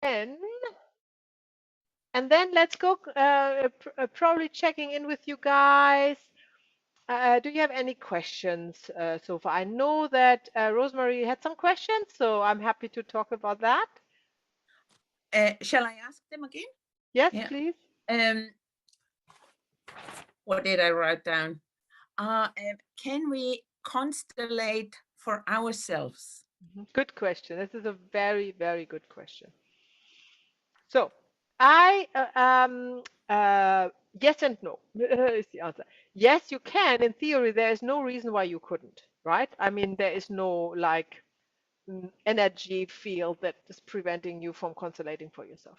10. And then let's go probably checking in with you guys. Do you have any questions so far? I know that Rosemary had some questions, so I'm happy to talk about that. Shall I ask them again? Yes, please. What did I write down? Can we constellate for ourselves? Good question. This is a very, very good question. So, yes and no is the answer. Yes, you can. In theory, there is no reason why you couldn't, right? I mean, there is no like energy field that is preventing you from consolidating for yourself.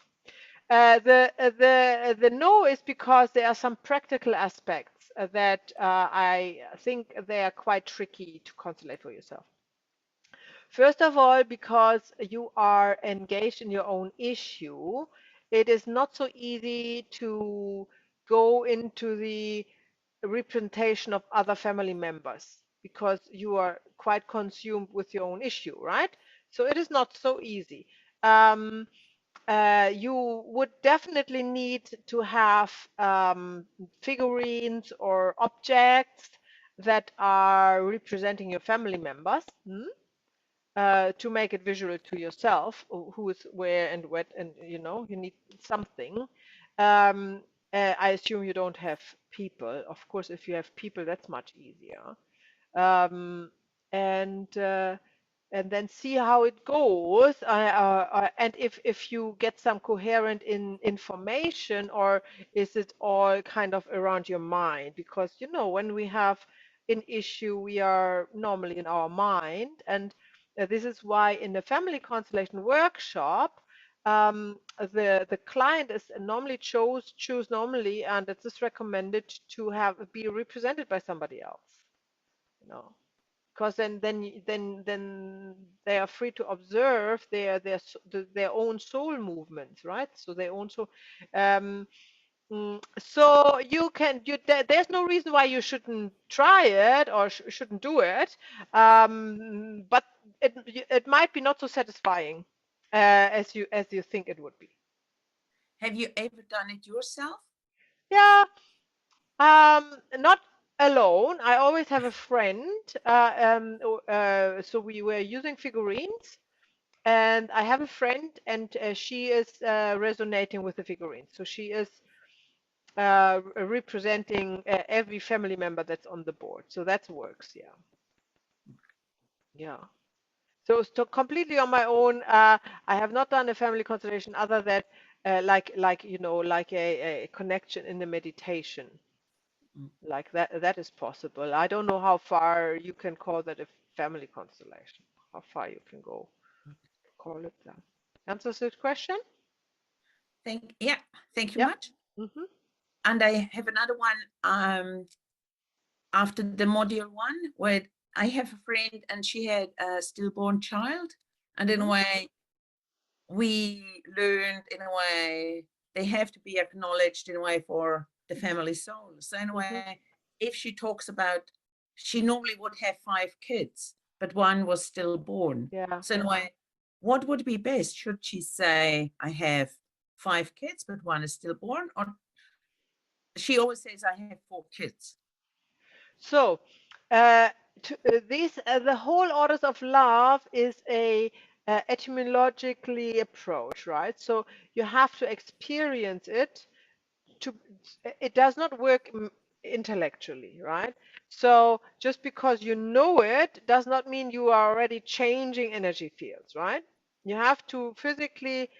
The no is because there are some practical aspects that I think they are quite tricky to consolidate for yourself. First of all, because you are engaged in your own issue, it is not so easy to go into the representation of other family members because you are quite consumed with your own issue, right? So it is not so easy. You would definitely need to have figurines or objects that are representing your family members. To make it visual to yourself, who is where and what, and you need something. I assume you don't have people. Of course, if you have people, that's much easier. Um, and then see how it goes. And if you get some coherent information, or is it all kind of around your mind? Because when we have an issue, we are normally in our mind, and this is why in the family constellation workshop, the client is normally choose normally, and it is recommended to be represented by somebody else. Because then they are free to observe their own soul movements, right? So their own soul. So there's no reason why you shouldn't try it or shouldn't do it, but it might be not so satisfying as you think it would be. Have you ever done it yourself? Yeah, not alone. I always have a friend. So we were using figurines, and I have a friend, and she is resonating with the figurines. So she is representing every family member that's on the board. So that works, yeah. Yeah. So completely on my own. I have not done a family constellation other than like a connection in the meditation. Like that is possible. I don't know how far you can call that a family constellation. How far you can go call it that. Answers the question? Thank you Yeah. much. And I have another one after the module 1, where I have a friend and she had a stillborn child, and in a way we learned, in a way they have to be acknowledged in a way for the family soul. So in a way, if she talks about, she normally would have 5 kids, but one was stillborn. Yeah. So in a way, what would be best? Should she say, I have 5 kids, but one is stillborn? Or she always says, I have 4 kids. So the whole orders of love is a etymologically approach, right? So you have to experience it. It does not work intellectually, right? So just because you know it does not mean you are already changing energy fields, right? You have to physically,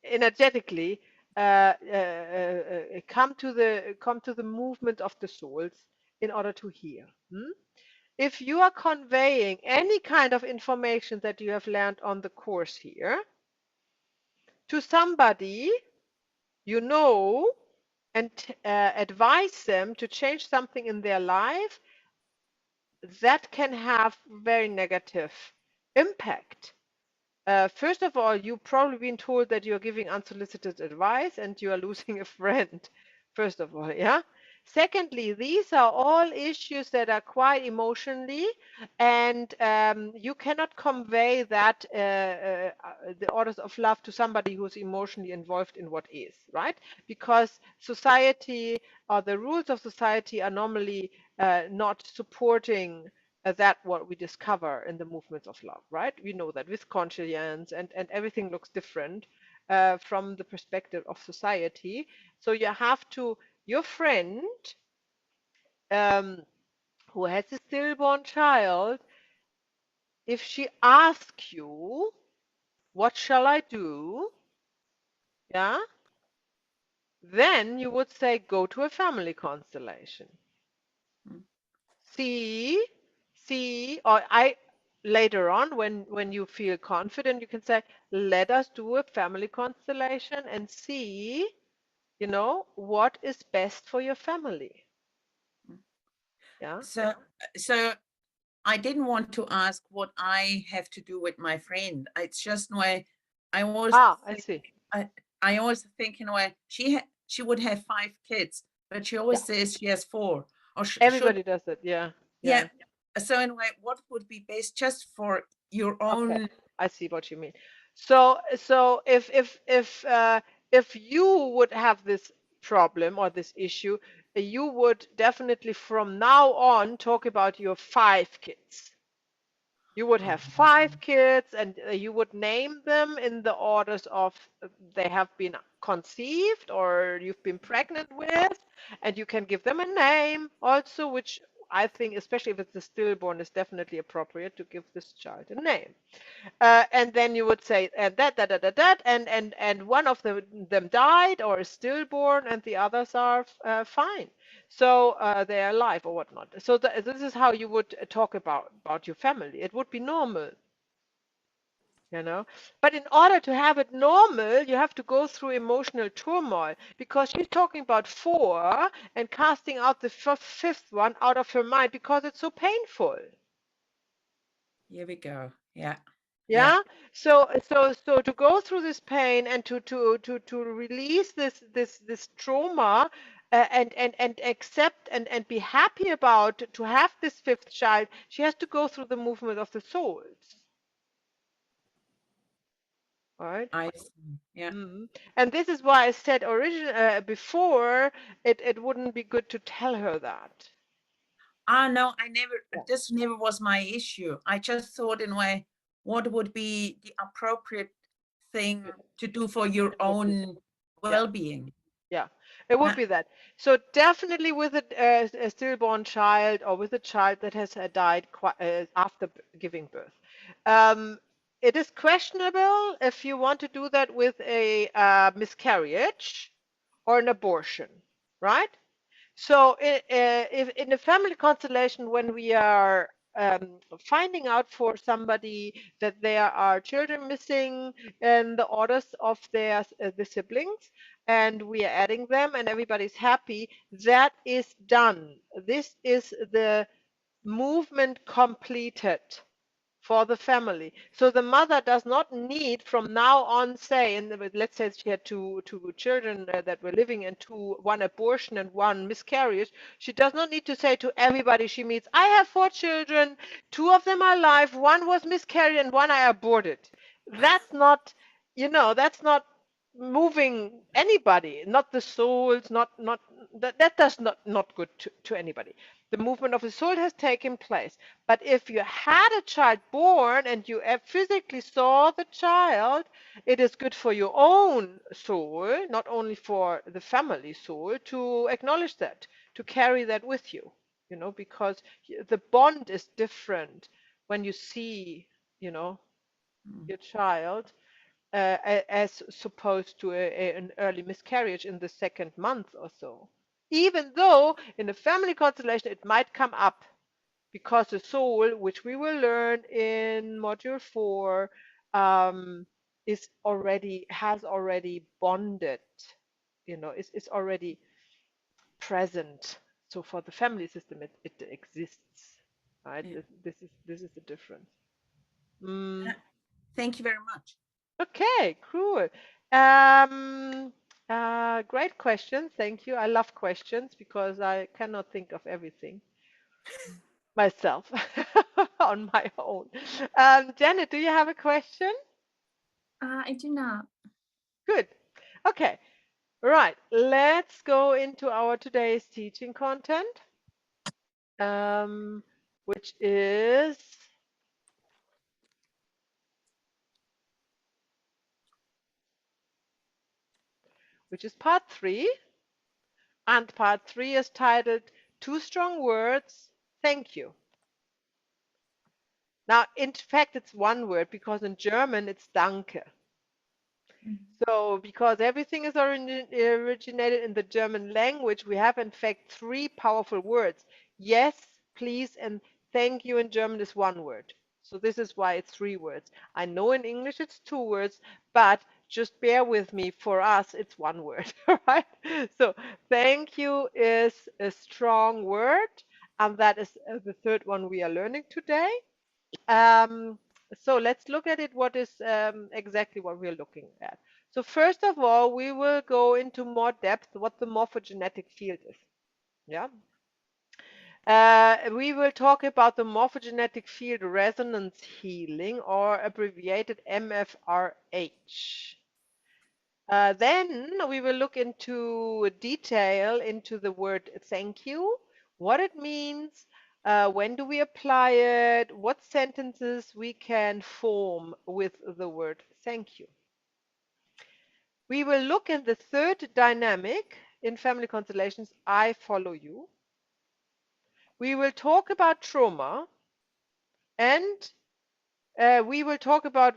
energetically come to the movement of the souls in order to hear. If you are conveying any kind of information that you have learned on the course here to somebody and advise them to change something in their life, that can have very negative impact. First of all, you've probably been told that you're giving unsolicited advice and you are losing a friend, first of all, yeah? Secondly, these are all issues that are quite emotionally, and you cannot convey that the orders of love to somebody who's emotionally involved in what is, right? Because society or the rules of society are normally not supporting that what we discover in the movements of love, right? We know that with conscience and everything looks different from the perspective of society. So you have to, your friend um, who has a stillborn child, if she asks you, what shall I do? Yeah, then you would say, go to a family constellation. Mm. See, or I later on when you feel confident, you can say, let us do a family constellation and see, what is best for your family. Mm. Yeah. So I didn't want to ask what I have to do with my friend. It's just why I always Ah, I think see. I, I always think in a way she would have 5 kids, but she always Yeah. says she has 4. Or should Everybody does it. Yeah. yeah. Yeah. So in a way, what would be best just for your Okay. own? I see what you mean. So if you would have this problem or this issue, you would definitely from now on talk about your 5 kids. You would have 5 kids and you would name them in the orders of they have been conceived or you've been pregnant with, and you can give them a name also, which I think, especially if it's a stillborn, is definitely appropriate to give this child a name. And then you would say that, and one of them died or is stillborn, and the others are fine. So they are alive or whatnot. So this is how you would talk about your family. It would be normal. But in order to have it normal, you have to go through emotional turmoil because she's talking about 4 and casting out the fifth one out of her mind because it's so painful. Here we go. Yeah. Yeah. Yeah. So to go through this pain and to release this trauma and accept and be happy about to have this fifth child, she has to go through the movement of the souls. All right. I see. Yeah. Mhm. And this is why I said before it wouldn't be good to tell her that. No, I never, Yeah. this never was my issue. I just thought in a way, what would be the appropriate thing to do for your It would be. own Yeah. well-being? Yeah, it would Yeah. be that. So definitely with a stillborn child or with a child that has died after giving birth. Um, it is questionable if you want to do that with a miscarriage or an abortion, right? So if in a family constellation, when we are finding out for somebody that there are children missing in the orders of the siblings, and we are adding them, and everybody's happy, that is done. This is the movement completed for the family. So the mother does not need from now on say, let's say she had two children that were living and one abortion and one miscarriage. She does not need to say to everybody she meets, I have 4 children, 2 of them are alive, one was miscarried and one I aborted. That's not, that's not moving anybody, not the souls, not that does not good to anybody. The movement of the soul has taken place. But if you had a child born and you physically saw the child, it is good for your own soul, not only for the family soul, to acknowledge that, to carry that with you, because the bond is different when you see, you know, Mm. your child as opposed to an early miscarriage in the second month or so. Even though in a family constellation it might come up because the soul, which we will learn in module 4, um, has already bonded, is already present. So for the family system, it exists, right? Yeah. This is the difference. Mm. Thank you very much. Okay, cool. Um, Great question. Thank you. I love questions because I cannot think of everything myself on my own. Janet, do you have a question? I do not. Good. Okay. Right. Let's go into our today's teaching content, um, which is part three. And part three is titled Two Strong Words, Thank You. Now, in fact, it's one word because in German it's Danke. So, because everything is originated in the German language, we have in fact three powerful words. Yes, please, and thank you in German is one word. So this is why it's three words. I know in English it's two words, but just bear with me. For us, it's one word, right? So thank you is a strong word, and that is the third one we are learning today. Um, so let's look at it. What is exactly what we're looking at? So first of all, we will go into more depth what the morphogenetic field is. Yeah. We will talk about the morphogenetic field resonance healing, or abbreviated MFRH. Then we will look into detail into the word thank you, what it means, when do we apply it, what sentences we can form with the word thank you. We will look in the third dynamic in family constellations, I follow you. We will talk about trauma, and we will talk about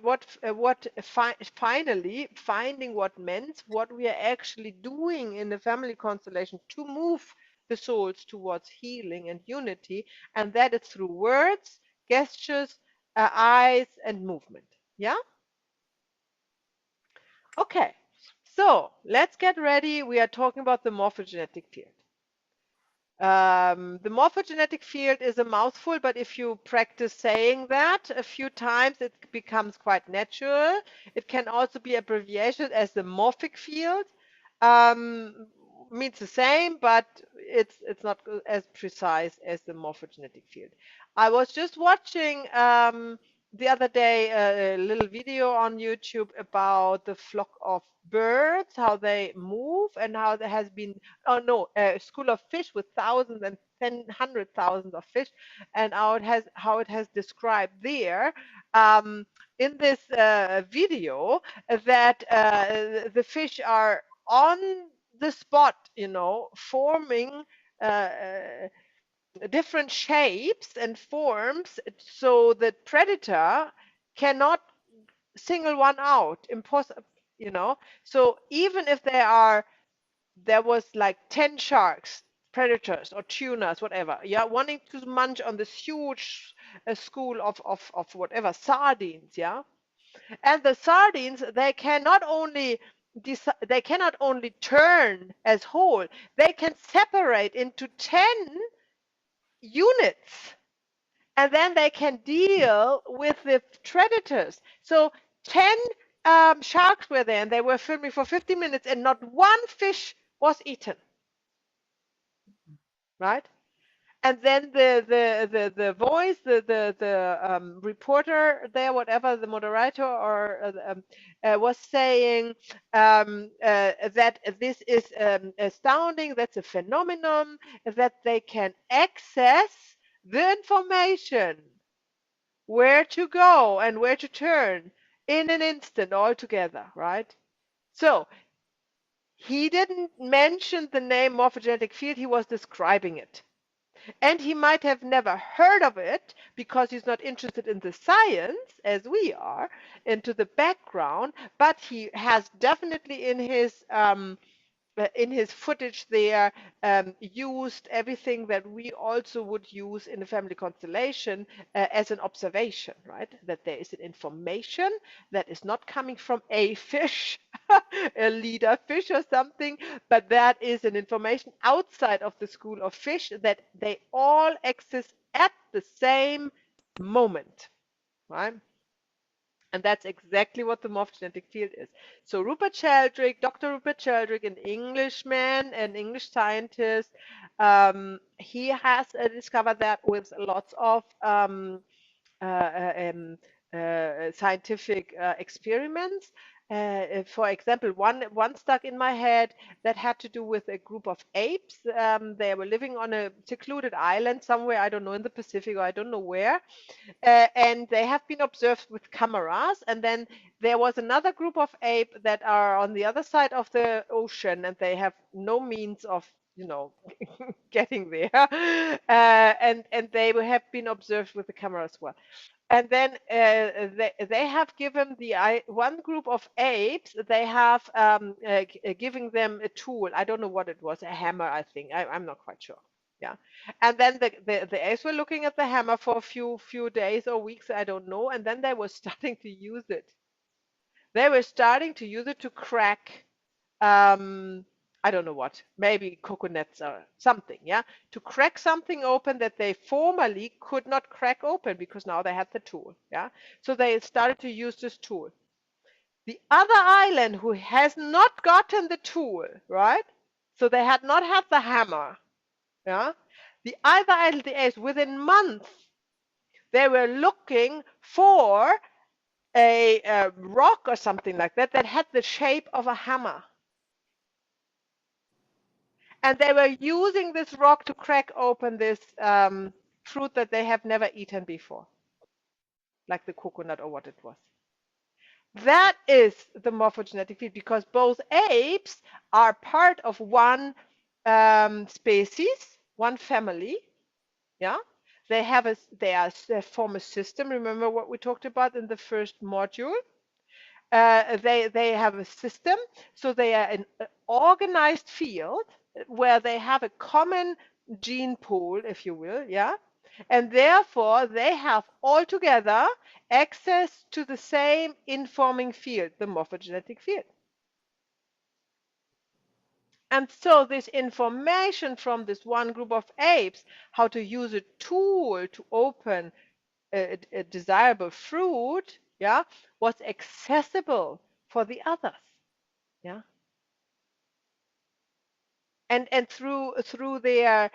finally finding what meant, what we are actually doing in the family constellation to move the souls towards healing and unity, and that is through words, gestures, eyes, and movement. Yeah? Okay, so let's get ready. We are talking about the morphogenetic field. The morphogenetic field is a mouthful, but if you practice saying that a few times, it becomes quite natural. It can also be abbreviated as the morphic field. Um, Means the same, but it's not as precise as the morphogenetic field. I was just watching the other day a little video on YouTube about the flock of birds, how they move, and how there has been, oh no, a school of fish with thousands and hundred thousands of fish, and how it has described there in this video that the fish are on the spot, forming different shapes and forms, so the predator cannot single one out. Impossible, So even if there was like 10 sharks, predators or tunas, whatever, yeah, wanting to munch on this huge school of whatever sardines, yeah, and the sardines, they cannot only turn as whole, they can separate into 10 units, and then they can deal with the predators. So 10 sharks were there, and they were filming for 50 minutes, and not one fish was eaten, right? And then the voice, the reporter there, whatever, the moderator or was saying that this is astounding. That's a phenomenon, that they can access the information, where to go and where to turn in an instant altogether, right? So he didn't mention the name morphogenetic field, he was describing it. And he might have never heard of it because he's not interested in the science as we are, into the background, but he has definitely in his footage there used everything that we also would use in a family constellation as an observation, right? That there is an information that is not coming from a fish, a leader fish or something, but that is an information outside of the school of fish that they all access at the same moment, right? And that's exactly what the morphogenetic field is. So Rupert Sheldrake, Dr. Rupert Sheldrake, an Englishman, an English scientist, he has discovered that with lots of scientific experiments. For example, one stuck in my head that had to do with a group of apes. They were living on a secluded island somewhere, I don't know, in the Pacific or I don't know where. And they have been observed with cameras. And then there was another group of ape that are on the other side of the ocean, and they have no means of, getting there. And they have been observed with the camera as well. And then they have given one group of apes, they have giving them a tool. I don't know what it was, a hammer, I think. I'm not quite sure. Yeah. And then the apes were looking at the hammer for a few days or weeks, I don't know. And then they were starting to use it. They were starting to use it to crack I don't know what, maybe coconuts or something, yeah, to crack something open that they formerly could not crack open because now they had the tool, yeah. So they started to use this tool. The other island who has not gotten the tool, right? So they had not had the hammer, yeah. The other island, the apes, within months, they were looking for a rock or something like that that had the shape of a hammer. And they were using this rock to crack open this fruit that they have never eaten before, like the coconut or what it was. That is the morphogenetic field, because both apes are part of one species, one family. Yeah, they form a system. Remember what we talked about in the first module? They have a system, so they are an organized field where they have a common gene pool, if you will, yeah, and therefore they have altogether access to the same informing field, the morphogenetic field. And so this information from this one group of apes, how to use a tool to open a desirable fruit, yeah, was accessible for the others, yeah. And through their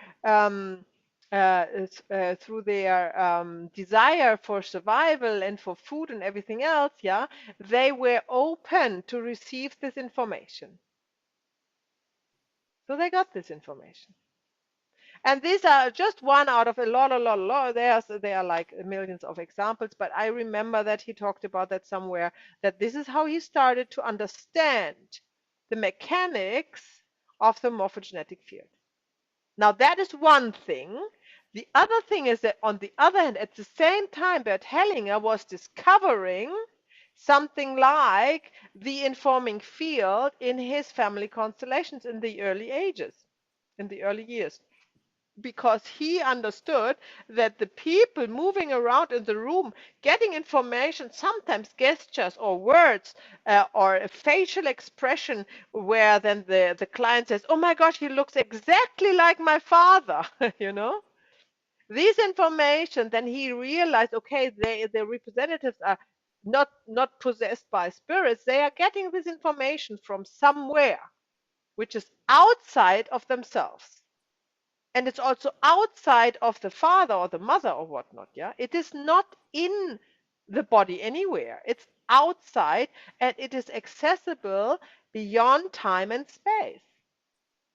desire for survival and for food and everything else, yeah, they were open to receive this information. So they got this information. And these are just one out of a lot. There are like millions of examples, but I remember that he talked about that somewhere, that this is how he started to understand the mechanics of the morphogenetic field. Now that is one thing. The other thing is that on the other hand, at the same time, Bert Hellinger was discovering something like the informing field in his family constellations in the early ages, in the early years, because he understood that the people moving around in the room getting information, sometimes gestures or words or a facial expression, where then the client says, oh my gosh, he looks exactly like my father. This information, then he realized, okay, the representatives are not possessed by spirits. They are getting this information from somewhere which is outside of themselves. And it's also outside of the father or the mother or whatnot, yeah? It is not in the body anywhere. It's outside, and it is accessible beyond time and space.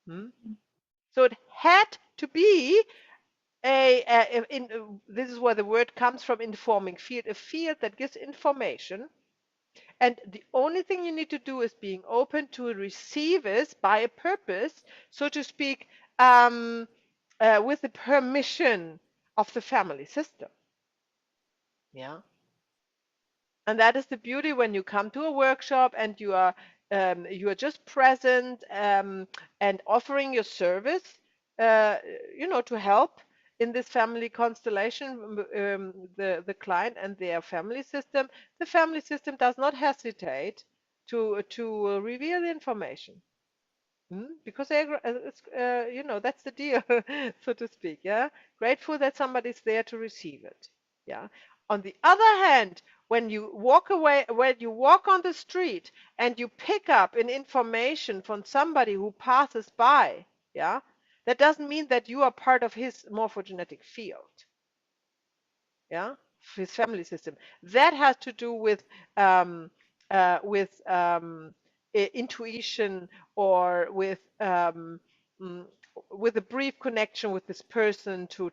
So it had to be this is where the word comes from, informing field, a field that gives information. And the only thing you need to do is being open to receive it by a purpose, so to speak, with the permission of the family system. Yeah. And that is the beauty when you come to a workshop and you are just present and offering your service, to help in this family constellation, the client and their family system. The family system does not hesitate to reveal the information. Because that's the deal, so to speak. Yeah, grateful that somebody's there to receive it. Yeah. On the other hand, when you walk away, when you walk on the street and you pick up an information from somebody who passes by, yeah, that doesn't mean that you are part of his morphogenetic field, yeah, his family system. That has to do um, with intuition, or mm, with a brief connection with this person to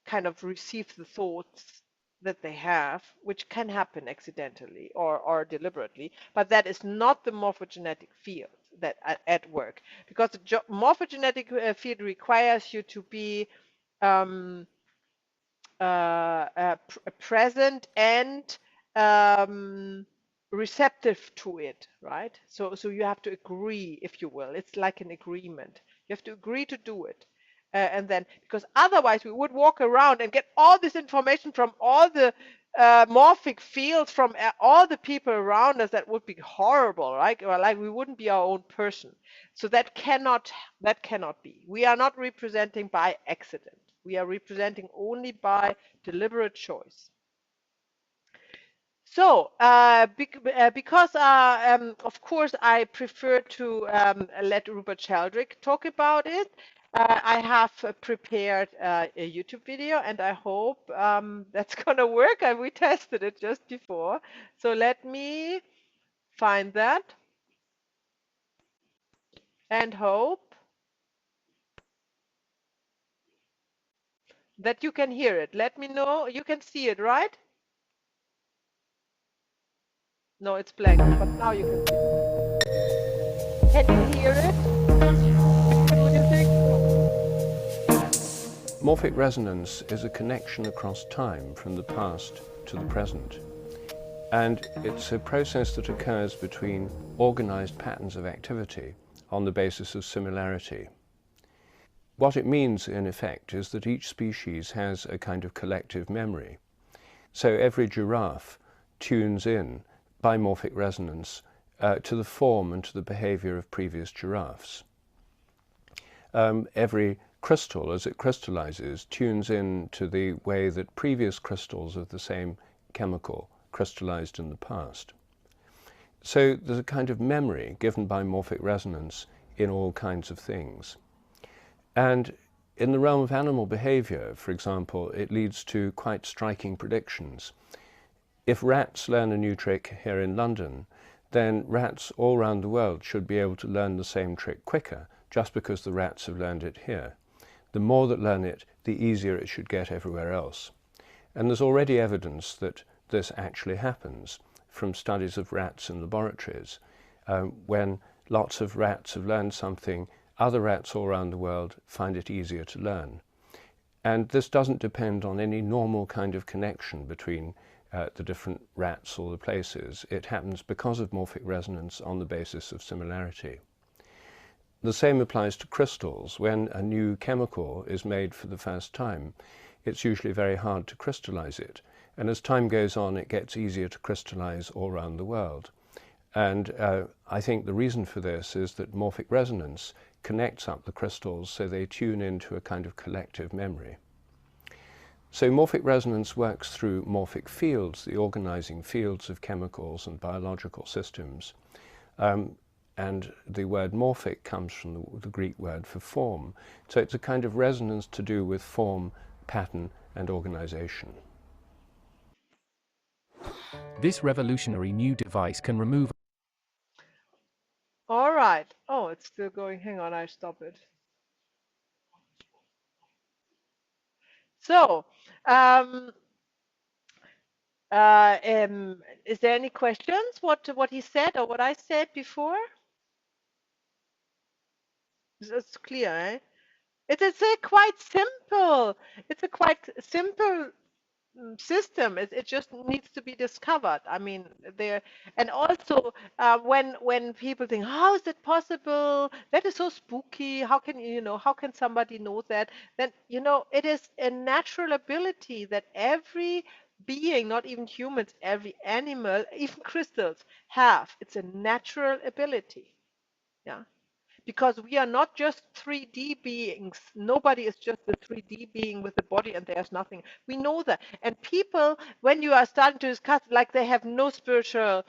kind of receive the thoughts that they have, which can happen accidentally or deliberately, but that is not the morphogenetic field that at work, because the morphogenetic field requires you to be um, present and um, receptive to it, right? So you have to agree, if you will. It's like an agreement. You have to agree to do it. And then, because otherwise we would walk around and get all this information from all the morphic fields from all the people around us. That would be horrible, right? Or like we wouldn't be our own person. So that cannot be. We are not representing by accident. We are representing only by deliberate choice. So, because of course I prefer to let Rupert Sheldrake talk about it, I have prepared a YouTube video, and I hope that's gonna work. And we tested it just before. So let me find that and hope that you can hear it. Let me know. You can see it, right? No, it's blank, but now you can see it. Can you hear it? What do you think? Morphic resonance is a connection across time from the past to the present. And it's a process that occurs between organized patterns of activity on the basis of similarity. What it means, in effect, is that each species has a kind of collective memory. So every giraffe tunes in by morphic resonance to the form and to the behavior of previous giraffes. Every crystal, as it crystallizes, tunes in to the way that previous crystals of the same chemical crystallized in the past. So there's a kind of memory given by morphic resonance in all kinds of things. And in the realm of animal behavior, for example, it leads to quite striking predictions. If rats learn a new trick here in London, then rats all around the world should be able to learn the same trick quicker, just because the rats have learned it here. The more that learn it, the easier it should get everywhere else. And there's already evidence that this actually happens from studies of rats in laboratories. When lots of rats have learned something, other rats all around the world find it easier to learn. And this doesn't depend on any normal kind of connection between the different rats or the places. It happens because of morphic resonance on the basis of similarity. The same applies to crystals. When a new chemical is made for the first time, it's usually very hard to crystallize it. And as time goes on, it gets easier to crystallize all around the world. And I think the reason for this is that morphic resonance connects up the crystals so they tune into a kind of collective memory. So morphic resonance works through morphic fields, the organizing fields of chemicals and biological systems. And the word morphic comes from the Greek word for form. So it's a kind of resonance to do with form, pattern, and organization. This revolutionary new device can remove. All right. Oh, it's still going. Hang on, I stop it. So, is there any questions? What he said or what I said before? It's clear, eh? It's a quite simple. It's a quite simple system. It just needs to be discovered. I mean, there, and also when people think, how is it possible? That is so spooky. How can how can somebody know that? Then it is a natural ability that every being, not even humans, every animal, even crystals have. It's a natural ability. Yeah. because we are not just 3D beings. Nobody is just a 3D being with a body and there's nothing. We know that. And people, when you are starting to discuss, like they have no spiritual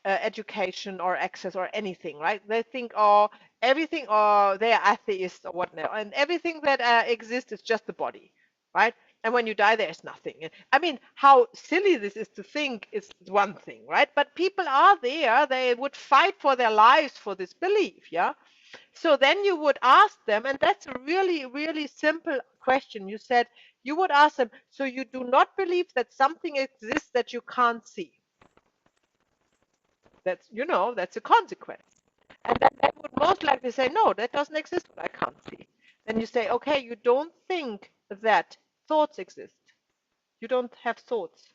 education or access or anything, right? They think, oh, everything, or they are atheists or whatnot, and everything that exists is just the body, right? And when you die, there's nothing. I mean, how silly this is to think is one thing, right? But people are there. They would fight for their lives for this belief, yeah? So then you would ask them, and that's a really, really simple question. You said, you would ask them, so you do not believe that something exists that you can't see? That's, that's a consequence. And then they would most likely say, no, that doesn't exist, what I can't see. Then you say, okay, you don't think that thoughts exist. You don't have thoughts.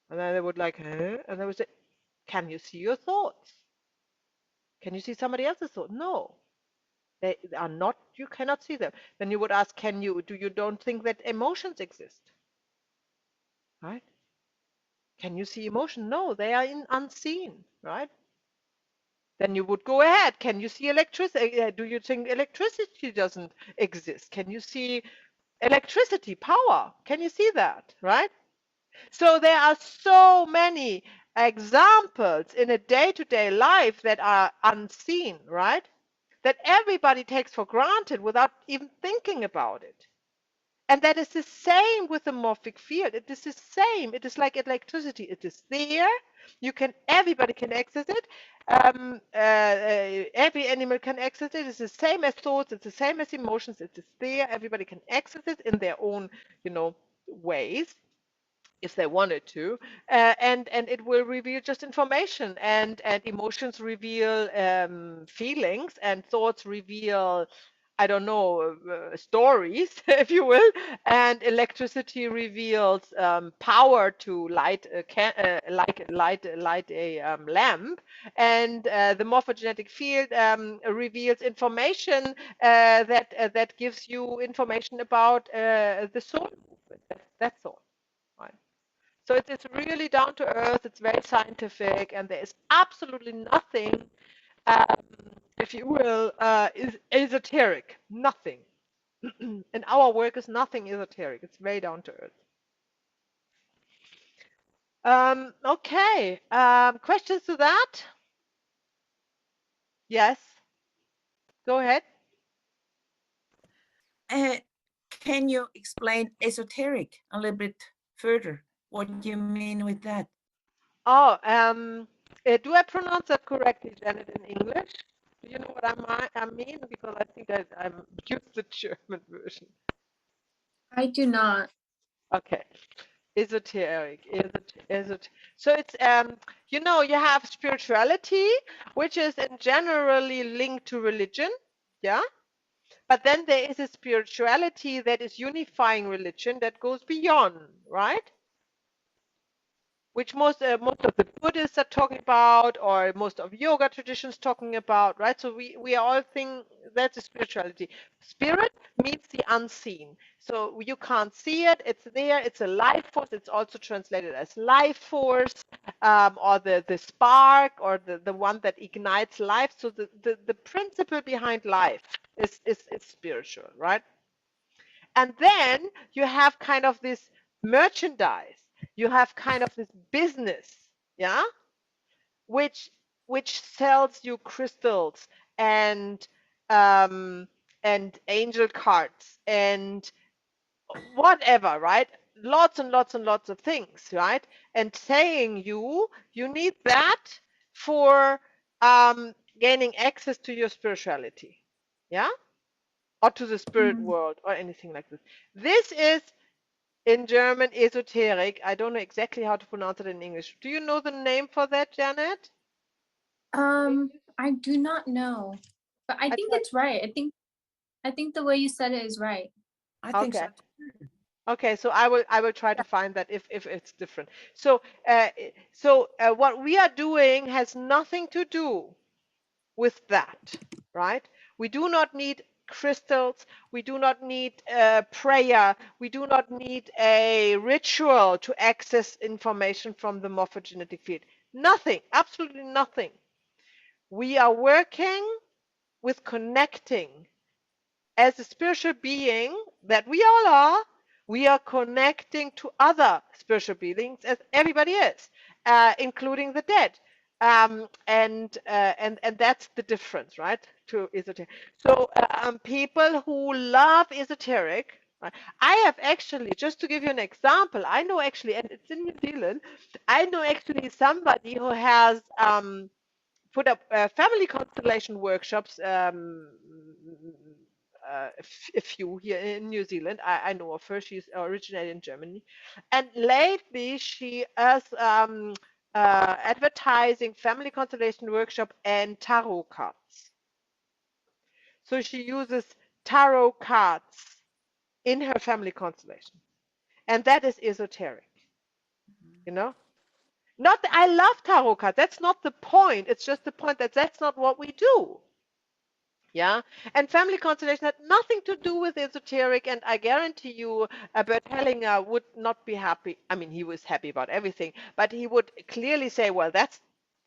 And then they would like, huh? And they would say, can you see your thoughts? Can you see somebody else's thoughts? No. They are not, you cannot see them. Then you would ask, do you don't think that emotions exist? Right? Can you see emotion? No, they are unseen, right? Then you would go ahead. Can you see electricity? Do you think electricity doesn't exist? Can you see electricity, power? Can you see that, right? So there are so many examples in a day-to-day life that are unseen, right? That everybody takes for granted without even thinking about it. And that is the same with the morphic field. It is the same. It is like electricity. It is there. Everybody can access it. Every animal can access it. It's the same as thoughts. It's the same as emotions. It is there. Everybody can access it in their own, ways, if they wanted to, and it will reveal just information, and emotions reveal feelings, and thoughts reveal, I don't know, stories, if you will, and electricity reveals power to light a light a lamp, and the morphogenetic field reveals information that gives you information about the soul movement. That's all. Right. So it's really down to earth, it's very scientific, and there is absolutely nothing, um, if you will, is esoteric. Nothing. And our work is nothing esoteric. It's very down to earth. Okay. Questions to that? Yes. Go ahead. Can you explain esoteric a little bit further? What do you mean with that? Oh, do I pronounce that correctly, Janet, in English? Do you know what I mean? Because I think I'm used the German version. I do not. Okay. Esoteric. So it's you have spirituality, which is in generally linked to religion, yeah. But then there is a spirituality that is unifying religion that goes beyond, right? Which most of the Buddhists are talking about, or most of yoga traditions talking about, right? So we all think that's a spirituality. Spirit means the unseen. So you can't see it. It's there. It's a life force. It's also translated as life force, or the spark, or the one that ignites life. So the principle behind life is spiritual, right? And then you have kind of this merchandise. You have kind of this business, yeah, which sells you crystals and angel cards and whatever, right? Lots and lots and lots of things, right? And saying you need that for gaining access to your spirituality, yeah, or to the spirit world or anything like this. This is in German esoteric. I don't know exactly how to pronounce it in English. Do you know the name for that, Janet? I do not know, but I think it's right. I think the way you said it is right. I think Okay. so too. Okay, so I will try to find that if it's different. So what we are doing has nothing to do with that, right? We do not need crystals. We do not need prayer. We do not need a ritual to access information from the morphogenetic field. Nothing, absolutely nothing. We are working with connecting. As a spiritual being that we all are, we are connecting to other spiritual beings, as everybody is, including the dead. And that's the difference, right, to esoteric. So people who love esoteric, right, I have actually, just to give you an example, I know actually, and it's in New Zealand, I know actually somebody who has put up family constellation workshops, a few here in New Zealand. I know of her. She's originated in Germany. And lately she is advertising family constellation workshop and tarot cards. So she uses tarot cards in her family constellation. And that is esoteric, you know? Not that I love tarot cards. That's not the point. It's just the point that that's not what we do. Yeah, and family constellation had nothing to do with esoteric, and I guarantee you, Bert Hellinger would not be happy. I mean, he was happy about everything, but he would clearly say, well, that's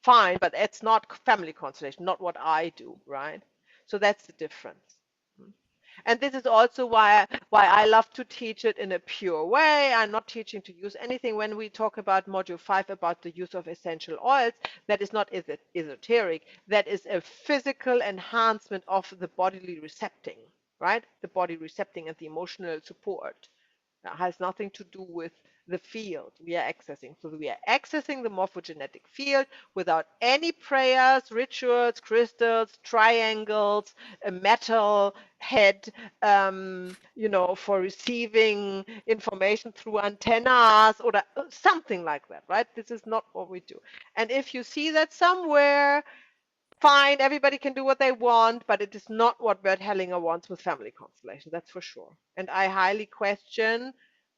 fine, but it's not family constellation, not what I do, right? So that's the difference. And this is also why I love to teach it in a pure way. I'm not teaching to use anything. When we talk about module 5 about the use of essential oils, that is not esoteric. That is a physical enhancement of the bodily recepting, right? The body recepting and the emotional support. That has nothing to do with the field we are accessing. So we are accessing the morphogenetic field without any prayers, rituals, crystals, triangles, a metal head, for receiving information through antennas or something like that, right? This is not what we do. And if you see that somewhere, fine, everybody can do what they want, but it is not what Bert Hellinger wants with family constellation, that's for sure. And I highly question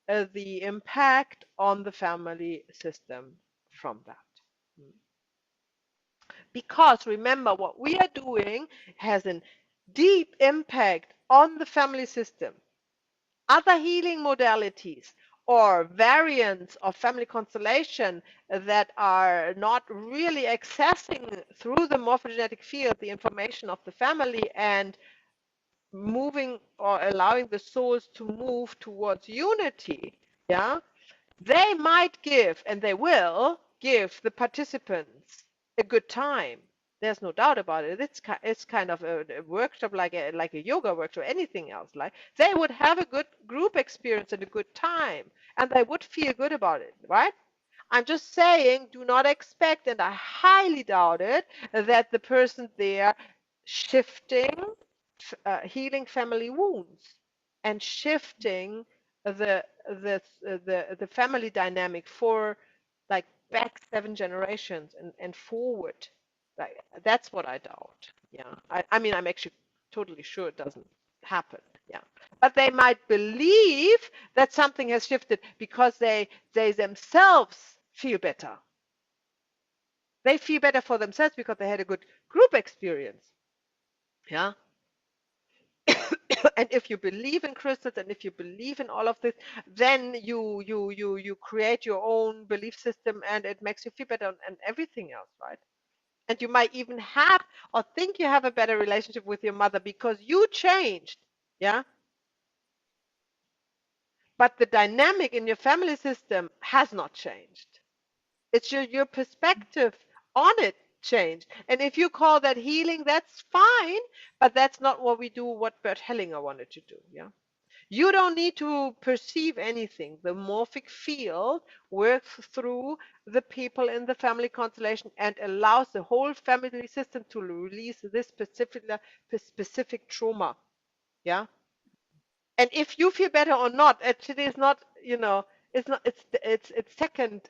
the impact on the family system from that. Because remember, what we are doing has a deep impact on the family system. Other healing modalities or variants of family constellation that are not really accessing through the morphogenetic field the information of the family and moving or allowing the souls to move towards unity, yeah, they might give, and they will give the participants a good time. There's no doubt about it. It's kind of a workshop, like a yoga workshop, anything else. Like they would have a good group experience and a good time, and they would feel good about it, right? I'm just saying, do not expect, and I highly doubt it, that the person there shifting, healing family wounds, and shifting the family dynamic for like back 7 generations and forward. Like that's what I doubt. Yeah, I mean I'm actually totally sure it doesn't happen. Yeah, but they might believe that something has shifted because they themselves feel better. They feel better for themselves because they had a good group experience. Yeah. And if you believe in crystals and if you believe in all of this, then you create your own belief system and it makes you feel better and everything else, right? And you might even have or think you have a better relationship with your mother because you changed. Yeah. But the dynamic in your family system has not changed. It's your perspective on it changed. And if you call that healing, that's fine, but that's not what we do, what Bert Hellinger wanted to do. Yeah. You don't need to perceive anything. The morphic field works through the people in the family constellation and allows the whole family system to release this specific trauma. Yeah. And if you feel better or not, actually is not, it's not, it's second,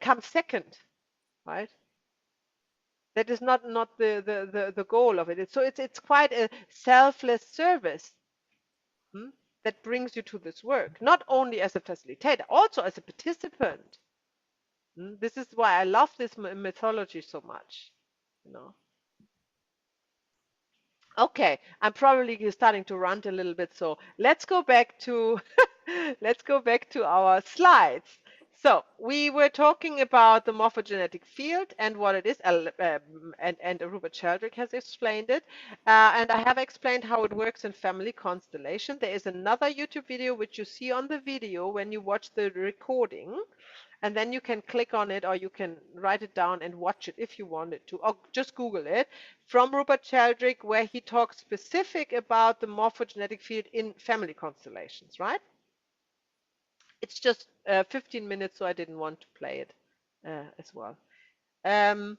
comes second, right? That is not the goal of it. So it's quite a selfless service. That brings you to this work, not only as a facilitator, also as a participant. This is why I love this mythology so much, you know. Okay, I'm probably starting to rant a little bit, so let's go back to let's go back to our slides. So we were talking about the morphogenetic field and what it is, and Rupert Sheldrake has explained it, and I have explained how it works in family constellation. There is another YouTube video which you see on the video when you watch the recording, and then you can click on it or you can write it down and watch it if you wanted to, or just Google it, from Rupert Sheldrake, where he talks specific about the morphogenetic field in family constellations, right? It's just 15 minutes, so I didn't want to play it as well. The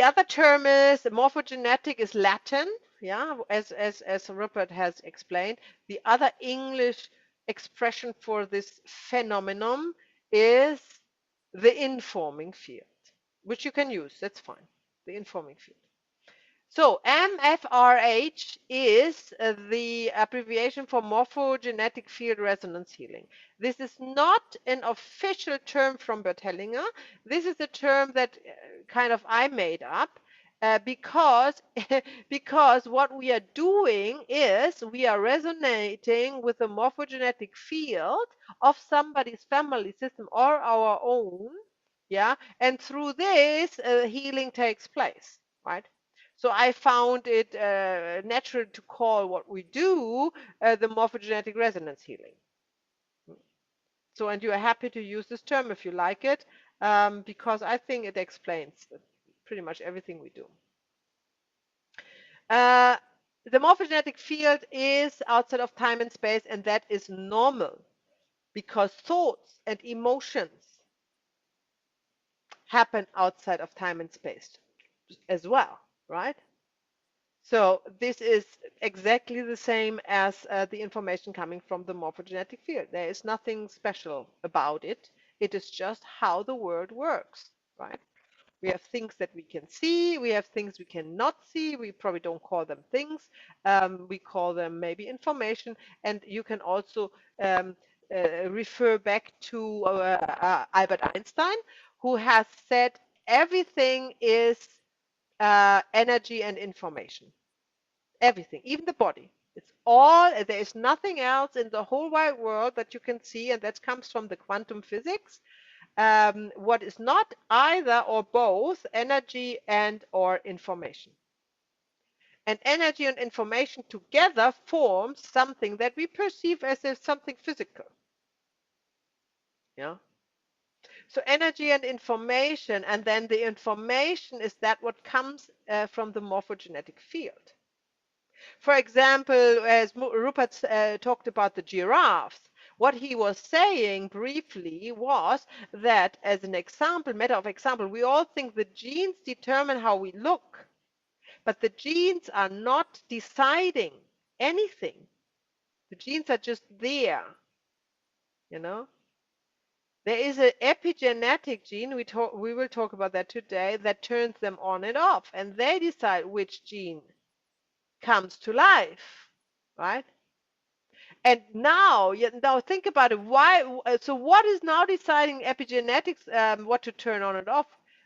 other term is morphogenetic is Latin, yeah, as Rupert has explained. The other English expression for this phenomenon is the informing field, which you can use, that's fine, the informing field. So MFRH is the abbreviation for morphogenetic field resonance healing. This is not an official term from Bert Hellinger. This is a term that kind of I made up because because what we are doing is we are resonating with the morphogenetic field of somebody's family system or our own, yeah, and through this healing takes place, right? So I found it natural to call what we do the morphogenetic resonance healing. So, and you are happy to use this term if you like it, because I think it explains pretty much everything we do. The morphogenetic field is outside of time and space, and that is normal because thoughts and emotions happen outside of time and space as well, right? So this is exactly the same as the information coming from the morphogenetic field. There is nothing special about it. It is just how the world works, right? We have things that we can see. We have things we cannot see. We probably don't call them things. We call them maybe information. And you can also refer back to Albert Einstein, who has said everything is energy and information. Everything, even the body. It's all, there is nothing else in the whole wide world that you can see, and that comes from the quantum physics. What is not either or both energy and or information. And energy and information together forms something that we perceive as if something physical. Yeah. So energy and information, and then the information is that what comes from the morphogenetic field. For example, as Rupert talked about the giraffes, what he was saying briefly was that, as an example, matter of example, we all think the genes determine how we look, but the genes are not deciding anything. The genes are just there, you know. There is an epigenetic gene, we will talk about that today, that turns them on and off, and they decide which gene comes to life, right? And now think about it. Why? So what is now deciding epigenetics what to turn on and off?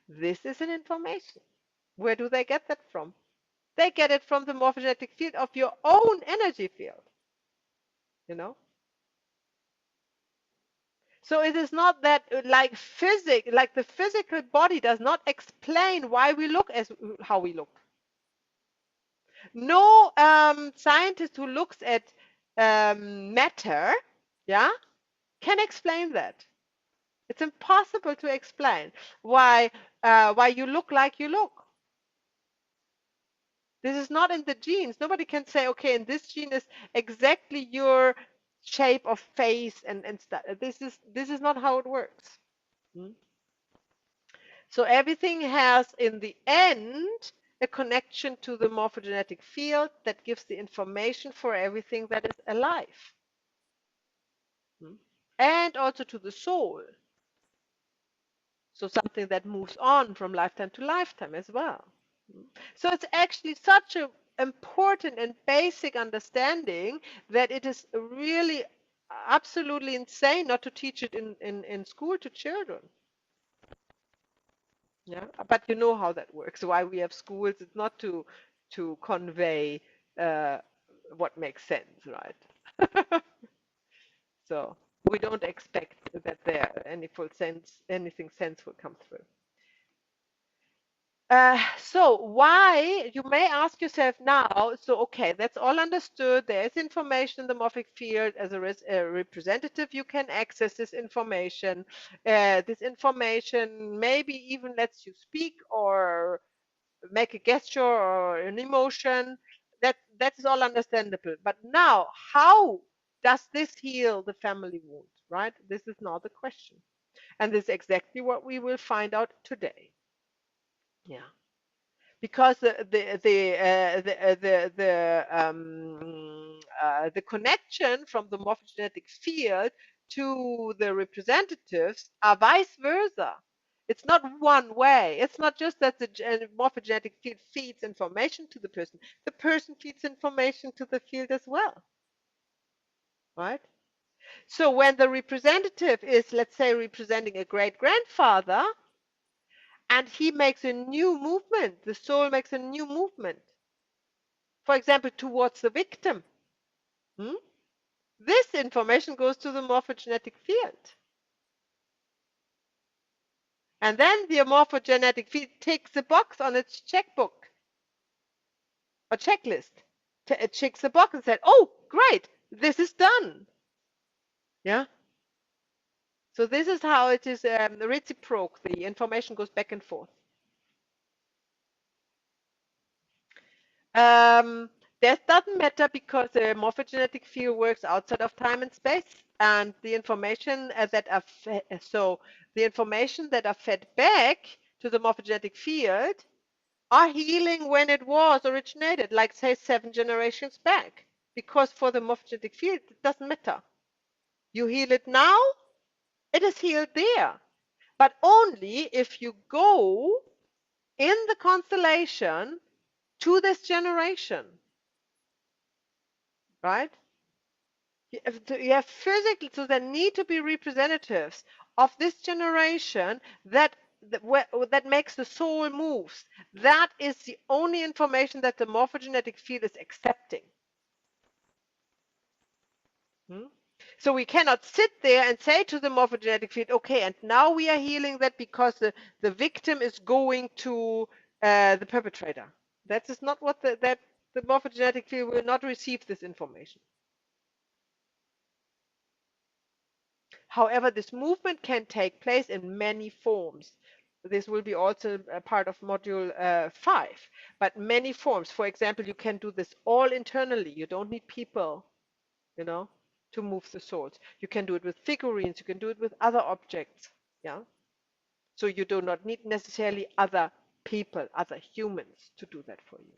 This is an information. Where do they get that from? They get it from the morphogenetic field of your own energy field. You know. So it is not that like the physical body does not explain why we look as how we look. No scientist who looks at matter, yeah, can explain that. It's impossible to explain why you look like you look. This is not in the genes. Nobody can say, okay, and this gene is exactly your shape of face and stuff. This is not how it works. So everything has, in the end, a connection to the morphogenetic field that gives the information for everything that is alive. And also to the soul. So something that moves on from lifetime to lifetime as well. So it's actually such an important and basic understanding that it is really absolutely insane not to teach it in school to children. Yeah, but you know how that works. Why we have schools? It's not to convey what makes sense, right? So we don't expect that there anything sense will come through. So why, you may ask yourself now, so okay, that's all understood. There is information in the morphic field. As a representative, you can access this information. This information maybe even lets you speak or make a gesture or an emotion. That is all understandable. But now, how does this heal the family wound, right? This is now the question. And this is exactly what we will find out today. Yeah. Because the connection from the morphogenetic field to the representatives are vice versa. It's not one way. It's not just that the morphogenetic field feeds information to the person. The person feeds information to the field as well, right? So when the representative is, let's say, representing a great-grandfather, and he makes a new movement, the soul makes a new movement, for example, towards the victim. This information goes to the morphogenetic field. And then the morphogenetic field takes a box on its checkbook or checklist. It checks the box and said, oh, great, this is done. Yeah. So this is how it is reciprocal. The information goes back and forth. That doesn't matter because the morphogenetic field works outside of time and space, and the information that are the information that are fed back to the morphogenetic field are healing when it was originated, like say 7 generations back. Because for the morphogenetic field, it doesn't matter. You heal it now, it is healed there, but only if you go in the constellation to this generation. Right? You have physically, so there need to be representatives of this generation that makes the soul moves. That is the only information that the morphogenetic field is accepting. So we cannot sit there and say to the morphogenetic field, okay, and now we are healing that because the victim is going to the perpetrator. That is not what the morphogenetic field will not receive this information. However, this movement can take place in many forms. This will be also a part of module 5, but many forms. For example, you can do this all internally. You don't need people, to move the souls. You can do it with figurines. You can do it with other objects. Yeah. So you do not need necessarily other people, other humans to do that for you.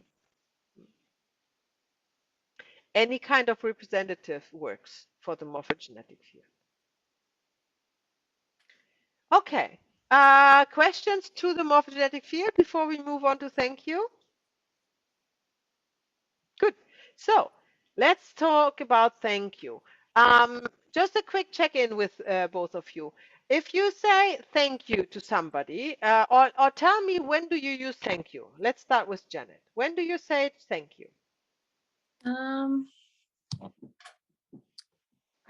Any kind of representative works for the morphogenetic field. Okay. Questions to the morphogenetic field before we move on to thank you? Good. So let's talk about thank you. Just a quick check-in with both of you. If you say thank you to somebody, or tell me, when do you use thank you? Let's start with Janet. When do you say thank you? I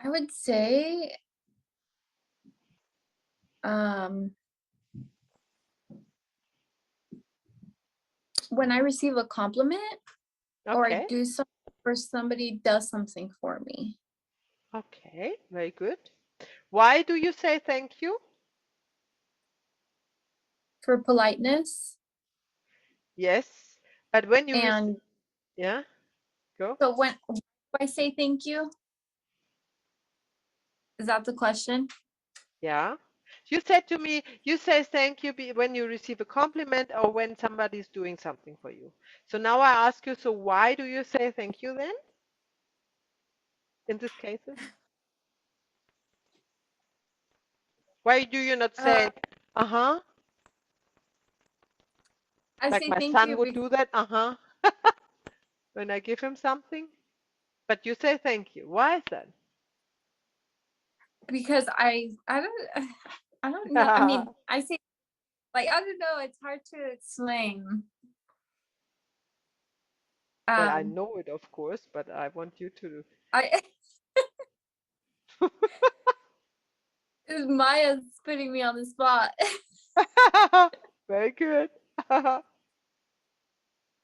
would say when I receive a compliment, or I do something, or somebody does something for me. Okay, very good. Why do you say thank you? For politeness. Yes, but when you yeah, go. So when I say thank you, is that the question? Yeah. You said to me, you say thank you when you receive a compliment or when somebody's doing something for you. So now I ask you, so why do you say thank you then? In this case? Why do you not say, uh-huh? Like my son would do that, uh-huh, when I give him something? But you say thank you. Why is that? Because I don't know. I mean, I say, like, I don't know. It's hard to explain. Well, I know it, of course, but I want you to. Maya's putting me on the spot. Very good.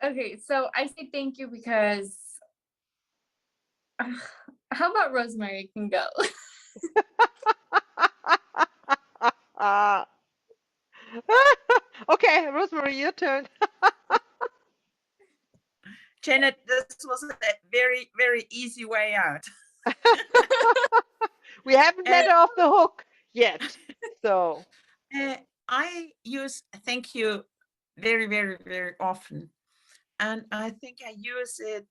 Okay, so I say thank you because how about Rosemary can go? Okay, Rosemary, your turn. Janet, this was a very, very easy way out. We haven't let her off the hook yet. So I use thank you very, very, very often. And I think I use it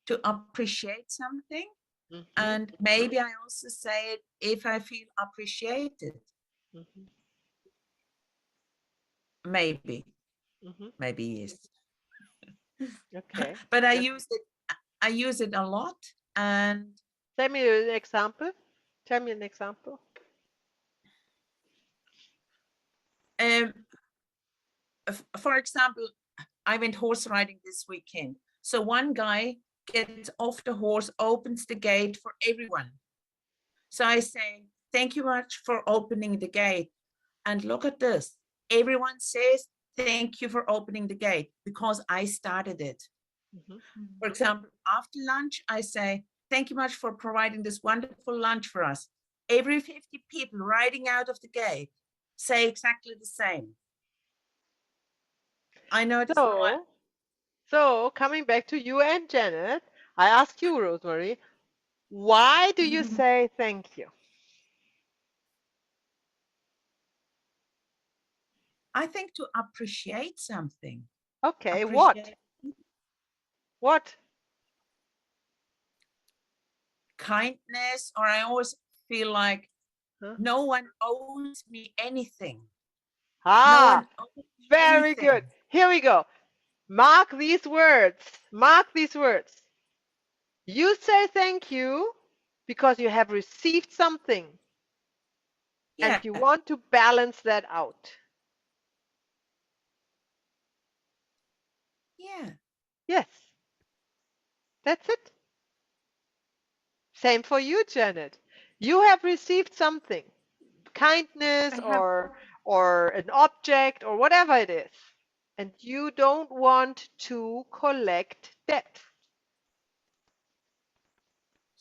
to appreciate something. And maybe I also say it if I feel appreciated. Maybe. Maybe yes. Okay. But I use it a lot. And tell me an example. Tell me an example. For example, I went horse riding this weekend. So one guy gets off the horse, opens the gate for everyone. So I say, thank you much for opening the gate. And look at this. Everyone says, thank you for opening the gate because I started it. For example, after lunch, I say, thank you much for providing this wonderful lunch for us. Every 50 people riding out of the gate say exactly the same. I know it's not. So coming back to you and Janet, I ask you, Rosemary, why do you say thank you? I think to appreciate something. Okay, what? What? Kindness, or I always feel like no one owes me anything. Ah, very good. Here we go. Mark these words. Mark these words. You say thank you because you have received something. Yeah. And you want to balance that out. Yeah. Yes. That's it. Same for you, Janet. You have received something, kindness or an object or whatever it is, and you don't want to collect debt.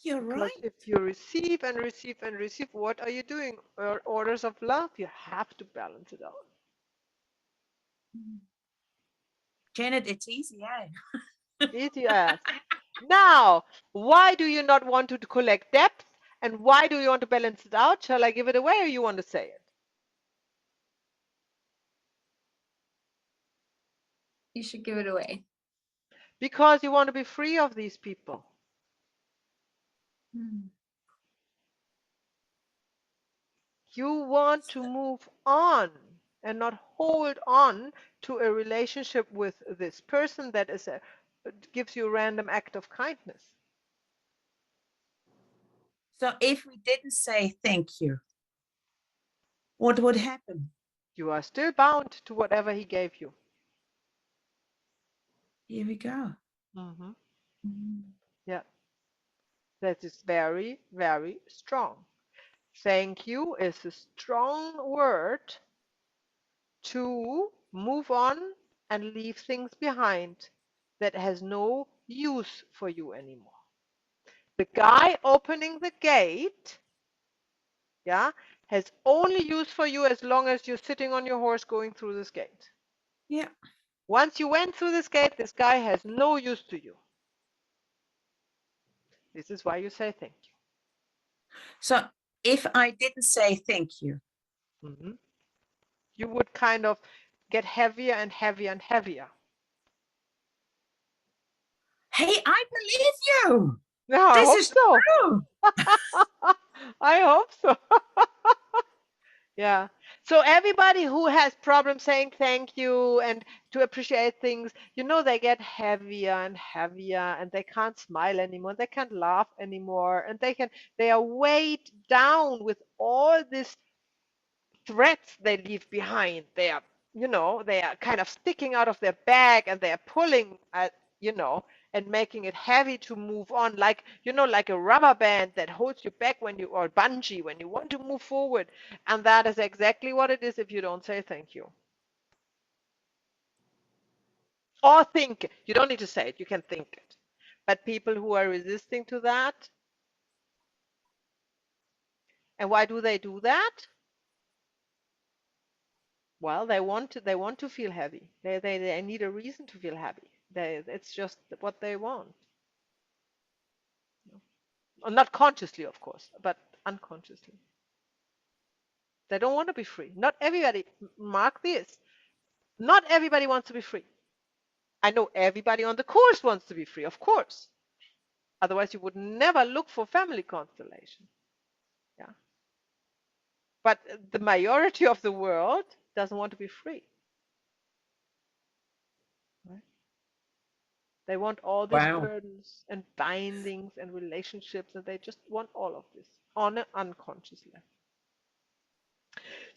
You're Because right. if you receive and receive and receive, what are you doing? Orders of love, you have to balance it out. Janet, it's easy, eh? Easy as. Now, why do you not want to collect debt? And why do you want to balance it out? Shall I give it away or you want to say it? You should give it away. Because you want to be free of these people. You want to move on and not hold on to a relationship with this person that gives you a random act of kindness. So if we didn't say thank you, what would happen? You are still bound to whatever he gave you. Here we go. Yeah. That is very, very strong. Thank you is a strong word to move on and leave things behind that has no use for you anymore. The guy opening the gate, yeah, has only use for you as long as you're sitting on your horse going through this gate. Yeah. Once you went through this gate, this guy has no use to you. This is why you say thank you. So if I didn't say thank you, you would kind of get heavier and heavier and heavier. Hey, I believe you. No, I hope so. True. I hope so. Yeah. So everybody who has problems saying thank you and to appreciate things, you know, they get heavier and heavier and they can't smile anymore. They can't laugh anymore. And they are weighed down with all these threats they leave behind. They are, you know, they are kind of sticking out of their bag and they are pulling at you know, and making it heavy to move on, like, you know, like a rubber band that holds you back when you, or bungee, when you want to move forward. And that is exactly what it is if you don't say thank you. Or think. You don't need to say it, you can think it. But people who are resisting to that, and why do they do that? Well, they want to feel happy. They need a reason to feel happy. It's just what they want. Not consciously, of course, but unconsciously. They don't want to be free. Not everybody, mark this, not everybody wants to be free. I know everybody on the course wants to be free, of course. Otherwise, you would never look for family constellation. Yeah. But the majority of the world doesn't want to be free. Right? They want all these burdens and bindings and relationships, and they just want all of this on an unconscious level.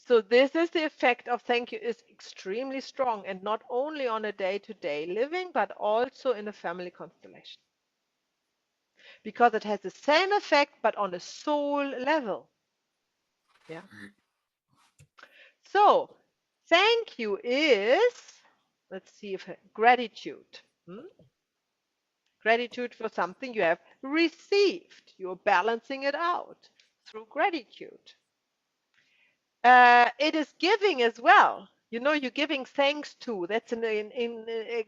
So this is the effect of thank you is extremely strong, and not only on a day-to-day living, but also in a family constellation. Because it has the same effect, but on a soul level. Yeah. So thank you is, let's see if gratitude. Gratitude for something you have received. You're balancing it out through gratitude. It is giving as well. You know, you're giving thanks to. That's an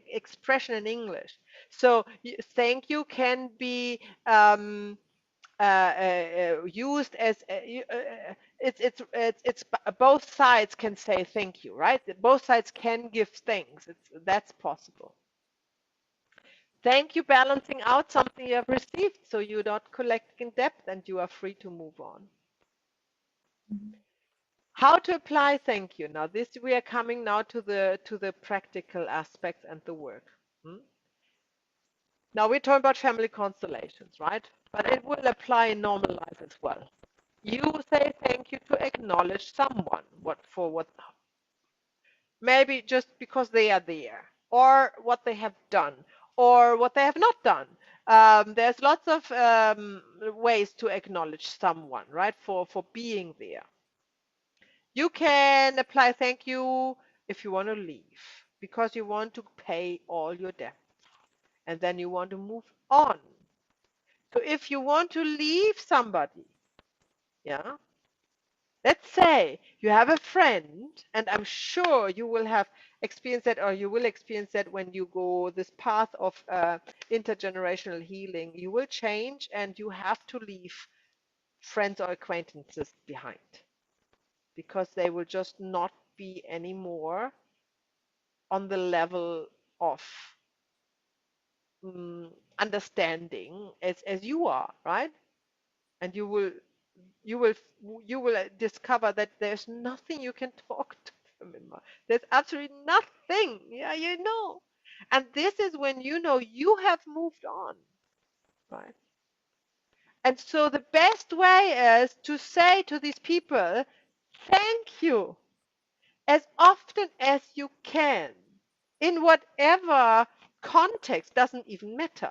expression in English. So thank you can be used as it's both sides can say thank you, right? Both sides can give thanks. That's possible. Thank you, balancing out something you have received, so you're not collecting debt and you are free to move on. How to apply thank you? Now, this we are coming now to the practical aspects and the work. Now we're talking about family constellations, right? But it will apply in normal life as well. You say thank you to acknowledge someone for what maybe just because they are there, or what they have done, or what they have not done. There's lots of ways to acknowledge someone, right? For being there. You can apply thank you if you want to leave because you want to pay all your debts and then you want to move on. So if you want to leave somebody, yeah, let's say you have a friend, and I'm sure you will have experienced that, or you will experience that when you go this path of intergenerational healing. You will change and you have to leave friends or acquaintances behind because they will just not be anymore on the level of understanding as you are, right? And you will discover that there's nothing you can talk to them about. There's absolutely nothing. Yeah, you know. And this is when you know you have moved on, right? And so the best way is to say to these people, thank you as often as you can, in whatever context, doesn't even matter.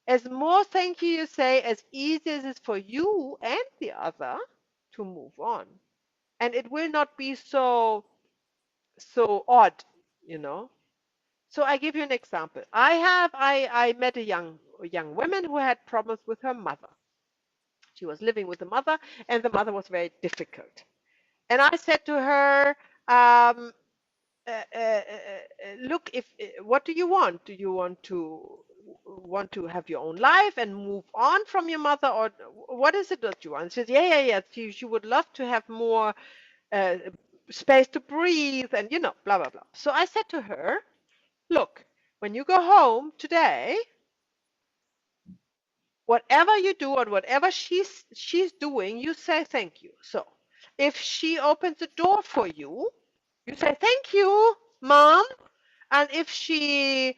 As more thank you say, as easy as it is for you and the other to move on. And it will not be so odd, you know. So I give you an example. I met a young woman who had problems with her mother. She was living with the mother, and the mother was very difficult. And I said to her, look, if what do you want? Do you want to have your own life and move on from your mother, or what is it that you want? She says, yeah. She would love to have more space to breathe, and blah blah blah. So I said to her, look, when you go home today, whatever you do or whatever she's doing, you say thank you. So if she opens the door for you, you say thank you, mom. And if she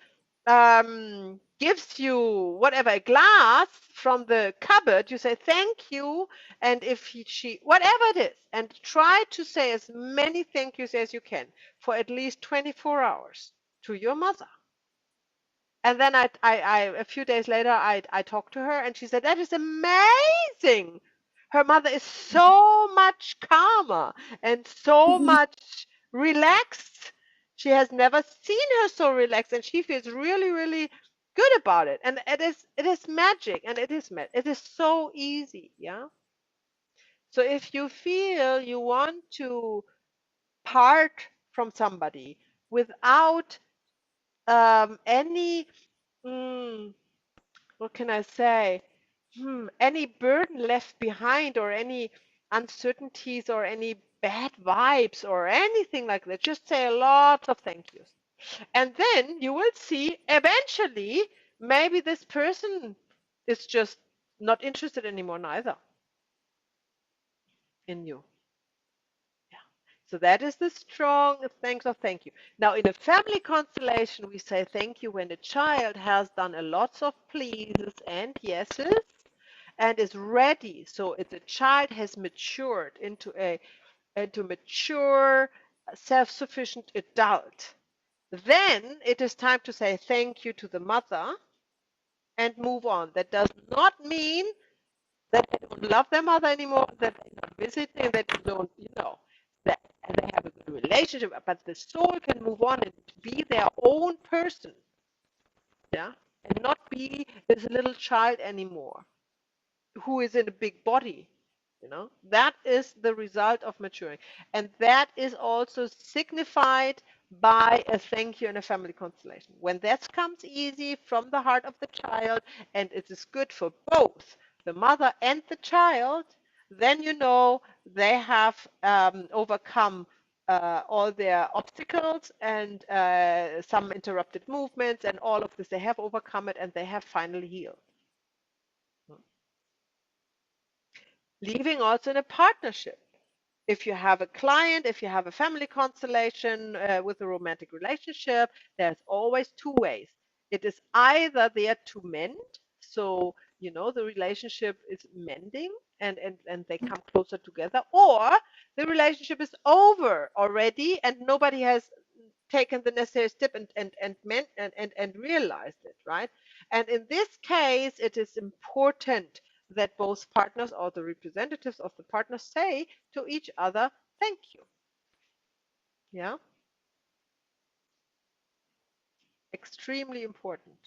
gives you whatever, a glass from the cupboard, you say thank you. And if she whatever it is, and try to say as many thank yous as you can for at least 24 hours to your mother. And then a few days later, I talked to her and she said, that is amazing. Her mother is so much calmer and so much relaxed. She has never seen her so relaxed and she feels really, really good about it. And it is magic and it is so easy. Yeah. So if you feel you want to part from somebody without any, what can I say? Any burden left behind or any uncertainties or any bad vibes or anything like that. Just say a lot of thank yous. And then you will see eventually maybe this person is just not interested anymore neither in you. So that is the strong thanks of thank you. Now, in a family constellation, we say thank you when a child has done a lot of pleases and yeses and is ready. So if the child has matured into a mature, self-sufficient adult, then it is time to say thank you to the mother and move on. That does not mean that they don't love their mother anymore, that they're not visiting, that they don't, that they have a good relationship, but the soul can move on and be their own person, yeah, and not be this little child anymore who is in a big body. That is the result of maturing, and that is also signified by a thank you in a family constellation. When that comes easy from the heart of the child and it is good for both the mother and the child, then they have overcome all their obstacles and some interrupted movements and all of this. They have overcome it and they have finally healed. Leaving also in a partnership. If you have a client, if you have a family constellation with a romantic relationship, there's always two ways. It is either there to mend, so the relationship is mending and they come closer together, or the relationship is over already and nobody has taken the necessary step and realized it, right? And in this case, it is important that both partners or the representatives of the partners say to each other, thank you. Yeah. Extremely important.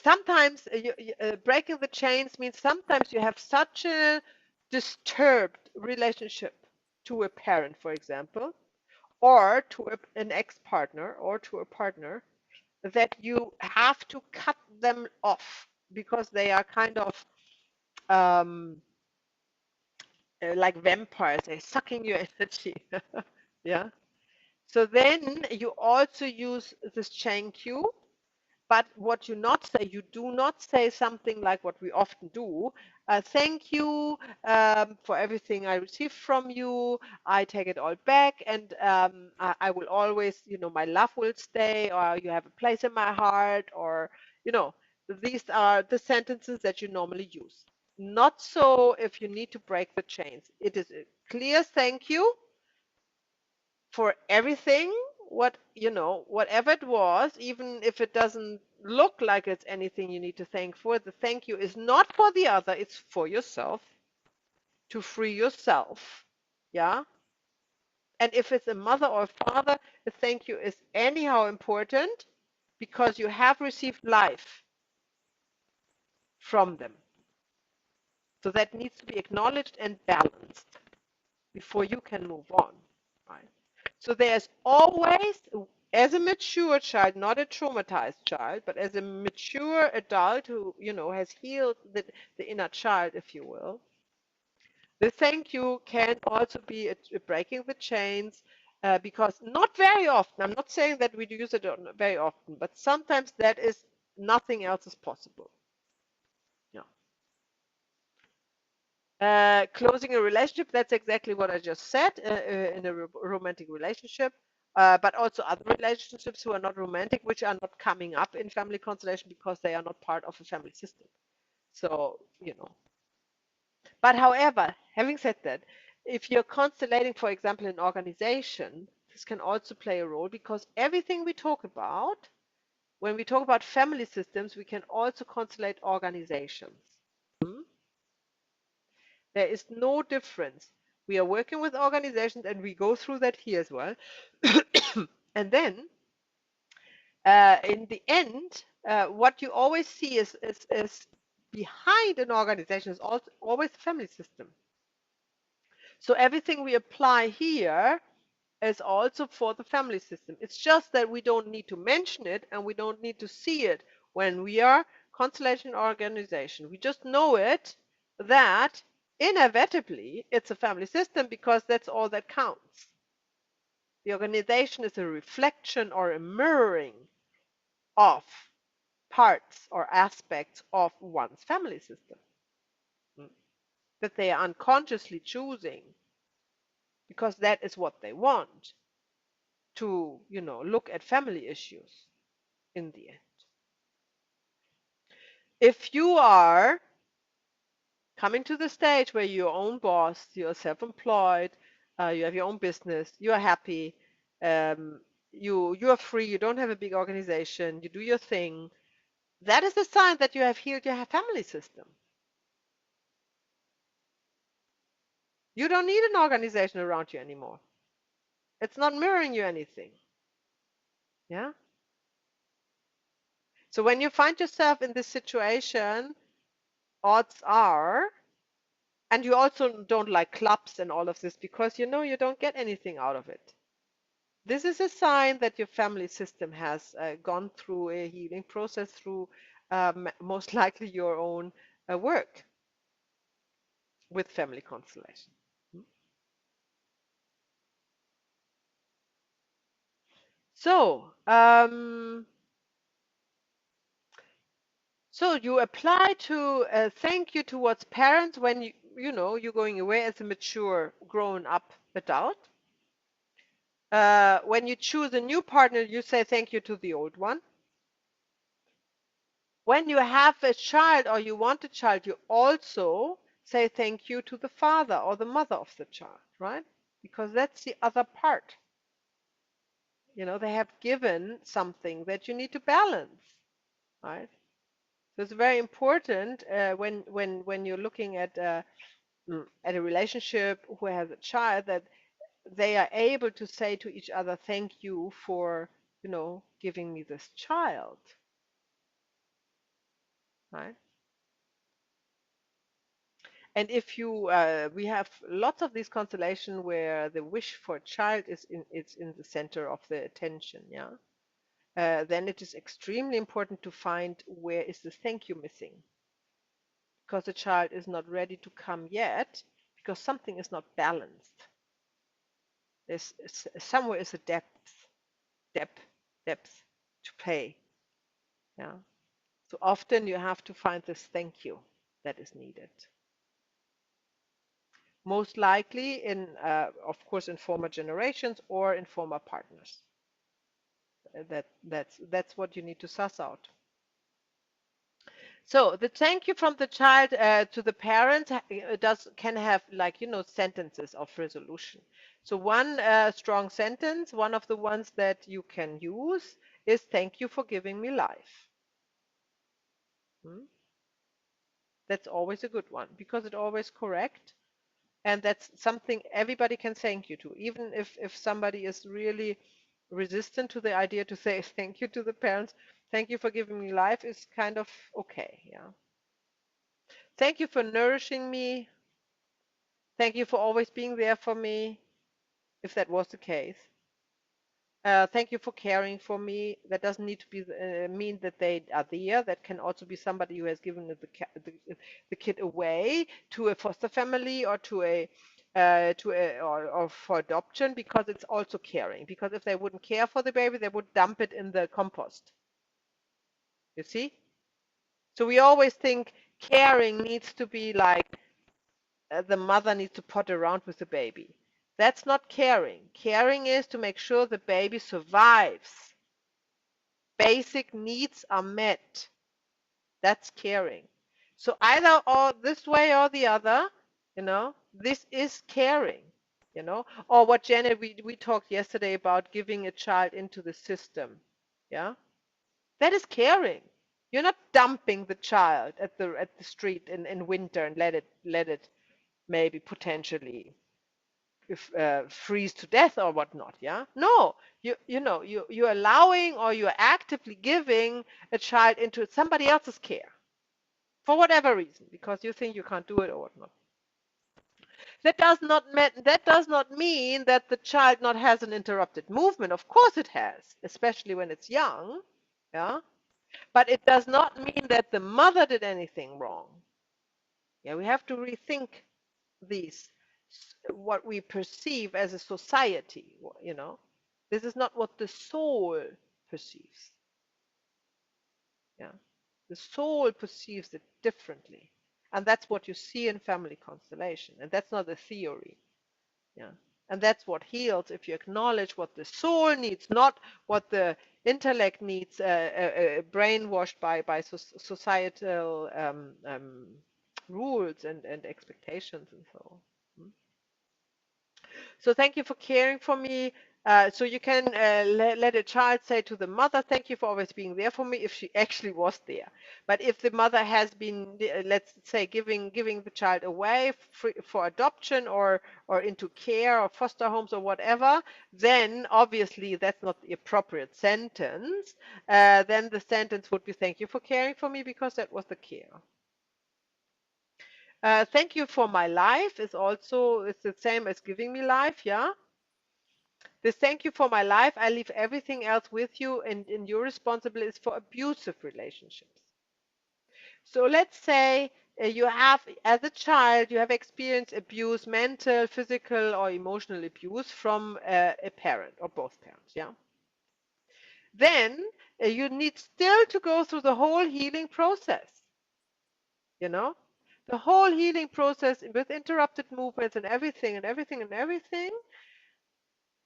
Sometimes breaking the chains means sometimes you have such a disturbed relationship to a parent, for example, or to an ex-partner or to a partner, that you have to cut them off because they are kind of like vampires. They're sucking your energy. Yeah. So then you also use this chain cue. But what you do not say something like what we often do. Thank you for everything I received from you. I take it all back, and I will always, my love will stay, or you have a place in my heart, or, these are the sentences that you normally use. Not so if you need to break the chains. It is a clear thank you for everything, whatever it was, even if it doesn't look like it's anything you need to thank for. The thank you is not for the other, it's for yourself, to free yourself. Yeah. And if it's a mother or a father, the thank you is anyhow important because you have received life from them. So that needs to be acknowledged and balanced before you can move on. Right? So there's always, as a mature child, not a traumatized child, but as a mature adult who, has healed the inner child, if you will, the thank you can also be a breaking the chains, because not very often, I'm not saying that we use it very often, but sometimes that is nothing else is possible. Closing a relationship, that's exactly what I just said, in a romantic relationship, but also other relationships who are not romantic, which are not coming up in family constellation because they are not part of a family system. So, But however, having said that, if you're constellating, for example, an organization, this can also play a role, because everything we talk about, when we talk about family systems, we can also constellate organizations. There is no difference. We are working with organizations, and we go through that here as well. And then in the end, what you always see is behind an organization is also always the family system. So everything we apply here is also for the family system. It's just that we don't need to mention it, and we don't need to see it when we are constellation organization. We just know it, that inevitably it's a family system, because that's all that counts. The organization is a reflection or a mirroring of parts or aspects of one's family system that they are unconsciously choosing, because that is what they want to, look at family issues in the end. If you are coming to the stage where you're your own boss, you're self-employed, you have your own business, you're happy, you are free, you don't have a big organization, you do your thing, that is a sign that you have healed your family system. You don't need an organization around you anymore. It's not mirroring you anything. Yeah. So when you find yourself in this situation, odds are, and you also don't like clubs and all of this, because you don't get anything out of it. This is a sign that your family system has gone through a healing process through most likely your own work with family constellation. So, so you apply to thank you towards parents when you're going away as a mature, grown-up adult. When you choose a new partner, you say thank you to the old one. When you have a child or you want a child, you also say thank you to the father or the mother of the child, right? Because that's the other part. They have given something that you need to balance, right? So it's very important when you're looking at a relationship who has a child, that they are able to say to each other, thank you for, giving me this child, right? And if you, we have lots of these constellations where the wish for a child it's in the center of the attention, yeah. Then it is extremely important to find where is the thank you missing, because the child is not ready to come yet, because something is not balanced. There's somewhere is a depth to play, yeah. So often you have to find this thank you that is needed. Most likely in, of course, in former generations or in former partners. That's what you need to suss out. So the thank you from the child to the parent can have, like, sentences of resolution. So one strong sentence, one of the ones that you can use, is thank you for giving me life. That's always a good one, because it's always correct. And that's something everybody can thank you to, even if somebody is really resistant to the idea to say thank you to the parents. Thank you for giving me life is kind of okay, yeah. Thank you for nourishing me. Thank you for always being there for me, if that was the case. Thank you for caring for me. That doesn't need to be mean that they are there. That can also be somebody who has given the kid away to a foster family or to a or for adoption, because it's also caring. Because if they wouldn't care for the baby, they would dump it in the compost. You see? So we always think caring needs to be like the mother needs to pot around with the baby. That's not caring. Caring is to make sure the baby survives. Basic needs are met. That's caring. So either or this way or the other, this is caring. you know, or what Janet, we talked yesterday about giving a child into the system. Yeah, that is caring. You're not dumping the child at the street in winter and let it maybe potentially freeze to death or whatnot. Yeah, no, you're allowing, or you're actively giving a child into somebody else's care for whatever reason, because you think you can't do it or whatnot. That does not mean that the child not has an interrupted movement. Of course it has, especially when it's young. Yeah, but it does not mean that the mother did anything wrong. Yeah, we have to rethink these, what we perceive as a society. You know, this is not what the soul perceives. Yeah, the soul perceives it differently, and that's what you see in family constellation, and that's not a theory. Yeah, and that's what heals, if you acknowledge what the soul needs, not what the intellect needs, brainwashed by societal rules and expectations and so on. So thank you for caring for me. So you can let a child say to the mother, thank you for always being there for me, if she actually was there. But if the mother has been, let's say, giving the child away for adoption or into care or foster homes or whatever, then obviously that's not the appropriate sentence. Then the sentence would be, thank you for caring for me, because that was the care. Thank you for my life is also, it's the same as giving me life. Yeah. This thank you for my life, I leave everything else with you, and your responsibility is for abusive relationships. So let's say you have, as a child, you have experienced abuse, mental, physical, or emotional abuse from a parent or both parents. Yeah. Then you need still to go through the whole healing process. You know, the whole healing process with interrupted movements and everything and everything and everything,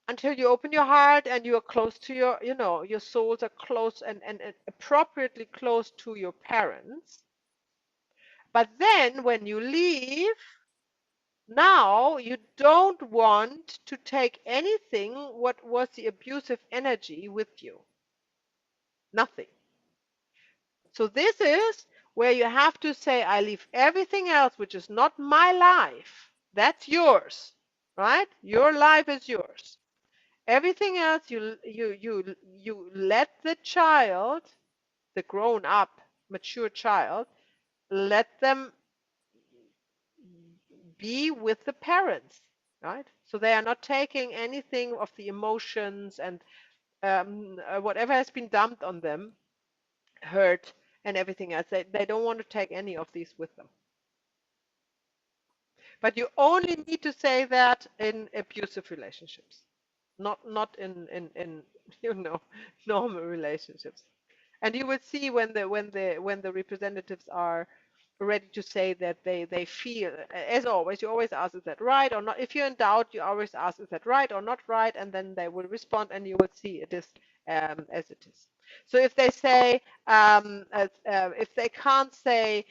until you open your heart and you are close to your, your souls are close and appropriately close to your parents. But then when you leave, now you don't want to take anything what was the abusive energy with you. Nothing. So this is where you have to say, I leave everything else which is not my life. That's yours, right? Your life is yours. Everything else you let the child, the grown up, mature child, let them be with the parents, right? So they are not taking anything of the emotions and whatever has been dumped on them, hurt and everything else. They don't want to take any of these with them. But you only need to say that in abusive relationships, not in normal relationships. And you will see when the representatives are ready to say that they feel, as always, you always ask, is that right or not? If you're in doubt, you always ask, is that right or not right? And then they will respond, and you will see it is as it is. So if they say, if they can't say,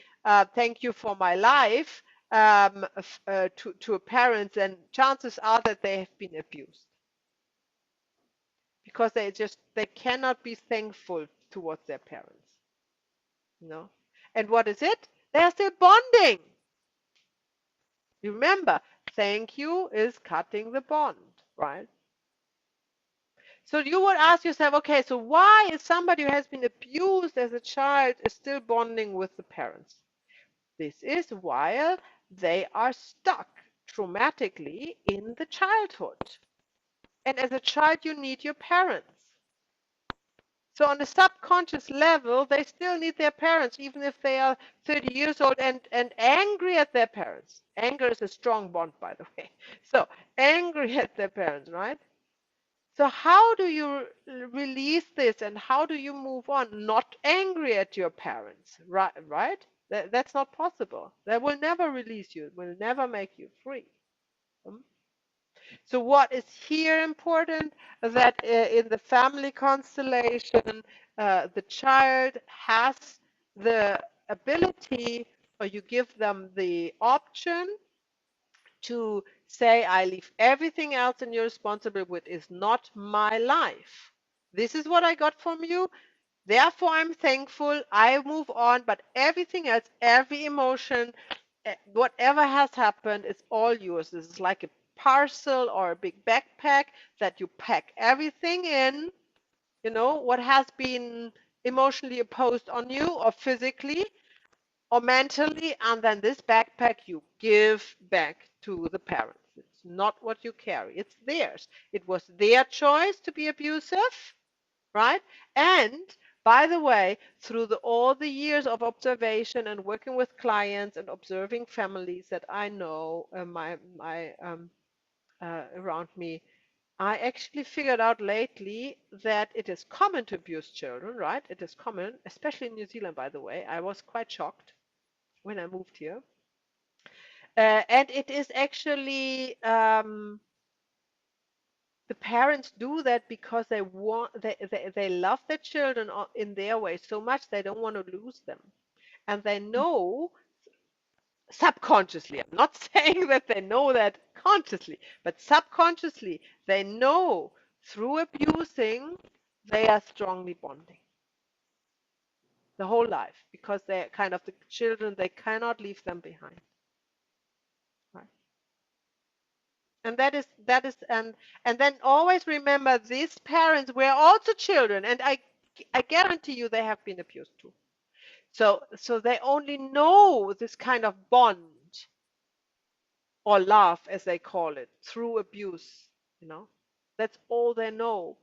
thank you for my life, to a parent, then chances are that they have been abused, because they cannot be thankful towards their parents. And what is it? They are still bonding. You remember, thank you is cutting the bond, right? So you would ask yourself, okay, so why is somebody who has been abused as a child is still bonding with the parents? This is while they are stuck traumatically in the childhood. And as a child, you need your parents. So on a subconscious level, they still need their parents, even if they are 30 years old and angry at their parents. Anger is a strong bond, by the way. So angry at their parents, right? So how do you release this, and how do you move on? Not angry at your parents, right? That's not possible. They will never release you. It will never make you free. So what is here important, that in the family constellation, the child has the ability, or you give them the option to say, I leave everything else and you're responsible with is not my life. This is what I got from you. Therefore, I'm thankful. I move on, but everything else, every emotion, whatever has happened, is all yours. This is like a parcel or a big backpack that you pack everything in, you know, what has been emotionally opposed on you or physically or mentally, and then this backpack you give back to the parents. It's not what you carry, it's theirs. It was their choice to be abusive, right? And by the way, through all the years of observation and working with clients and observing families that I know around me, I actually figured out lately that it is common to abuse children, right? It is common, especially in New Zealand, by the way. I was quite shocked when I moved here. And it is actually the parents do that because they love their children in their way so much they don't want to lose them. And they know subconsciously, I'm not saying that they know that consciously, but subconsciously they know through abusing they are strongly bonding the whole life because they're kind of the children, they cannot leave them behind. Right? And and then always remember these parents were also children, and I guarantee you they have been abused too. So they only know this kind of bond or love, as they call it, through abuse, you know. That's all they know.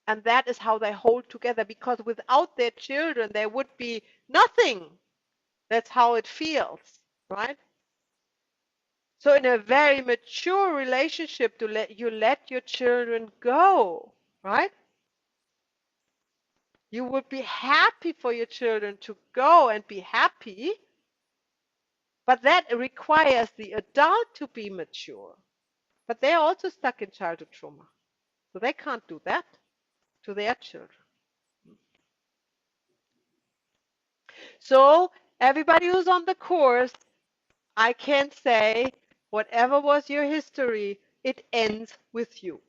And that is how they hold together, because without their children there would be nothing. That's how it feels, right? So in a very mature relationship, you let your children go, right? You would be happy for your children to go and be happy, but that requires the adult to be mature. But they're also stuck in childhood trauma, so they can't do that to their children. So everybody who's on the course, I can say, whatever was your history, it ends with you.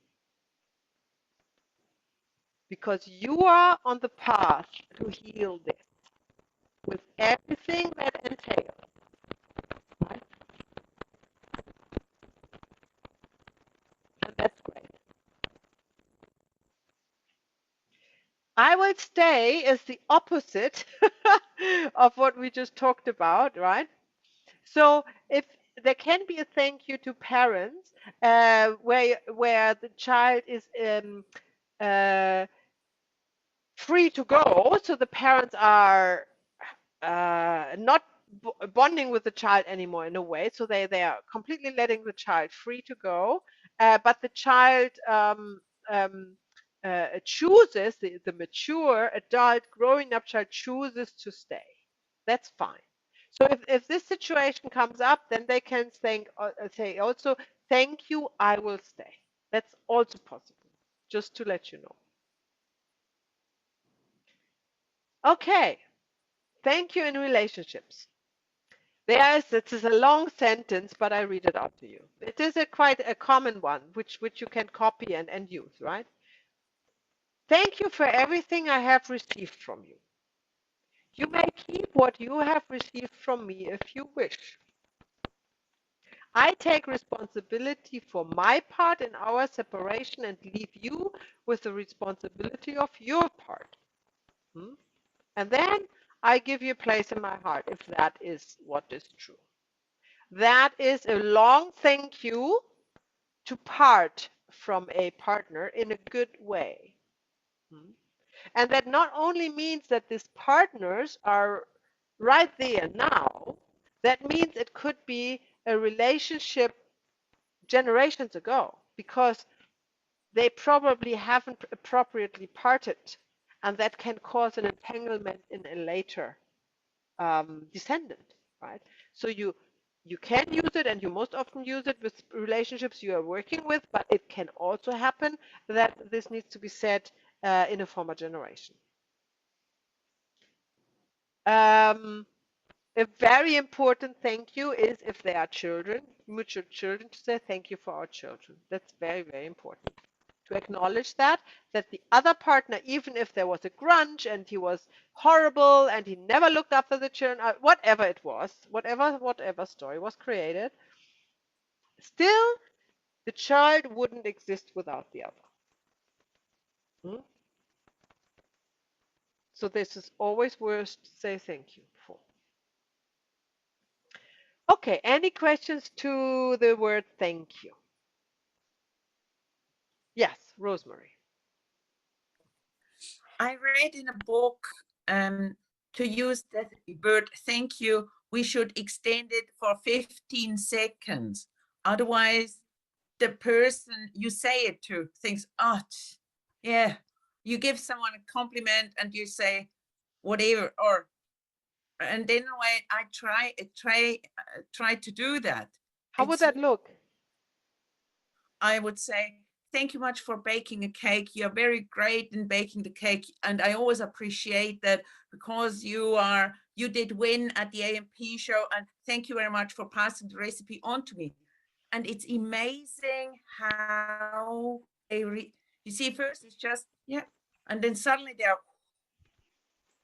Because you are on the path to heal this with everything that entails. Right? And that's great. I will stay as the opposite of what we just talked about, right? So if there can be a thank you to parents where the child is free to go, so the parents are not bonding with the child anymore in a way, so they are completely letting the child free to go, but the child chooses, the mature adult growing up child chooses to stay. That's fine. So if this situation comes up, then they can say also, thank you, I will stay. That's also possible, just to let you know. Okay, thank you in relationships. This is a long sentence, but I read it out to you. It is quite a common one, which you can copy and use, right? Thank you for everything I have received from you. You may keep what you have received from me if you wish. I take responsibility for my part in our separation and leave you with the responsibility of your part. And then I give you a place in my heart, if that is what is true. That is a long thank you to part from a partner in a good way. And that not only means that these partners are right there now, that means it could be a relationship generations ago, because they probably haven't appropriately parted, and that can cause an entanglement in a later descendant, right? So you can use it, and you most often use it with relationships you are working with, but it can also happen that this needs to be said in a former generation. A very important thank you is if they are children, mutual children, to say thank you for our children. That's very, very important. To acknowledge that the other partner, even if there was a grunge and he was horrible and he never looked after the children, whatever it was, whatever story was created, still the child wouldn't exist without the other. Hmm? So this is always worth to say thank you for. Okay, any questions to the word thank you? Yes, Rosemary. I read in a book to use that word thank you, we should extend it for 15 seconds. Otherwise, the person you say it to thinks, oh, yeah, you give someone a compliment and you say whatever, or and then I try to do that. How would that look? I would say, thank you much for baking a cake. You're very great in baking the cake. And I always appreciate that because you did win at the AMP show. And thank you very much for passing the recipe on to me. And it's amazing how you see, first it's just, yeah. And then suddenly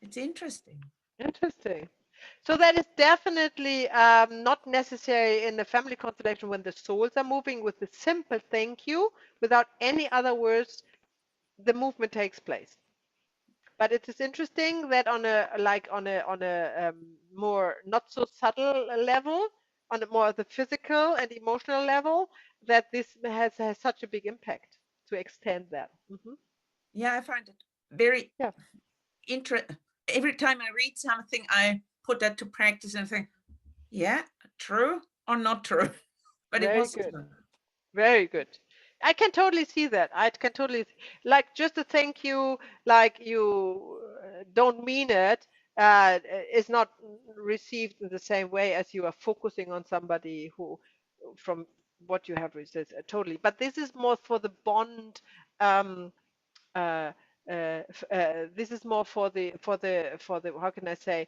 it's interesting. Interesting. So that is definitely not necessary in the family constellation when the souls are moving. With the simple thank you, without any other words, the movement takes place. But it is interesting that on a more not so subtle level, on a more the physical and emotional level, that this has such a big impact to extend that. Yeah, I find it very Yeah. interesting. Every time I read something, I put that to practice and think, yeah, true or not true. But Very it was good. true. Very good. I can totally see that. I can totally like just to thank you, like you don't mean it, is not received in the same way as you are focusing on somebody who, from what you have received, totally. But this is more for the bond. Uh, this is more for the how can I say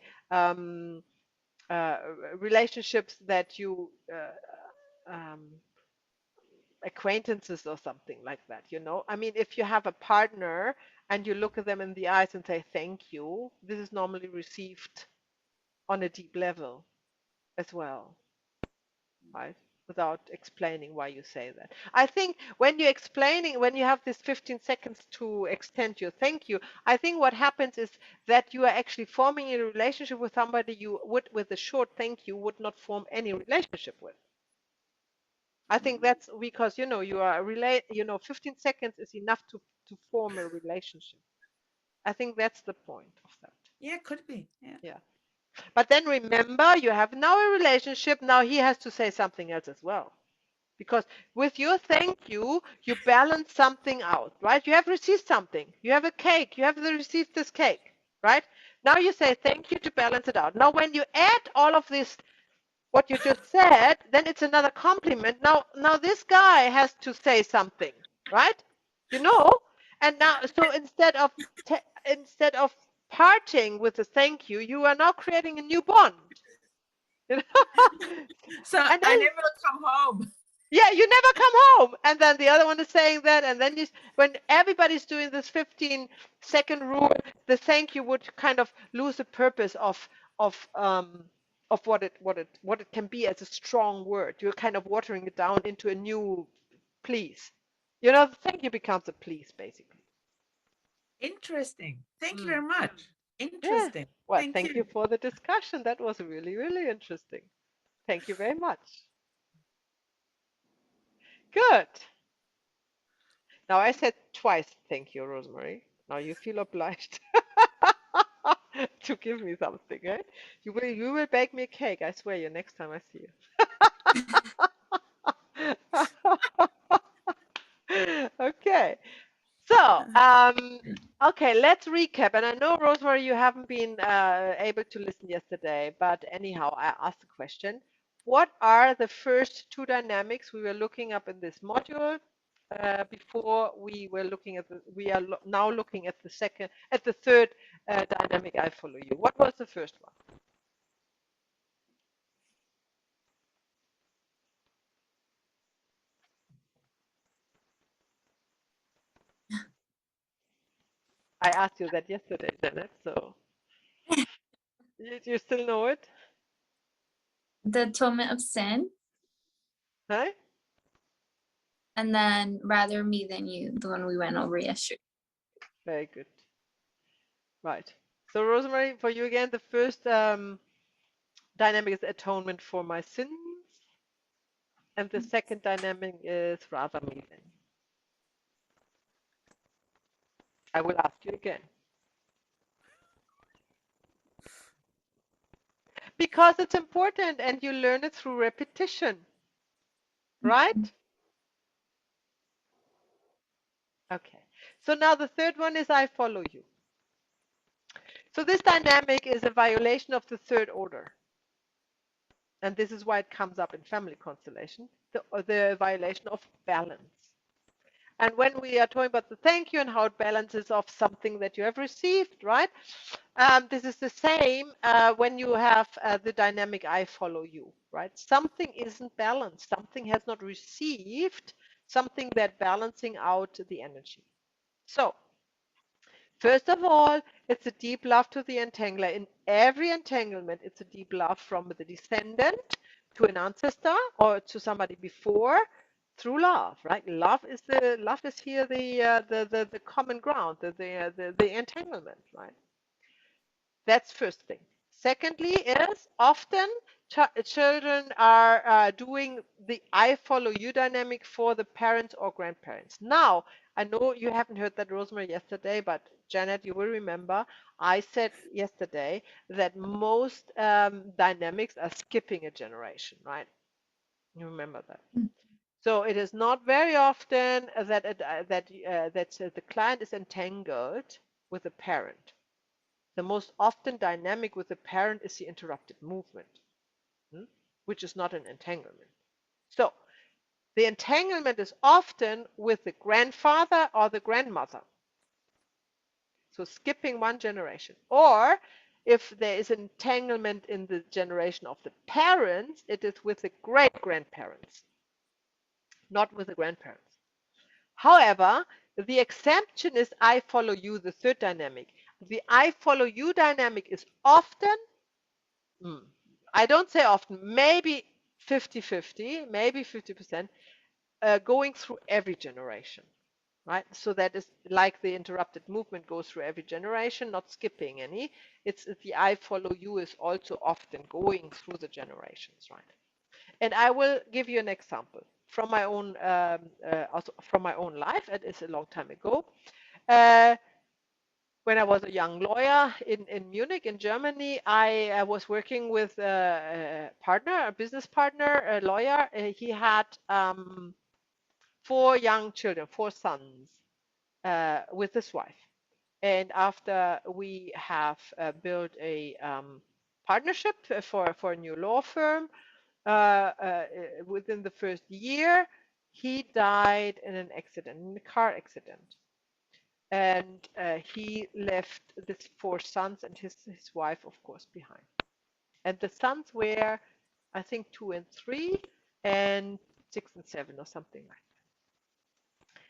uh, relationships that you acquaintances or something like that, I mean, if you have a partner and you look at them in the eyes and say thank you, this is normally received on a deep level as well, right? Without explaining why you say that. I think when you're explaining, when you have this 15 seconds to extend your thank you, I think what happens is that you are actually forming a relationship with somebody you would, with a short thank you, would not form any relationship with. I think that's because you are 15 seconds is enough to form a relationship. I think that's the point of that. Yeah, could be. Yeah. Yeah. But then remember, you have now a relationship. Now he has to say something else as well. Because with your thank you, you balance something out, right? You have received something. You have a cake. You have received this cake, right? Now you say thank you to balance it out. Now when you add all of this, what you just said, then it's another compliment. Now this guy has to say something, right? And now, so instead of parting with a thank you, you are now creating a new bond. So And I then, never come home. yeah, you never come home. And then the other one is saying that, and then when everybody's doing this 15-second rule, the thank you would kind of lose the purpose of what it can be as a strong word. You're kind of watering it down into a new please. The thank you becomes a please, basically. Interesting. Thank you very much. Yeah. Interesting. Well, Thank thank you for the discussion. That was really, really interesting. Thank you very much. Good. Now I said twice, thank you, Rosemary. Now you feel obliged to give me something, right? You will bake me a cake, I swear you, next time I see you. Okay. So, okay, let's recap. And I know, Rosemary, you haven't been able to listen yesterday, but anyhow, I asked the question. What are the first two dynamics we were looking up in this module before we were looking at we are now looking at the third dynamic, I follow you. What was the first one? I asked you that yesterday, Janet, so you still know it? The atonement of sin, Huh? and then rather me than you, the one we went over yesterday. Very good. Right. So Rosemary, for you again, the first dynamic is atonement for my sins. And the second dynamic is rather me than. I will ask you again. Because it's important and you learn it through repetition. Right? Okay. So now the third one is I follow you. So this dynamic is a violation of the third order. And this is why it comes up in family constellation, the violation of balance. And when we are talking about the thank you and how it balances off something that you have received, right? This is the same when you have the dynamic I follow you, right? Something isn't balanced. Something has not received something that balancing out the energy. So first of all, it's a deep love to the entangler. In every entanglement, it's a deep love from the descendant to an ancestor or to somebody before through love, right? Love is here the common ground, the entanglement, right? That's first thing. Secondly is often children are doing the I follow you dynamic for the parents or grandparents. Now, I know you haven't heard that, Rosemary, yesterday, but Janet, you will remember, I said yesterday that most dynamics are skipping a generation, right? You remember that. So it is not very often that the client is entangled with a parent. The most often dynamic with the parent is the interrupted movement, which is not an entanglement. So the entanglement is often with the grandfather or the grandmother. So skipping one generation. Or if there is entanglement in the generation of the parents, it is with the great-grandparents, not with the grandparents. However, the exception is I follow you, the third dynamic. The I follow you dynamic is often, I don't say often, maybe 50-50, maybe 50%, going through every generation, right? So that is like the interrupted movement goes through every generation, not skipping any. It's the I follow you is also often going through the generations, right? And I will give you an example from my own also from my own life. It is a long time ago. When I was a young lawyer in Munich, in Germany, I was working with a partner, a business partner, a lawyer. He had 4 young children, 4 sons, with his wife. And after we have built a partnership for a new law firm, within the first year, he died in an accident, in a car accident. And he left these 4 sons and his wife, of course, behind. And the sons were, I think, 2 and 3 and 6 and 7 or something like that.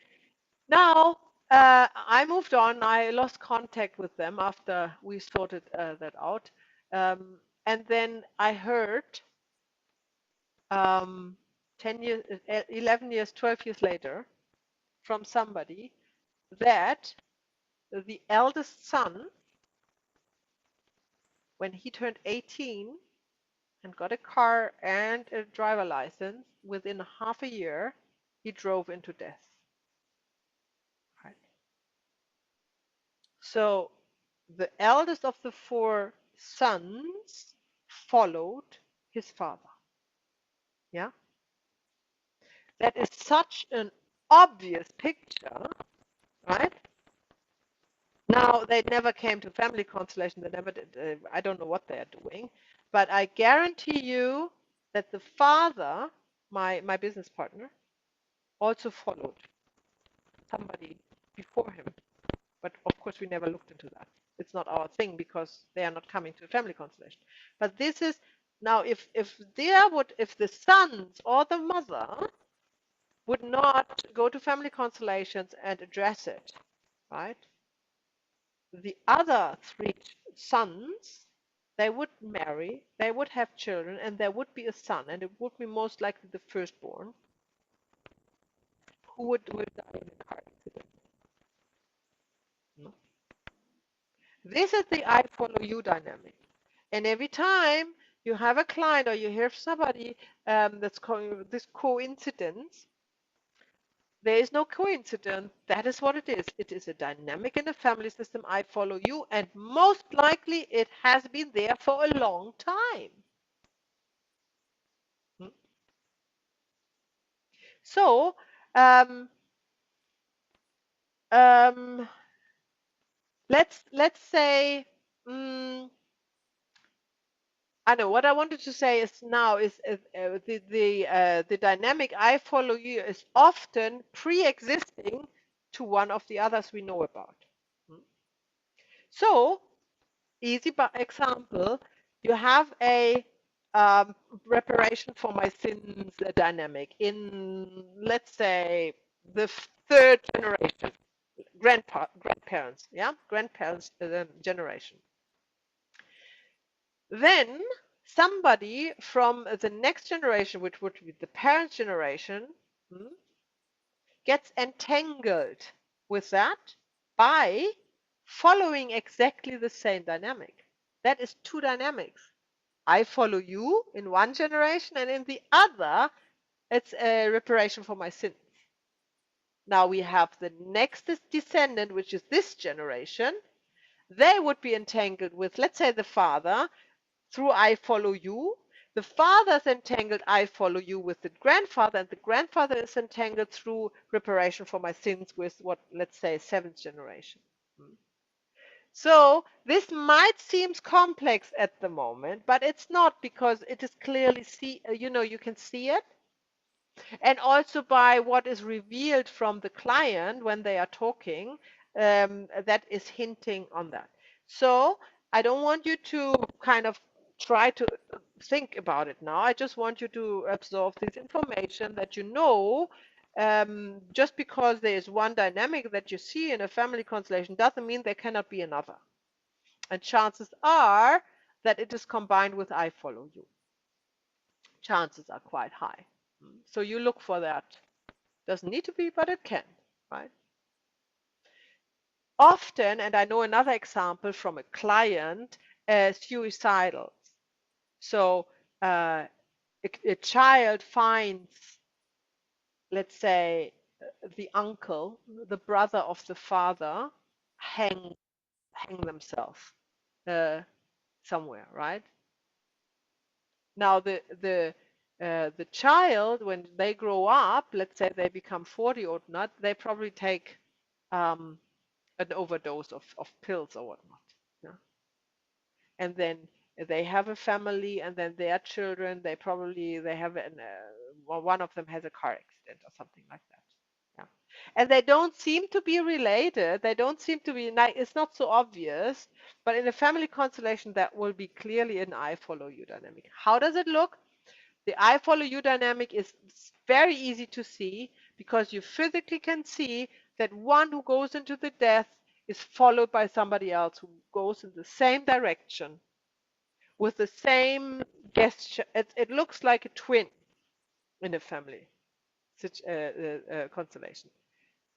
Now, I moved on. I lost contact with them after we sorted that out. And then I heard 10 years, 11 years, 12 years later from somebody that the eldest son, when he turned 18 and got a car and a driver license, within half a year, he drove into death. Right. So the eldest of the 4 sons followed his father. Yeah. That is such an obvious picture, right? Now, they never came to family constellation. They never did. I don't know what they are doing. But I guarantee you that the father, my business partner, also followed somebody before him. But of course, we never looked into that. It's not our thing because they are not coming to a family constellation. But this is now, if the sons or the mother would not go to family constellations and address it, right? the other three sons, they would marry, they would have children, and there would be a son, and it would be most likely the firstborn, who would die in a car accident. This is the I follow you dynamic. And every time you have a client or you hear somebody that's calling this coincidence, there is no coincidence. That is what it is. It is a dynamic in the family system. I follow you, and most likely it has been there for a long time. So, let's say, I know what I wanted to say is now is the dynamic I follow you is often pre-existing to one of the others we know about. So, easy example, you have a reparation for my sins dynamic in, let's say, the third generation, grandparents, yeah, grandparents generation. Then somebody from the next generation, which would be the parents' generation, gets entangled with that by following exactly the same dynamic. That is two dynamics. I follow you in one generation, and in the other, it's a reparation for my sins. Now we have the next descendant, which is this generation. They would be entangled with, let's say, the father through I follow you. The father is entangled, I follow you, with the grandfather, and the grandfather is entangled through reparation for my sins with what, let's say, seventh generation. So this might seem complex at the moment, but it's not, because it is clearly you can see it. And also by what is revealed from the client when they are talking, that is hinting on that. So I don't want you to kind of try to think about it now. I just want you to absorb this information that you know. Just because there is one dynamic that you see in a family constellation doesn't mean there cannot be another. And chances are that it is combined with I follow you. Chances are quite high. So you look for that. Doesn't need to be, but it can, right? Often, and I know another example from a client, suicidal. So a child finds, let's say, the uncle, the brother of the father, hang themselves somewhere, right? Now the child, when they grow up, let's say they become 40 or not, they probably take an overdose of pills or whatnot. Yeah? And then they have a family, and then their children, they have one of them has a car accident or something like that. Yeah. And they don't seem to be related. They don't seem to be, it's not so obvious, but in a family constellation, that will be clearly an I follow you dynamic. How does it look? The I follow you dynamic is very easy to see, because you physically can see that one who goes into the death is followed by somebody else who goes in the same direction with the same gesture. It looks like a twin in a family constellation.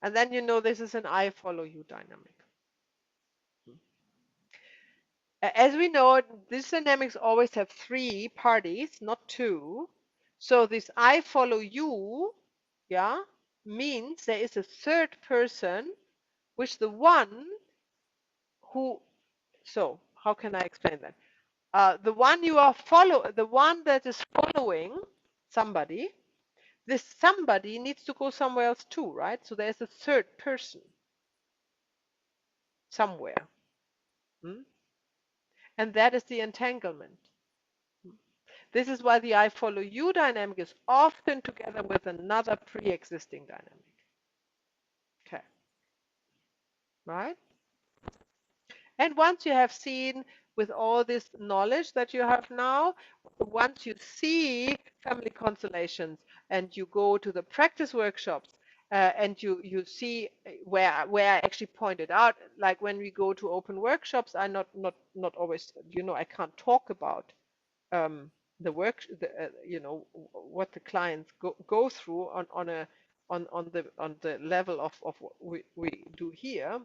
And then you know this is an I follow you dynamic. As we know, these dynamics always have three parties, not two. So this I follow you, yeah, means there is a third person, which the one who, so how can I explain that? The one that is following somebody, this somebody needs to go somewhere else too, right? So there's a third person somewhere. And that is the entanglement. This is why the I follow you dynamic is often together with another pre-existing dynamic. Okay. Right? And once you have seen, with all this knowledge that you have now, once you see family constellations and you go to the practice workshops And you see where I actually pointed out, like when we go to open workshops, I not always, I can't talk about the work, what the clients go through on the level of what we do here.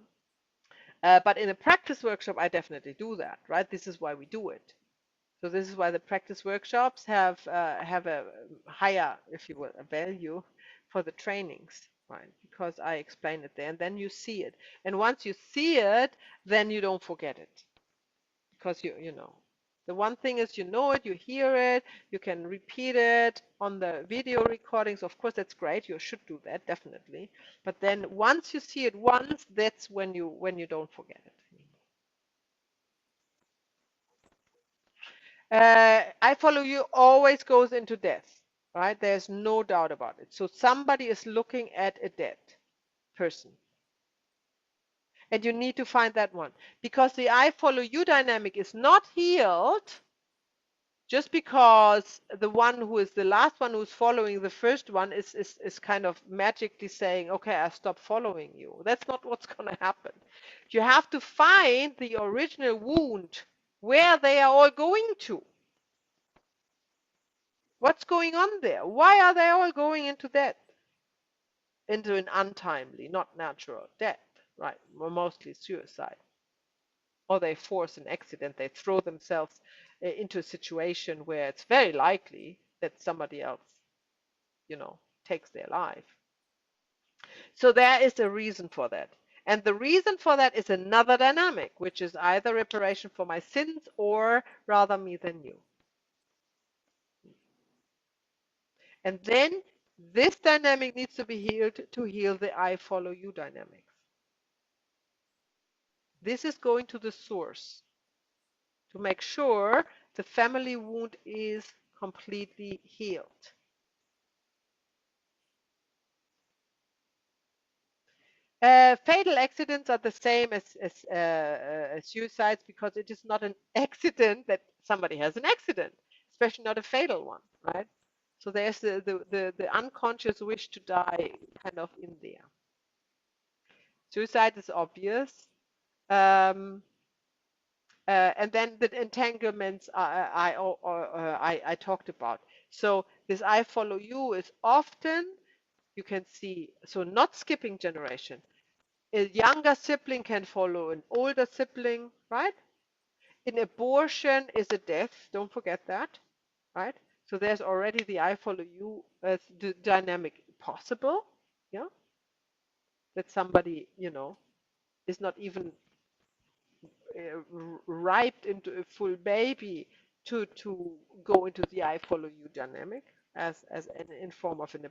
But in a practice workshop, I definitely do that, right? This is why we do it. So this is why the practice workshops have a higher, if you will, a value for the trainings, right? Because I explain it there, and then you see it. And once you see it, then you don't forget it, because you know. The one thing is, you know it, you hear it, you can repeat it on the video recordings. Of course, that's great. You should do that, definitely. But then once you see it once, that's when you don't forget it. I follow you always goes into death, right? There's no doubt about it. So somebody is looking at a dead person. And you need to find that one. Because the I follow you dynamic is not healed just because the one who is the last one who's following the first one is kind of magically saying, okay, I stop following you. That's not what's going to happen. You have to find the original wound where they are all going to. What's going on there? Why are they all going into death? Into an untimely, not natural death, right? Mostly suicide. Or they force an accident. They throw themselves into a situation where it's very likely that somebody else, takes their life. So there is a reason for that. And the reason for that is another dynamic, which is either reparation for my sins or rather me than you. And then this dynamic needs to be healed to heal the I follow you dynamics. This is going to the source to make sure the family wound is completely healed. Fatal accidents are the same as suicides, because it is not an accident that somebody has an accident, especially not a fatal one, right? So there's the unconscious wish to die kind of in there. Suicide is obvious. And then the entanglements I talked about. So this I follow you is often, you can see, so not skipping generation. A younger sibling can follow an older sibling, right? An abortion is a death, don't forget that, right? So there's already the I follow you as the dynamic possible, yeah? That somebody, is not even ripe into a full baby to go into the I follow you dynamic as in form of an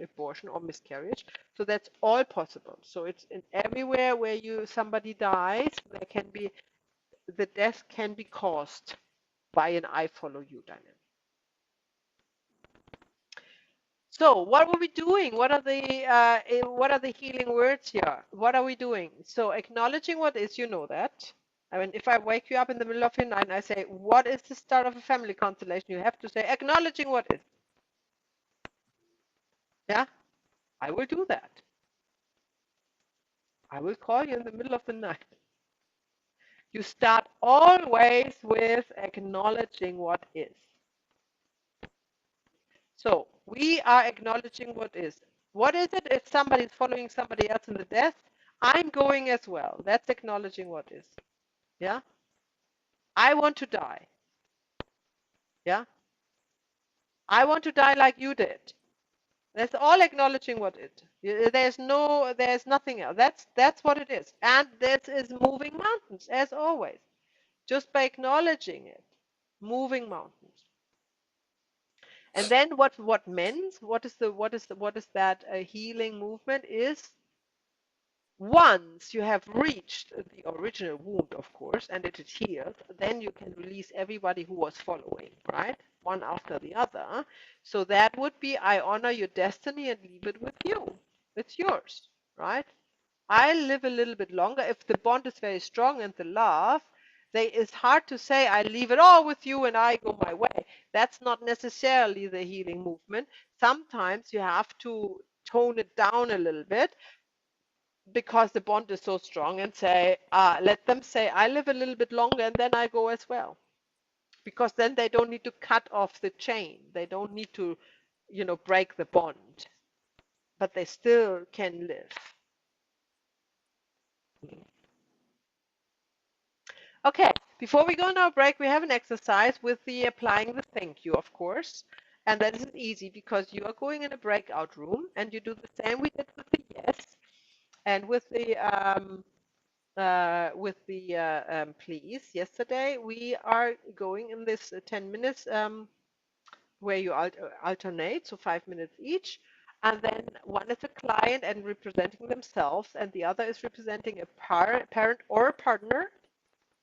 abortion or miscarriage. So that's all possible. So it's in everywhere where somebody dies, there can be, the death can be caused by an I follow you dynamic. So what are we doing? What are the healing words here? What are we doing? So acknowledging what is, that. I mean, if I wake you up in the middle of your night and I say, what is the start of a family constellation? You have to say, acknowledging what is. Yeah, I will do that. I will call you in the middle of the night. You start always with acknowledging what is. So we are acknowledging what is. What is it if somebody is following somebody else in the death? I'm going as well. That's acknowledging what is. Yeah. I want to die. Yeah. I want to die like you did. That's all acknowledging what it. There's nothing else. That's what it is. And this is moving mountains, as always. Just by acknowledging it, moving mountains. And then what means? What is that healing movement is? Once you have reached the original wound, of course, and it is healed, then you can release everybody who was following, right? One after the other. So that would be, I honor your destiny and leave it with you. It's yours, right? I live a little bit longer. If the bond is very strong and the love, it's hard to say, I leave it all with you and I go my way. That's not necessarily the healing movement. Sometimes you have to tone it down a little bit because the bond is so strong, and say, let them say, I live a little bit longer and then I go as well. Because then they don't need to cut off the chain. They don't need to, break the bond. But they still can live. Okay, before we go on our break, we have an exercise with the applying the thank you, of course. And that is easy because you are going in a breakout room and you do the same we did with the yes and with the please yesterday. We are going in this 10 minutes where you alternate, so 5 minutes each. And then one is a client and representing themselves, and the other is representing a parent or a partner.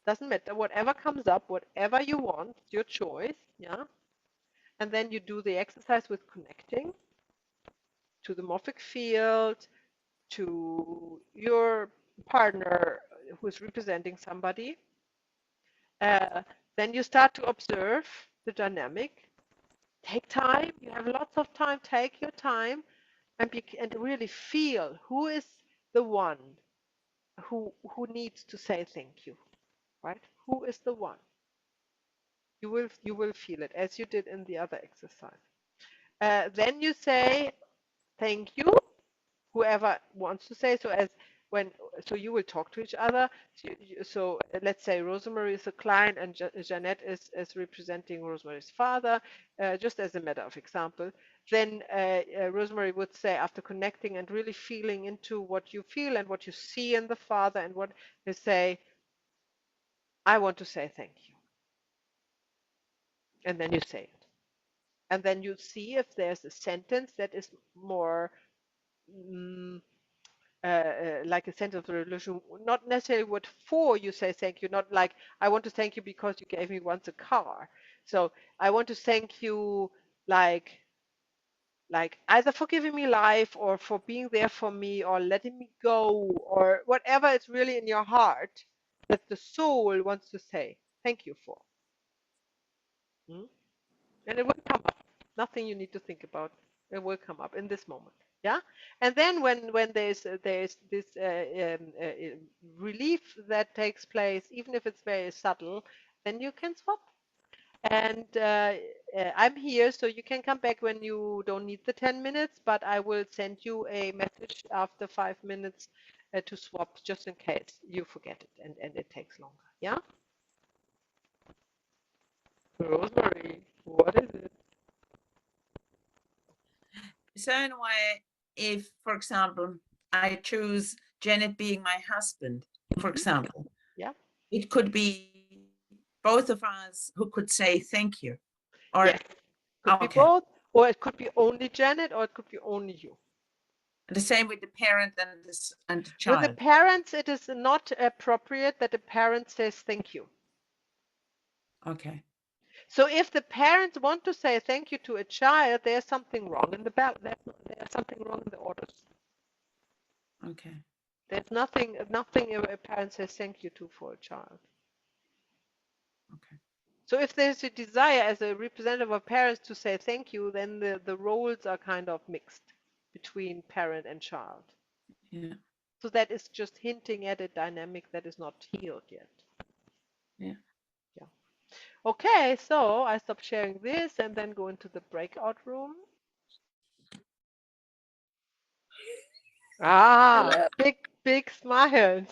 Doesn't matter, whatever comes up, whatever you want, your choice, yeah. And then you do the exercise with connecting to the morphic field, to your partner who is representing somebody. Then you start to observe the dynamic. Take time. You have lots of time. Take your time and really feel who is the one who needs to say thank you, right? Who is the one? You will feel it as you did in the other exercise. Then you say thank you, whoever wants to say so. So you will talk to each other. So let's say Rosemary is a client and Jeanette is representing Rosemary's father, just as a matter of example. Then Rosemary would say, after connecting and really feeling into what you feel and what you see in the father, and what you say, I want to say thank you. And then you say it. And then you see if there's a sentence that is more like a sentence of resolution, not necessarily what for you say thank you, not like I want to thank you because you gave me once a car. So I want to thank you like either for giving me life or for being there for me or letting me go or whatever is really in your heart that the soul wants to say thank you for. And it will come up. Nothing you need to think about. It will come up in this moment. Yeah. And then when there's this relief that takes place, even if it's very subtle, then you can swap. And I'm here, so you can come back when you don't need the 10 minutes, but I will send you a message after 5 minutes to swap, just in case you forget it and it takes longer. Yeah. Rosemary, what is it? So in a way, if, for example, I choose Janet being my husband, for example, yeah, it could be both of us who could say thank you. Or yes. Could be both, or it could be only Janet, or it could be only you. The same with the parent and the child. With the parents, it is not appropriate that the parent says thank you. Okay. So if the parents want to say thank you to a child, there's something wrong in the there's something wrong in the orders. Okay. There's nothing a parent says thank you to for a child. Okay. So if there's a desire as a representative of parents to say thank you, then the roles are kind of mixed between parent and child. Yeah. So that is just hinting at a dynamic that is not healed yet. Yeah. Yeah. Okay, so I stop sharing this and then go into the breakout room. Ah, big smiles.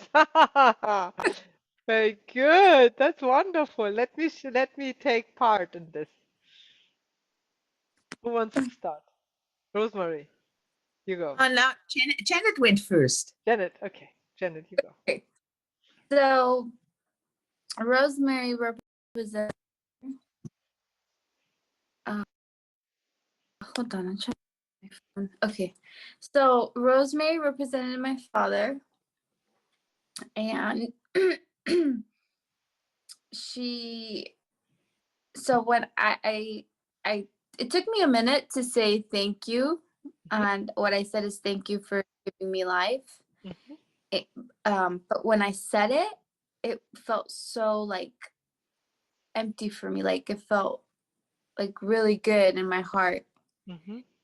Very good. That's wonderful. Let me take part in this. Who wants to start? Rosemary, you go. Now Janet went first. Janet, okay. Janet, you go. Okay. So Rosemary represents. Hold on, I'm trying my phone. Okay, so Rosemary represented my father, and so when I it took me a minute to say thank you, and what I said is thank you for giving me life. But when I said it, it felt so like empty for me. Like it felt like really good in my heart.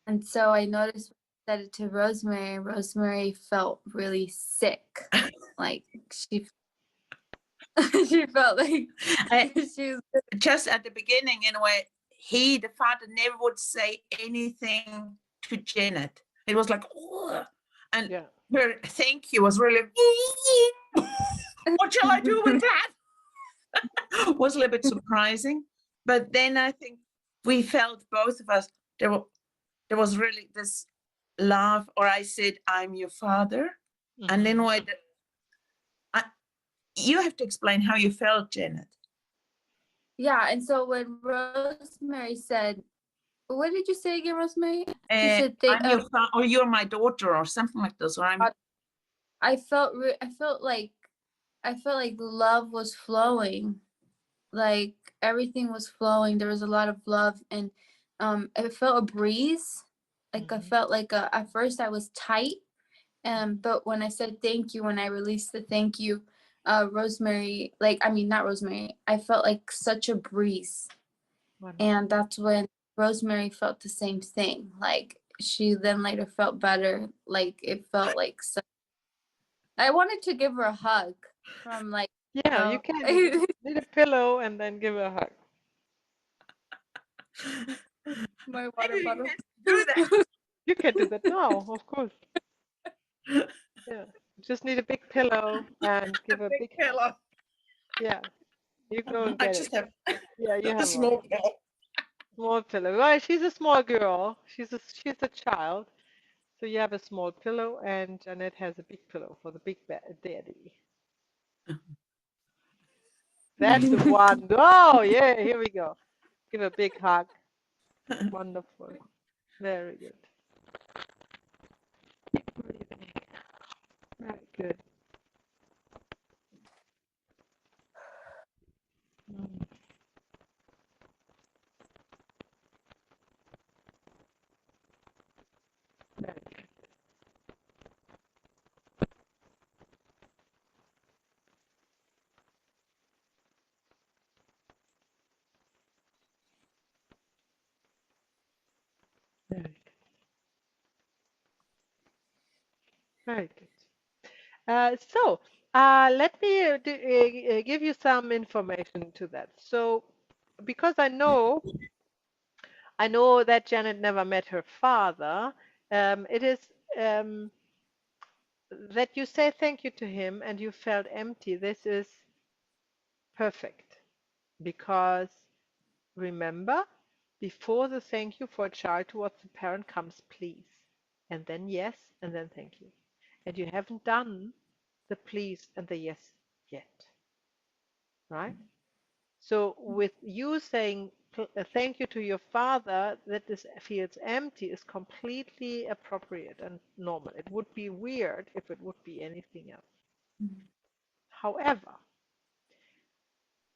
And so I noticed said it to Rosemary. Rosemary felt really sick. Like she she felt like I- she was just at the beginning, in a way, the father never would say anything to Janet. It was like, "Ugh," and Yeah. her thank you was really, what shall I do with that? Was a little bit surprising. But then I think we felt, both of us, there was really this love, or I said, I'm your father. And then you have to explain how you felt, Janet. yeah. And so when Rosemary said, what did you say again, Rosemary? You said I'm your or you're my daughter, or something like this, or I'm. I felt like love was flowing, like everything was flowing. There was a lot of love, and I felt a breeze. Like I felt like at first I was tight, but when I said thank you, when I released the thank you, Rosemary, not Rosemary, I felt like such a breeze. And that's when Rosemary felt the same thing. Like she then later felt better. Like it felt like I wanted to give her a hug from like, Yeah, you can. You need a pillow and then give her a hug. my water Maybe bottle. you can do that. You can do that now, of course. Yeah. You just need a big pillow and give her a big hug. pillow. Yeah. You go and I get just it. have Yeah, you a have small one. pillow. Small pillow. Well, she's a small girl. She's a child. So you have a small pillow, and Janet has a big pillow for the big daddy. That's the one. Oh, yeah, here we go. Give a big hug. Wonderful. Very good. Keep breathing. Very good. Mm, very good. Very good. Very good. Let me give you some information to that. So, because I know that Janet never met her father. It is that you say thank you to him and you felt empty. This is perfect because remember, before the thank you for a child towards the parent comes please, and then yes, and then thank you. And you haven't done the please and the yes yet, right? So with you saying thank you to your father, that this feels empty is completely appropriate and normal. It would be weird if it would be anything else. However,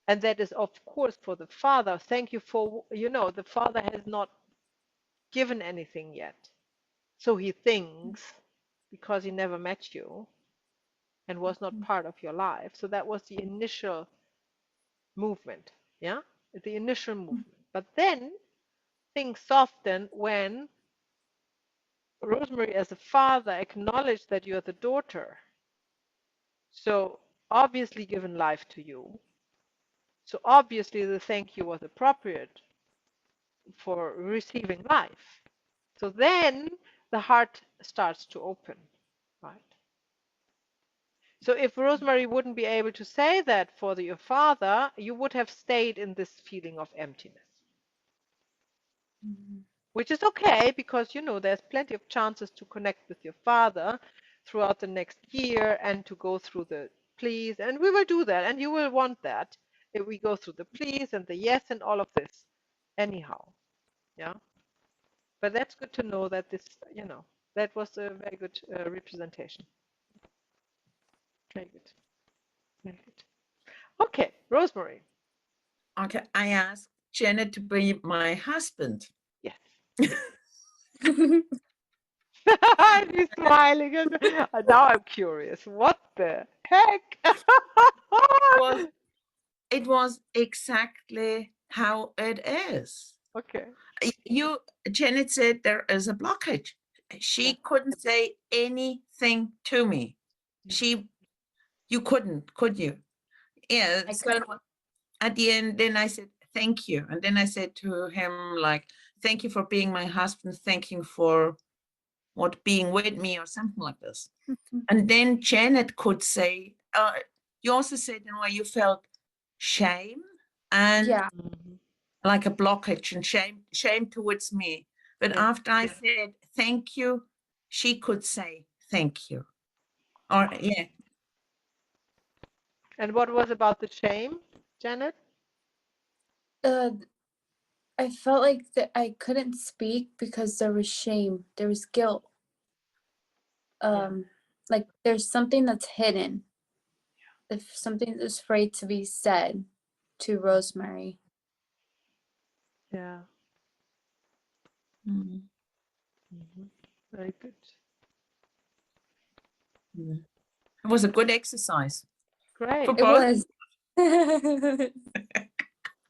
and that is of course for the father, thank you for, the father has not given anything yet. So he thinks because he never met you and was not part of your life. So that was the initial movement, yeah? The initial movement. But then things soften when Rosemary, as a father, acknowledged that you're the daughter. So obviously given life to you. So obviously the thank you was appropriate for receiving life. So then the heart starts to open, right? So if Rosemary wouldn't be able to say that for your father, you would have stayed in this feeling of emptiness. Which is okay because there's plenty of chances to connect with your father throughout the next year and to go through the please, and we will do that, and you will want that if we go through the please and the yes and all of this anyhow. Yeah, but that's good to know that this that was a very good representation. Very good. Very good. Okay, Rosemary. Okay, I asked Janet to be my husband. Yes. He's smiling. Now I'm curious. What the heck? It was exactly how it is. Okay. Janet said there is a blockage. she couldn't say anything to me. You couldn't, could you? Yeah. I So at the end, then I said, thank you. And then I said to him, like, thank you for being my husband. Thank you for being with me or something like this. And then Janet could say, you also said in a way you felt shame and yeah, like a blockage and shame towards me. But Yeah. after I said thank you, she could say thank you. Or yeah. And what was about the shame, Janet? I felt like that I couldn't speak because there was shame, there was guilt. Like there's something that's hidden. If something is afraid to be said to Rosemary. Yeah. Mm. Very good. It was a good exercise. Great. For It both. was.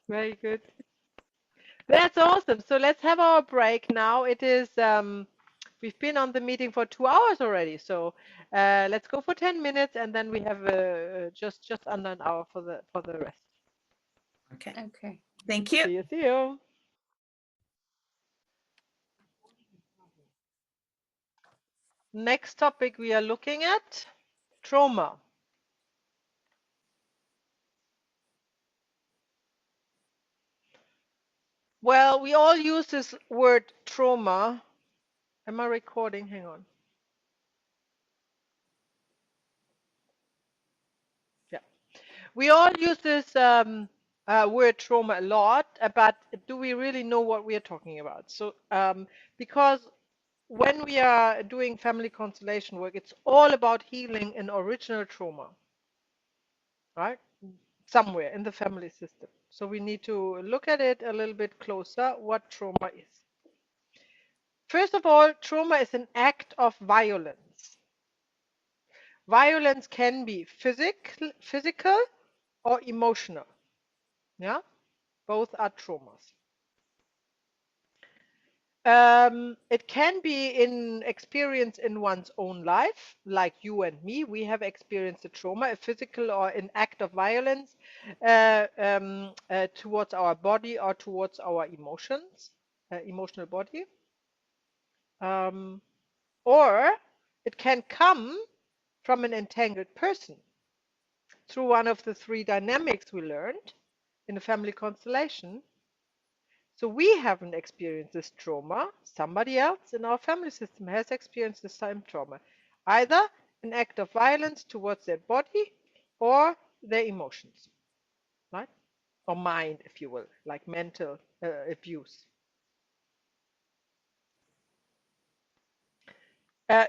Very good. That's awesome. So let's have our break now. It is we've been on the meeting for 2 hours already. So let's go for 10 minutes, and then we have just under an hour for the rest. Okay. Okay. Thank you. See you. See you. Next topic we are looking at trauma. Well, we all use this word trauma. Am I recording? Hang on. Yeah. We all use this word trauma a lot, but do we really know what we are talking about? So, because when we are doing family constellation work, it's all about healing an original trauma, right? Somewhere in the family system. So we need to look at it a little bit closer, what trauma is. First of all, trauma is an act of violence. Violence can be physical or emotional. Yeah, both are traumas. It can be in experience in one's own life, like you and me. We have experienced a trauma, a physical or an act of violence towards our body or towards our emotions, emotional body. Or it can come from an entangled person through one of the three dynamics we learned in the family constellation. So we haven't experienced this trauma. Somebody else in our family system has experienced the same trauma. Either an act of violence towards their body or their emotions, right? Or mind, if you will, like mental abuse.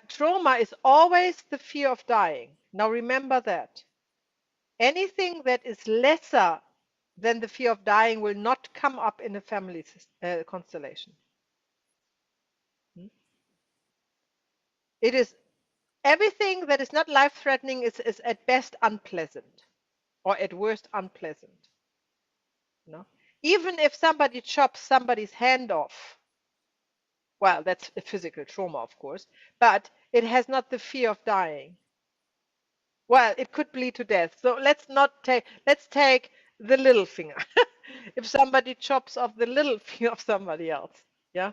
Trauma is always the fear of dying. Now remember that. Anything that is lesser than the fear of dying will not come up in a family constellation. It is everything that is not life-threatening is at best unpleasant, or at worst unpleasant. No? Even if somebody chops somebody's hand off, well, that's a physical trauma, of course, but it has not the fear of dying. Well, it could bleed to death. So let's take the little finger. If somebody chops off the little finger of somebody else, yeah,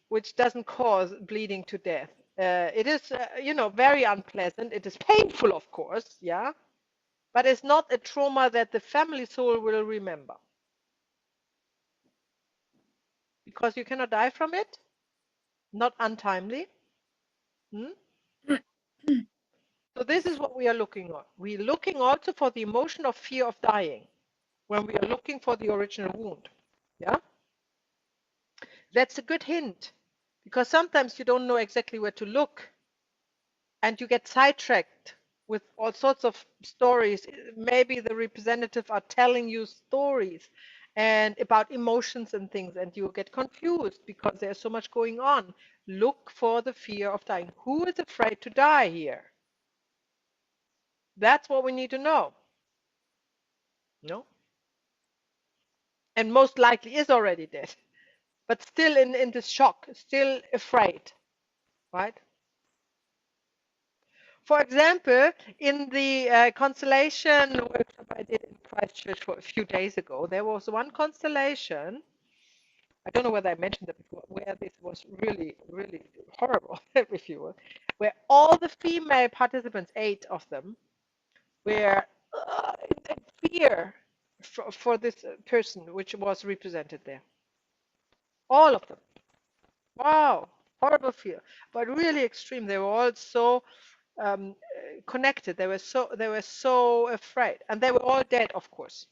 which doesn't cause bleeding to death. It is, very unpleasant. It is painful, of course, yeah, but it's not a trauma that the family soul will remember. Because you cannot die from it, not untimely. So this is what we are looking at. We're looking also for the emotion of fear of dying when we are looking for the original wound. Yeah, that's a good hint because sometimes you don't know exactly where to look and you get sidetracked with all sorts of stories. Maybe the representatives are telling you stories and about emotions and things, and you get confused because there's so much going on. Look for the fear of dying. Who is afraid to die here? That's what we need to know. No? And most likely is already dead. but still in this shock, still afraid, right? For example, in the constellation workshop I did in Christchurch for a few days ago, there was one constellation, I don't know whether I mentioned that before, where this was really, really horrible, if you will, where all the female participants, 8 of them, were in fear for this person which was represented there. All of them. Wow, horrible fear, but really extreme. They were all so connected. They were so afraid, and they were all dead, of course,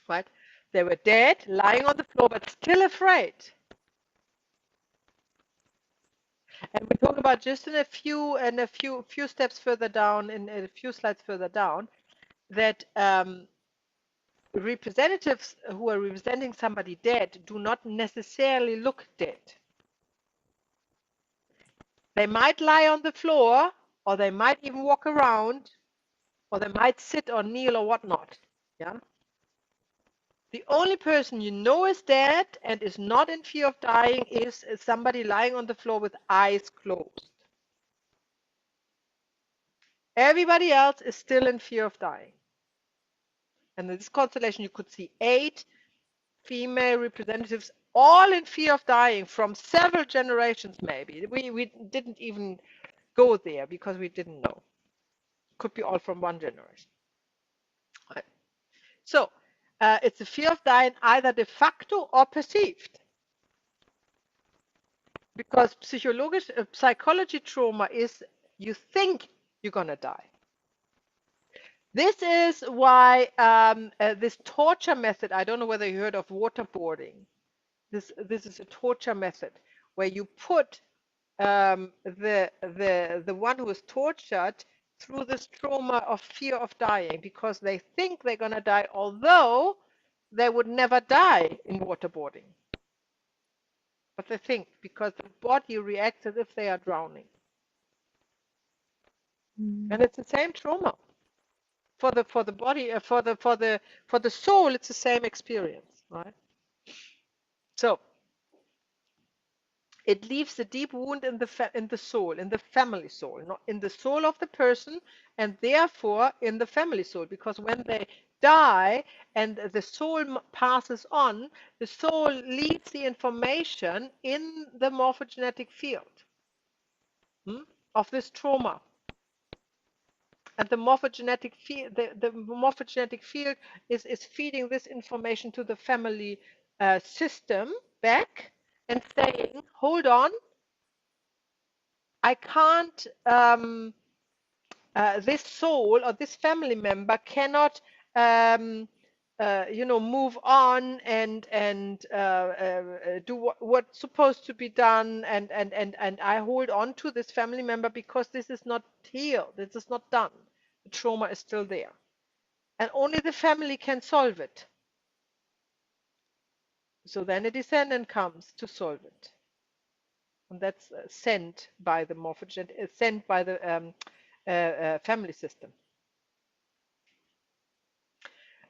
right? They were dead, lying on the floor, but still afraid. And we talk about just in a few steps further down, in a few slides further down, that representatives who are representing somebody dead do not necessarily look dead. They might lie on the floor, or they might even walk around, or they might sit or kneel or whatnot. Yeah. The only person you know is dead and is not in fear of dying is somebody lying on the floor with eyes closed. Everybody else is still in fear of dying. And in this constellation, you could see 8 female representatives, all in fear of dying from several generations, maybe. We didn't even go there because we didn't know. Could be all from one generation. Right. So it's a fear of dying, either de facto or perceived. Because psychology trauma is you think you're going to die. This is why this torture method, I don't know whether you heard of waterboarding. This is a torture method where you put the one who is tortured through this trauma of fear of dying because they think they're going to die, although they would never die in waterboarding. But they think because the body reacts as if they are drowning. And it's the same trauma. For the body, for the soul, it's the same experience, right? So it leaves a deep wound in the soul, in the family soul, not in the soul of the person, and therefore in the family soul. Because when they die and the soul passes on, the soul leaves the information in the morphogenetic field of this trauma. And the morphogenetic field, the morphogenetic field is feeding this information to the family system back and saying, hold on, I can't, this soul or this family member cannot, move on and do what's supposed to be done, and I hold on to this family member because this is not healed, this is not done. The trauma is still there, and only the family can solve it. So then a descendant comes to solve it, and that's sent by the sent by the family system.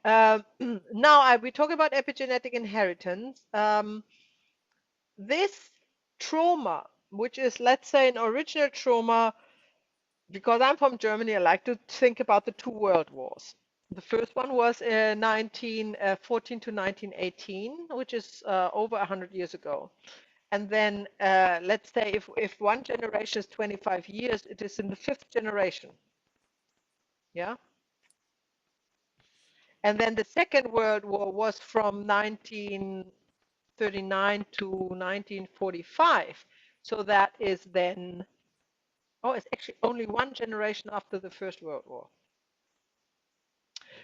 Now we talk about epigenetic inheritance. This trauma, which is, let's say, an original trauma, because I'm from Germany, I like to think about the 2 world wars. The first one was 1914 to 1918, which is over 100 years ago. And then let's say if one generation is 25 years, it is in the 5th generation. Yeah. And then the Second World War was from 1939 to 1945. So that is then, it's actually only one generation after the First World War.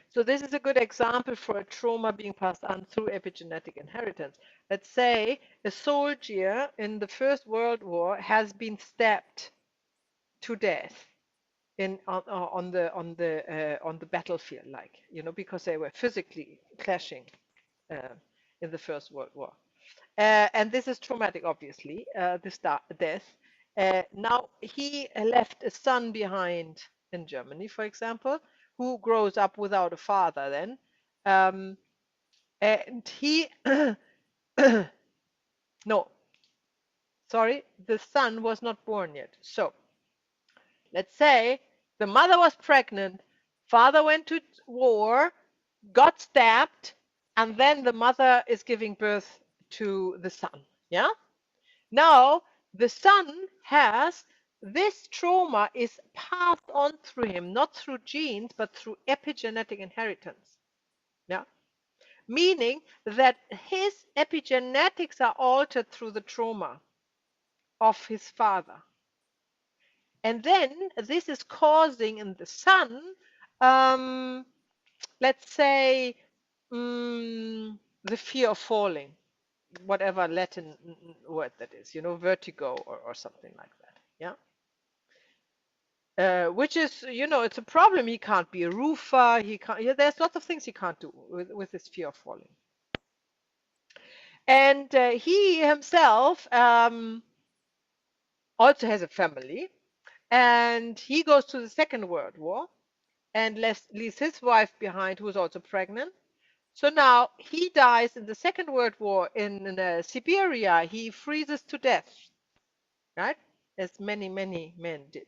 So this is a good example for a trauma being passed on through epigenetic inheritance. Let's say a soldier in the First World War has been stabbed to death on the battlefield, because they were physically clashing in the First World War. And this is traumatic, obviously, this death. Now, he left a son behind in Germany, for example, who grows up without a father then. And he No, sorry, the son was not born yet. So let's say the mother was pregnant, father went to war, got stabbed, and then the mother is giving birth to the son. Yeah? Now, the son has this trauma is passed on through him, not through genes, but through epigenetic inheritance. Yeah? Meaning that his epigenetics are altered through the trauma of his father. And then this is causing in the son, let's say, the fear of falling, whatever Latin word that is, vertigo or something like that. Yeah. Which is, it's a problem. He can't be a roofer. He can't. Yeah, there's lots of things he can't do with this fear of falling. And he himself also has a family, and he goes to the Second World War and leaves his wife behind, who is also pregnant. So now he dies in the Second World War in Siberia. He freezes to death, right? As many, many men did.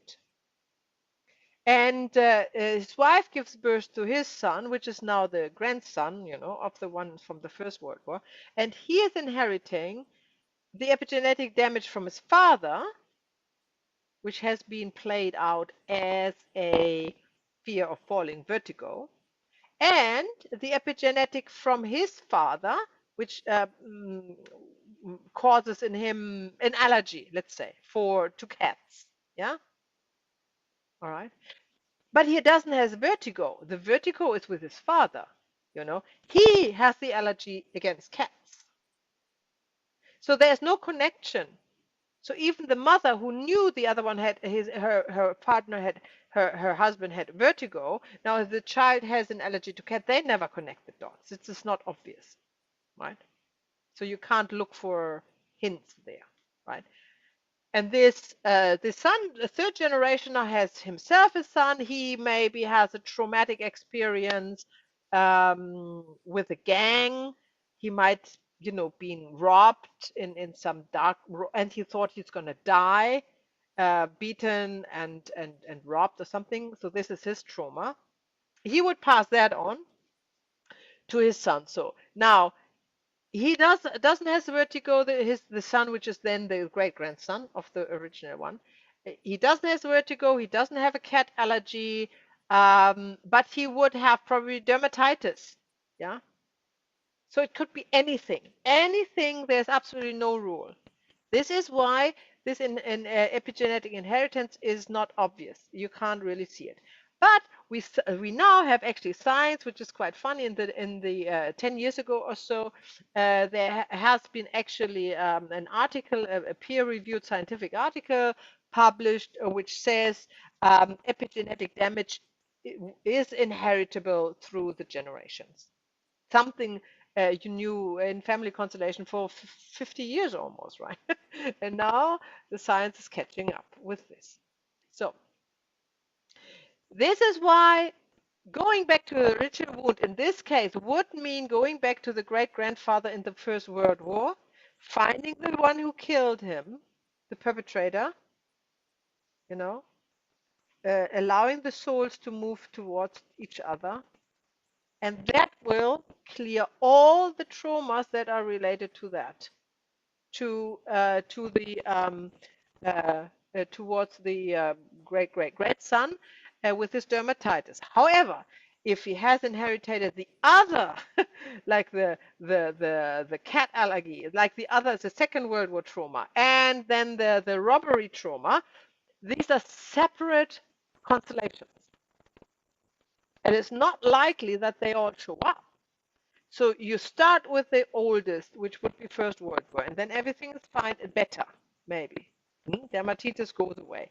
And his wife gives birth to his son, which is now the grandson, of the one from the First World War. And he is inheriting the epigenetic damage from his father, which has been played out as a fear of falling, vertigo, and the epigenetic from his father, which causes in him an allergy, let's say, to cats. Yeah. All right. But he doesn't have vertigo. The vertigo is with his father. He has the allergy against cats. So there's no connection. So even the mother who knew the other one had her partner had her husband had vertigo. Now the child has an allergy to cat. They never connect the dots. It's just not obvious, right? So you can't look for hints there, right? And this son, the third generation, now has himself a son. He maybe has a traumatic experience with a gang. He might, been robbed in some dark, and he thought he's gonna die, beaten and robbed or something. So this is his trauma. He would pass that on to his son. So now he doesn't have vertigo. The son, which is then the great grandson of the original one, he doesn't have vertigo. He doesn't have a cat allergy, but he would have probably dermatitis. Yeah. So it could be anything. Anything. There's absolutely no rule. This is why this in epigenetic inheritance is not obvious. You can't really see it. But we now have actually science, which is quite funny. In the 10 years ago or so, there has been actually an article, a peer-reviewed scientific article published, which says epigenetic damage is inheritable through the generations. Something you knew in family constellation for 50 years almost, right? And now the science is catching up with this. So this is why going back to the original wound in this case would mean going back to the great-grandfather in the First World War, finding the one who killed him, the perpetrator, allowing the souls to move towards each other. And that will clear all the traumas that are related to that, towards the great-great-grandson with his dermatitis. However, if he has inherited the other, like the cat allergy, like the Second World War trauma, and then the robbery trauma, these are separate constellations. And it's not likely that they all show up. So you start with the oldest, which would be First World War, and then everything is fine and better, maybe. Dermatitis goes away,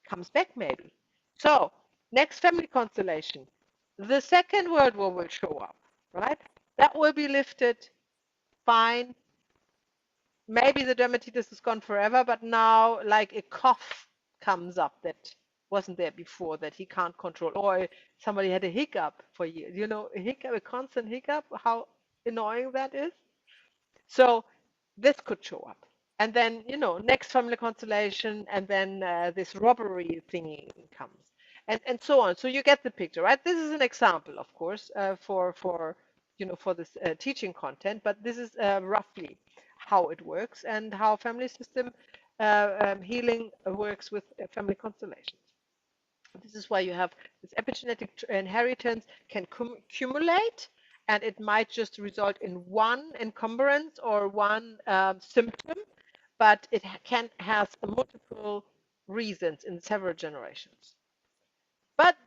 comes back maybe. So next family constellation, the Second World War will show up, right? That will be lifted, fine. Maybe the dermatitis is gone forever, but now like a cough comes up that wasn't there before, that he can't control, or somebody had a hiccup for years. A hiccup, a constant hiccup, how annoying that is. So this could show up. And then, you know, next family constellation, and then this robbery thingy comes, and so on. So you get the picture, right? This is an example, of course, for you know, for this teaching content, but this is roughly how it works and how family system healing works with family constellations. This is why you have this epigenetic inheritance can accumulate, and it might just result in one encumbrance or one symptom, but it can has multiple reasons in several generations. But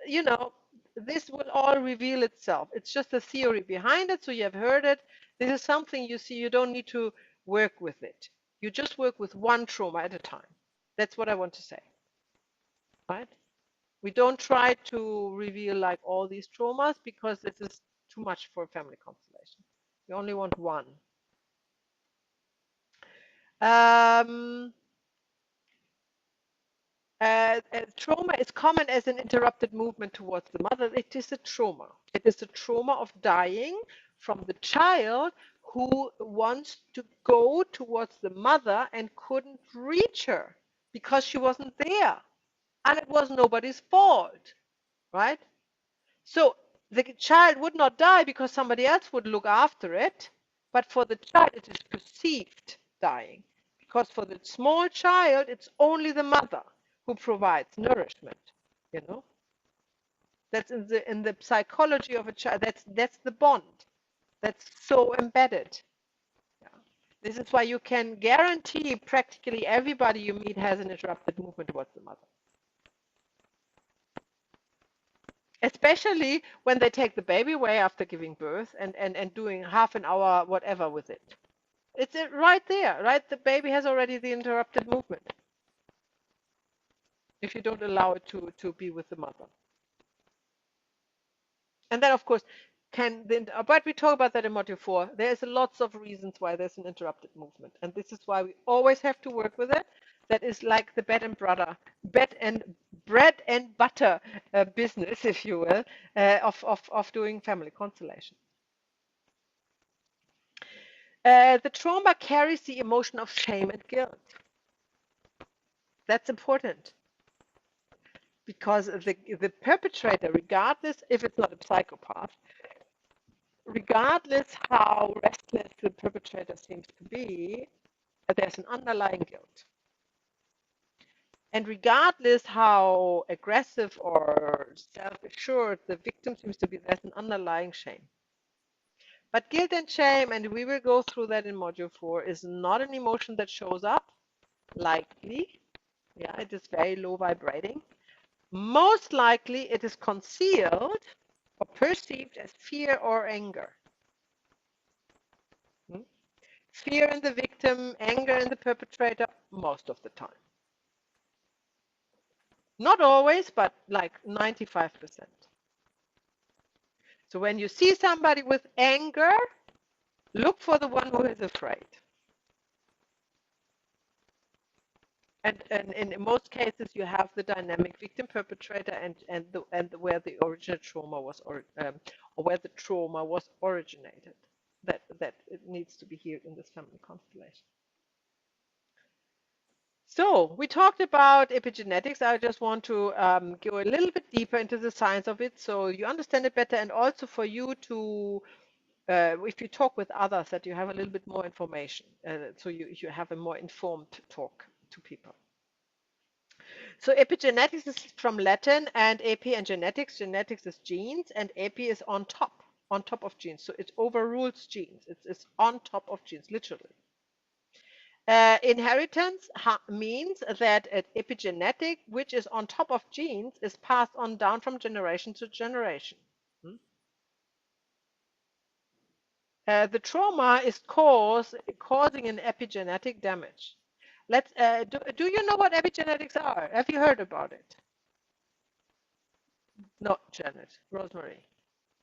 you know, this will all reveal itself. It's just a theory behind it, so you have heard it. This is something you see. You don't need to work with it. You just work with one trauma at a time. That's what I want to say, right? We don't try to reveal like all these traumas because this is too much for a family constellation. We only want one. Um, Trauma is common as an interrupted movement towards the mother. It is a trauma. It is a trauma of dying from the child who wants to go towards the mother and couldn't reach her because she wasn't there. And it was nobody's fault, right? So the child would not die because somebody else would look after it, but for the child it is perceived dying. Because for the small child, it's only the mother who provides nourishment, you know. That's in the psychology of a child. That's the bond. That's so embedded. Yeah. This is why you can guarantee practically everybody you meet has an interrupted movement towards the mother. Especially when they take the baby away after giving birth and doing half an hour whatever with it. It's right there, right? The baby has already the interrupted movement if you don't allow it to be with the mother. And then, of course, but we talk about that in module 4. There's lots of reasons why there's an interrupted movement. And this is why we always have to work with it. That is like the bread and butter business, if you will, of doing family constellation. The trauma carries the emotion of shame and guilt. That's important. Because the perpetrator, regardless if it's not a psychopath, regardless how restless the perpetrator seems to be, there's an underlying guilt. And regardless how aggressive or self-assured the victim seems to be, there's an underlying shame. But guilt and shame, and we will go through that in module 4, is not an emotion that shows up likely. Yeah, it is very low vibrating. Most likely it is concealed or perceived as fear or anger. Fear in the victim, anger in the perpetrator, most of the time. Not always, but like 95%. So when you see somebody with anger, look for the one who is afraid. And in most cases, you have the dynamic victim perpetrator and where the original trauma was, or where the trauma was originated. That it needs to be healed in this family constellation. So we talked about epigenetics. I just want to go a little bit deeper into the science of it so you understand it better, and also for you to, if you talk with others, that you have a little bit more information, so you have a more informed talk to people. So epigenetics is from Latin, and epi and genetics. Genetics is genes, and epi is on top of genes. So it overrules genes. It's on top of genes, literally. Inheritance means that an epigenetic, which is on top of genes, is passed on down from generation to generation. The trauma is causing an epigenetic damage. Let's. Do you know what epigenetics are? Have you heard about it? No, Janet, Rosemary,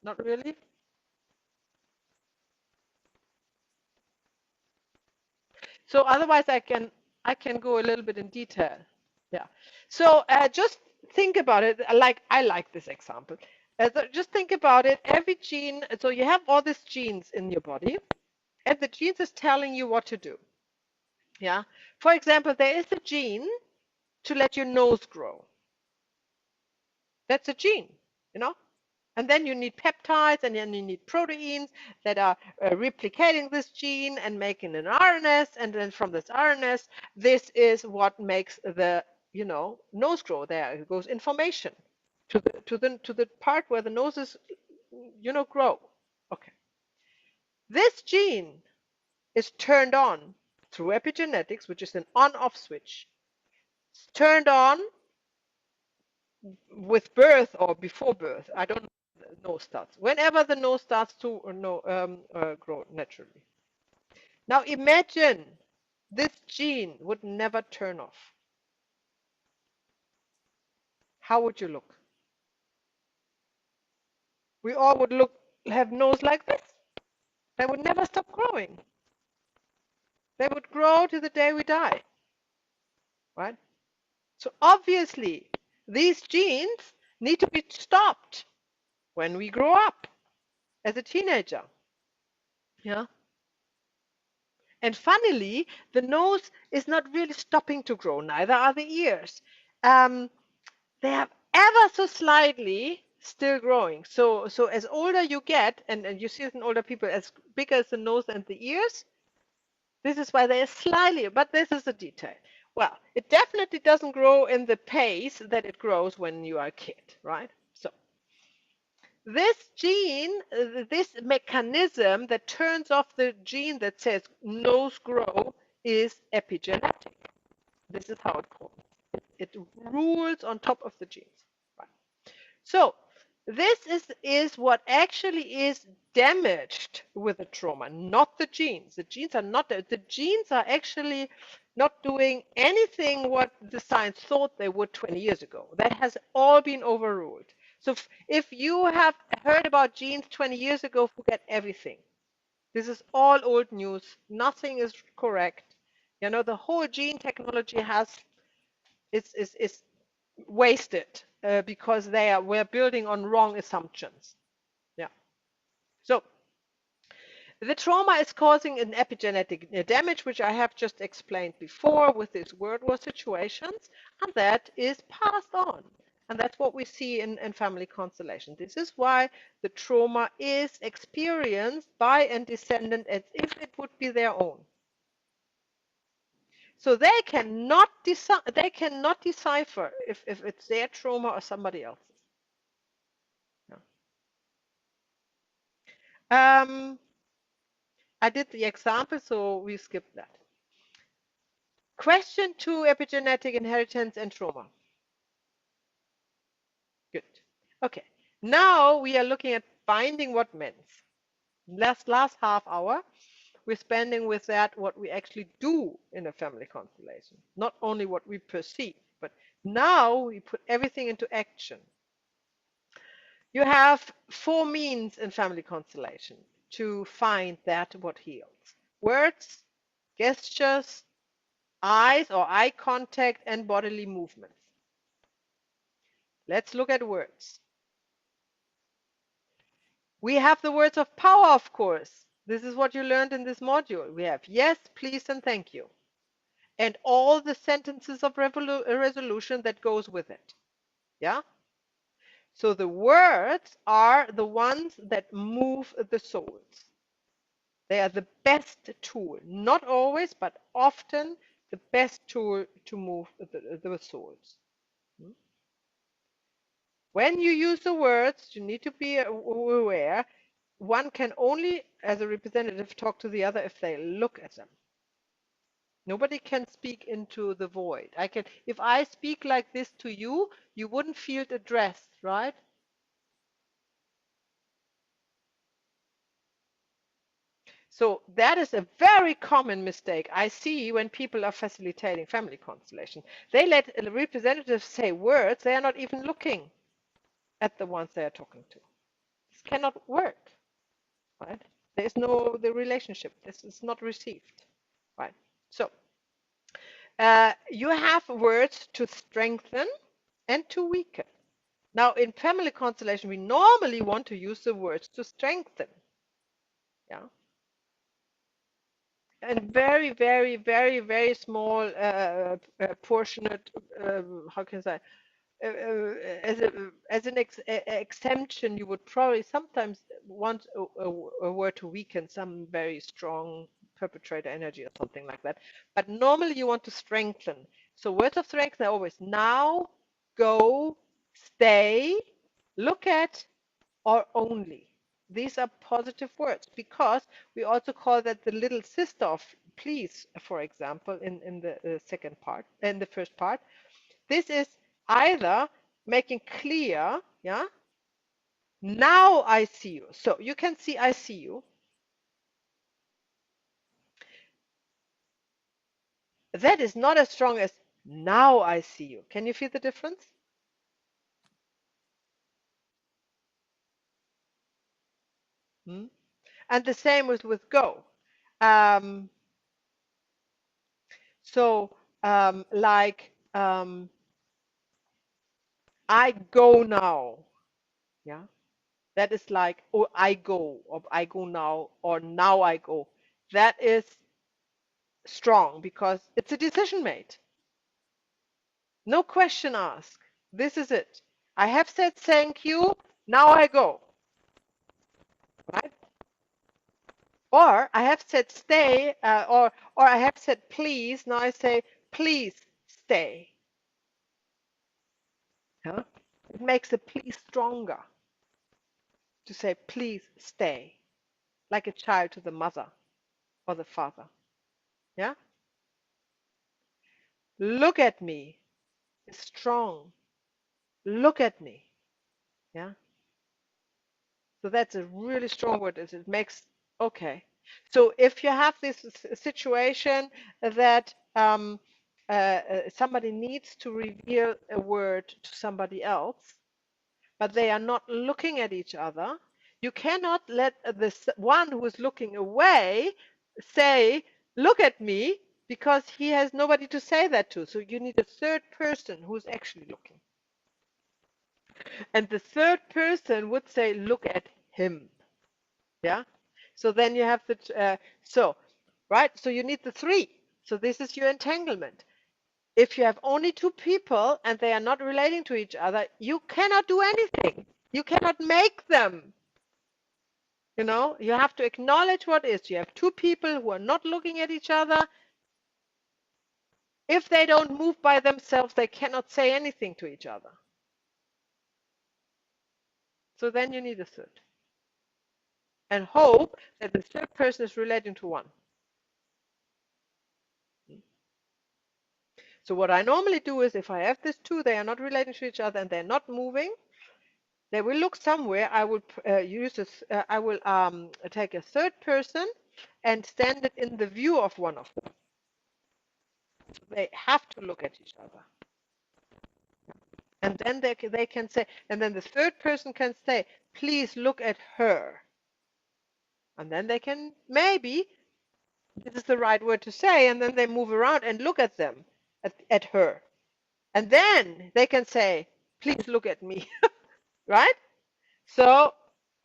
not really. So otherwise, I can go a little bit in detail. Yeah. So just think about it. I like this example. So just think about it. Every gene. So you have all these genes in your body, and the genes is telling you what to do. Yeah. For example, there is a gene to let your nose grow. That's a gene, you know. And then you need peptides, and then you need proteins that are replicating this gene and making an RNS. And then from this RNS, this is what makes the, you know, nose grow. There goes information to the part where the noses, you know, grow. Okay. This gene is turned on through epigenetics, which is an on-off switch. It's turned on with birth or before birth. I don't know. Nose starts. Whenever the nose starts to grow naturally. Now imagine this gene would never turn off. How would you look? We all would have nose like this. They would never stop growing. They would grow to the day we die. Right? So obviously, these genes need to be stopped when we grow up as a teenager. Yeah. And funnily, the nose is not really stopping to grow, neither are the ears. They are ever so slightly still growing. So as older you get, and you see it in older people, as bigger as the nose and the ears, this is why they are slightly, but this is a detail. Well, it definitely doesn't grow in the pace that it grows when you are a kid, right? So this gene, this mechanism that turns off the gene that says nose grow is epigenetic. This is how it calls. It rules on top of the genes. Right. So this is what actually is damaged with the trauma, not the genes. The genes are not, the genes are actually not doing anything what the science thought they would 20 years ago. That has all been overruled. So if you have heard about genes 20 years ago, forget everything. This is all old news. Nothing is correct. You know, the whole gene technology is wasted because we're building on wrong assumptions. Yeah. So the trauma is causing an epigenetic damage, which I have just explained before with these World War situations, and that is passed on. And that's what we see in family constellation. This is why the trauma is experienced by a descendant as if it would be their own. So they cannot decipher if it's their trauma or somebody else's. Yeah. I did the example, so we skipped that. Question 2, epigenetic inheritance and trauma. Good. Okay. Now we are looking at finding what means. Last half hour, we're spending with that what we actually do in a family constellation. Not only what we perceive, but now we put everything into action. You have 4 means in family constellation to find that what heals. Words, gestures, eyes or eye contact, and bodily movements. Let's look at words. We have the words of power, of course. This is what you learned in this module. We have yes, please, and thank you. And all the sentences of resolution that goes with it. Yeah? So the words are the ones that move the souls. They are the best tool. Not always, but often the best tool to move the souls. When you use the words, you need to be aware. One can only, as a representative, talk to the other if they look at them. Nobody can speak into the void. If I speak like this to you, you wouldn't feel addressed, right? So that is a very common mistake I see when people are facilitating family constellation. They let representatives say words, they are not even looking at the ones they are talking to. This cannot work, right? There is no the relationship. This is not received, right? So you have words to strengthen and to weaken. Now, in family constellation, we normally want to use the words to strengthen. Yeah. and very, very, very, very small portionate, how can I say, as an exemption, you would probably sometimes want a word to weaken some very strong perpetrator energy or something like that. But normally you want to strengthen. So words of strength are always now, go, stay, look at, or only. These are positive words because we also call that the little sister of please, for example, in the second part, in the first part. This is either making clear, yeah, now I see you. So you can see I see you. That is not as strong as now I see you. Can you feel the difference? Hmm? And the same with go. Um, so like I go now. Yeah. That is like, oh, I go, or I go now, or now I go. That is strong because it's a decision made. No question asked. This is it. I have said thank you, now I go. Right? Or I have said stay, or I have said please, now I say please stay. Huh? It makes a please stronger to say please stay, like a child to the mother or the father. Yeah? Look at me is strong. Look at me. Yeah? So that's a really strong word. It makes, okay. So if you have this situation that somebody needs to reveal a word to somebody else, but they are not looking at each other, you cannot let this one who is looking away say, look at me, because he has nobody to say that to. So you need a third person who's actually looking. And the third person would say, look at him. Yeah. So then you have the, right. So you need the three. So this is your entanglement. If you have only two people and they are not relating to each other, you cannot do anything. You cannot make them. You know, you have to acknowledge what is. You have two people who are not looking at each other. If they don't move by themselves, they cannot say anything to each other. So then you need a third. And hope that the third person is relating to one. So what I normally do is if I have these two, they are not relating to each other and they're not moving, they will look somewhere. I will use this, I will take a third person and stand it in the view of one of them. So they have to look at each other. And then they can say, and then the third person can say, please look at her. And then they can, maybe, this is the right word to say, and then they move around and look at them, at her. And then they can say, please look at me, right? So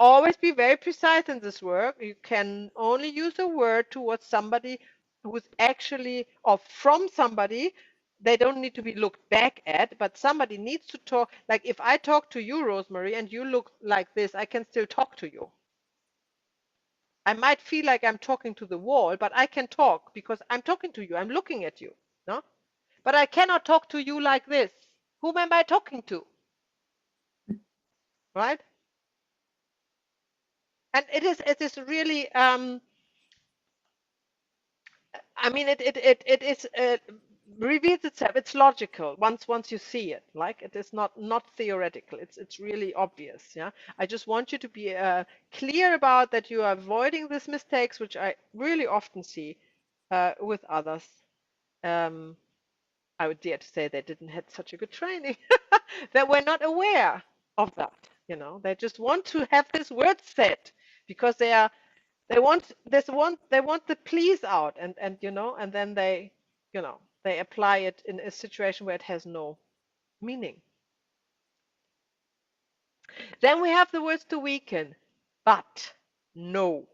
always be very precise in this work. You can only use a word towards somebody who's actually, or from somebody. They don't need to be looked back at, but somebody needs to talk. Like if I talk to you, Rosemary, and you look like this, I can still talk to you. I might feel like I'm talking to the wall, but I can talk because I'm talking to you. I'm looking at you. No? But I cannot talk to you like this. Whom am I talking to? Right? And it is really I mean it is reveals itself. It's logical once you see it. Like it is not theoretical. It's really obvious. Yeah. I just want you to be clear about that you are avoiding these mistakes, which I really often see with others. I would dare to say they didn't have such a good training. That were not aware of that. You know, they just want to have this word said because they want they want the please out and you know, and then they, you know, they apply it in a situation where it has no meaning. Then we have the words to weaken: but, no,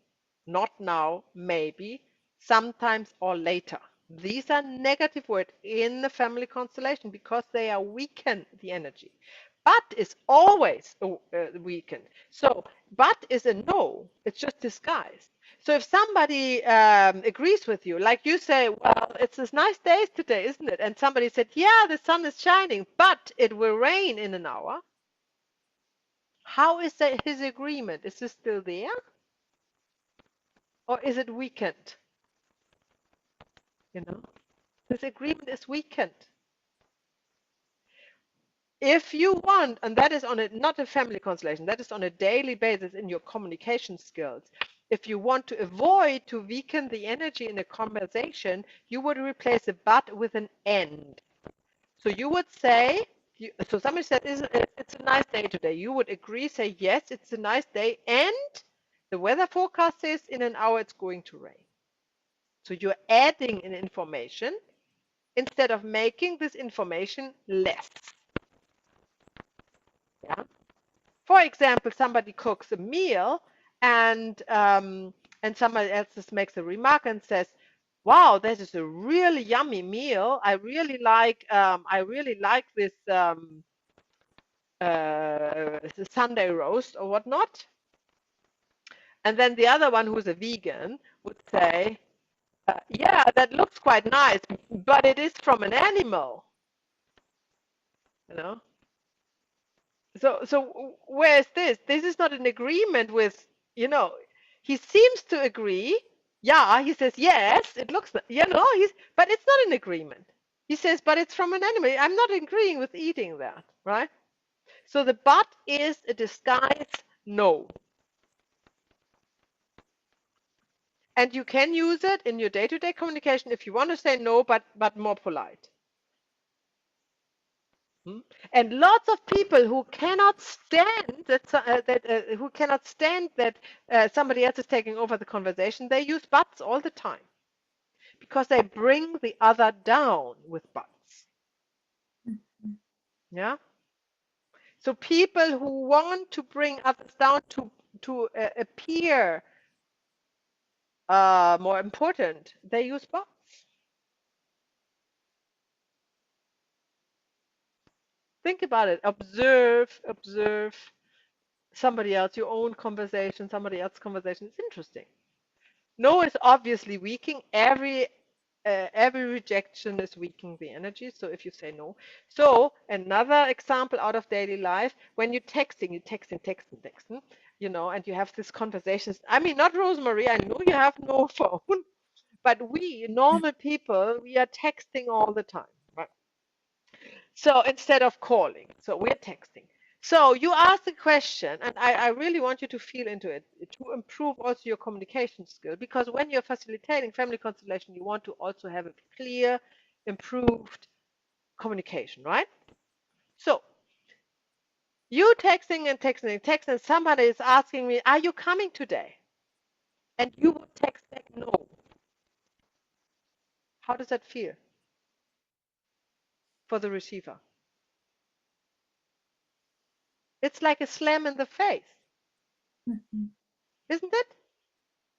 not now, maybe, sometimes, or later. These are negative words in the family constellation because they are weaken the energy. But is always weakened. So, but is a no. It's just disguised. So if somebody agrees with you, like you say, well, it's this nice day today, isn't it? And somebody said, yeah, the sun is shining, but it will rain in an hour. How is that his agreement? Is this still there? Or is it weakened? You know, this agreement is weakened. If you want, and that is on a not a family constellation, that is on a daily basis in your communication skills. If you want to avoid to weaken the energy in a conversation, you would replace a but with an and. So you would say, so somebody said, it's a nice day today. You would agree, say, yes, it's a nice day, and the weather forecast says in an hour it's going to rain. So you're adding an information instead of making this information less. Yeah. For example, somebody cooks a meal and somebody else just makes a remark and says, "Wow, this is a really yummy meal. I really like this Sunday roast or whatnot." And then the other one, who's a vegan, would say, "Yeah, that looks quite nice, but it is from an animal." You know. So where is this? This is not an agreement with, he seems to agree. Yeah, he says, yes, it looks, but it's not an agreement. He says, but it's from an animal. I'm not agreeing with eating that, right? So the but is a disguised no. And you can use it in your day-to-day communication if you want to say no, but more polite. And lots of people who cannot stand that somebody else is taking over the conversation, they use buts all the time because they bring the other down with buts. Yeah. So people who want to bring others down to appear more important, they use buts. Think about it. Observe somebody else, your own conversation, somebody else's conversation. It's interesting. No is obviously weakening. Every rejection is weakening the energy. So if you say no. So another example out of daily life, when you're texting, and you have this conversations. I mean, not Rosemary, I know you have no phone, but we normal people, we are texting all the time, right? So instead of calling, so we're texting. So you ask the question, and I really want you to feel into it to improve also your communication skill, because when you're facilitating family constellation, you want to also have a clear, improved communication, right? So you texting, and somebody is asking me, are you coming today? And you would text back no. How does that feel for the receiver? It's like a slam in the face, isn't it?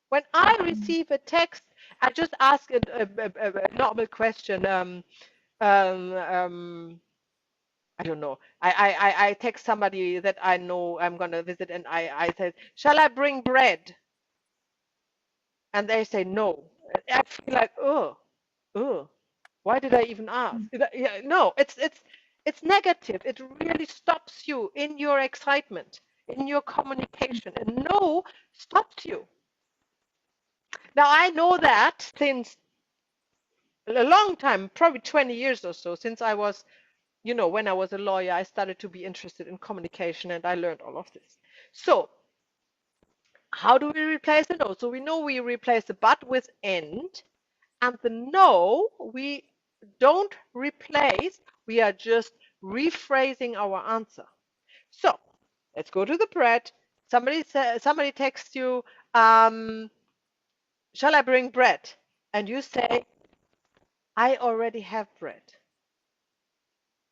When I receive a text, I just ask a normal question. I don't know. I text somebody that I know I'm going to visit, and I said, shall I bring bread? And they say no. I feel like, oh, why did I even ask? Yeah, no, it's negative. It really stops you in your excitement, in your communication, and no stops you. Now I know that since a long time, probably 20 years or so, since I was, when I was a lawyer, I started to be interested in communication, and I learned all of this. So how do we replace the no? So we know we replace the but with and the no we don't replace, we are just rephrasing our answer. So let's go to the bread. Somebody texts you, shall I bring bread? And you say, I already have bread.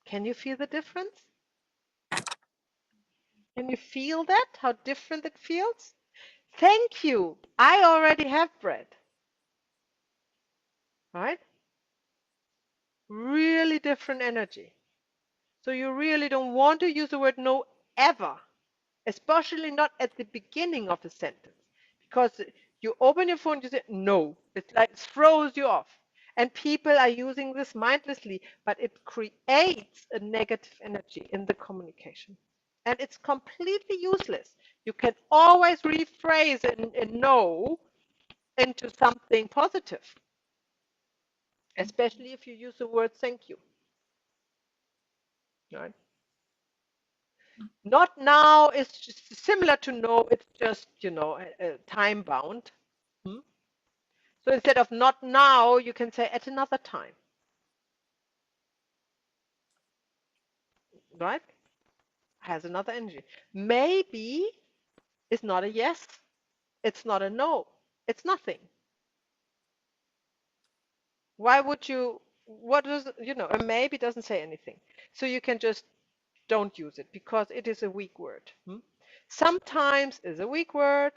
Can you feel the difference? Can you feel that? How different it feels? Thank you. I already have bread. right? Really different energy. So you really don't want to use the word no ever, especially not at the beginning of a sentence, because you open your phone, you say no. It like throws you off. And people are using this mindlessly, but it creates a negative energy in the communication. And it's completely useless. You can always rephrase a no into something positive, especially if you use the word thank you. Right? Not now is just similar to no, it's just, time bound. Hmm? So instead of not now, you can say at another time. Right? Has another energy. Maybe is not a yes, it's not a no, it's nothing. Why would you, what does, a maybe doesn't say anything. So you can just don't use it because it is a weak word. Sometimes is a weak word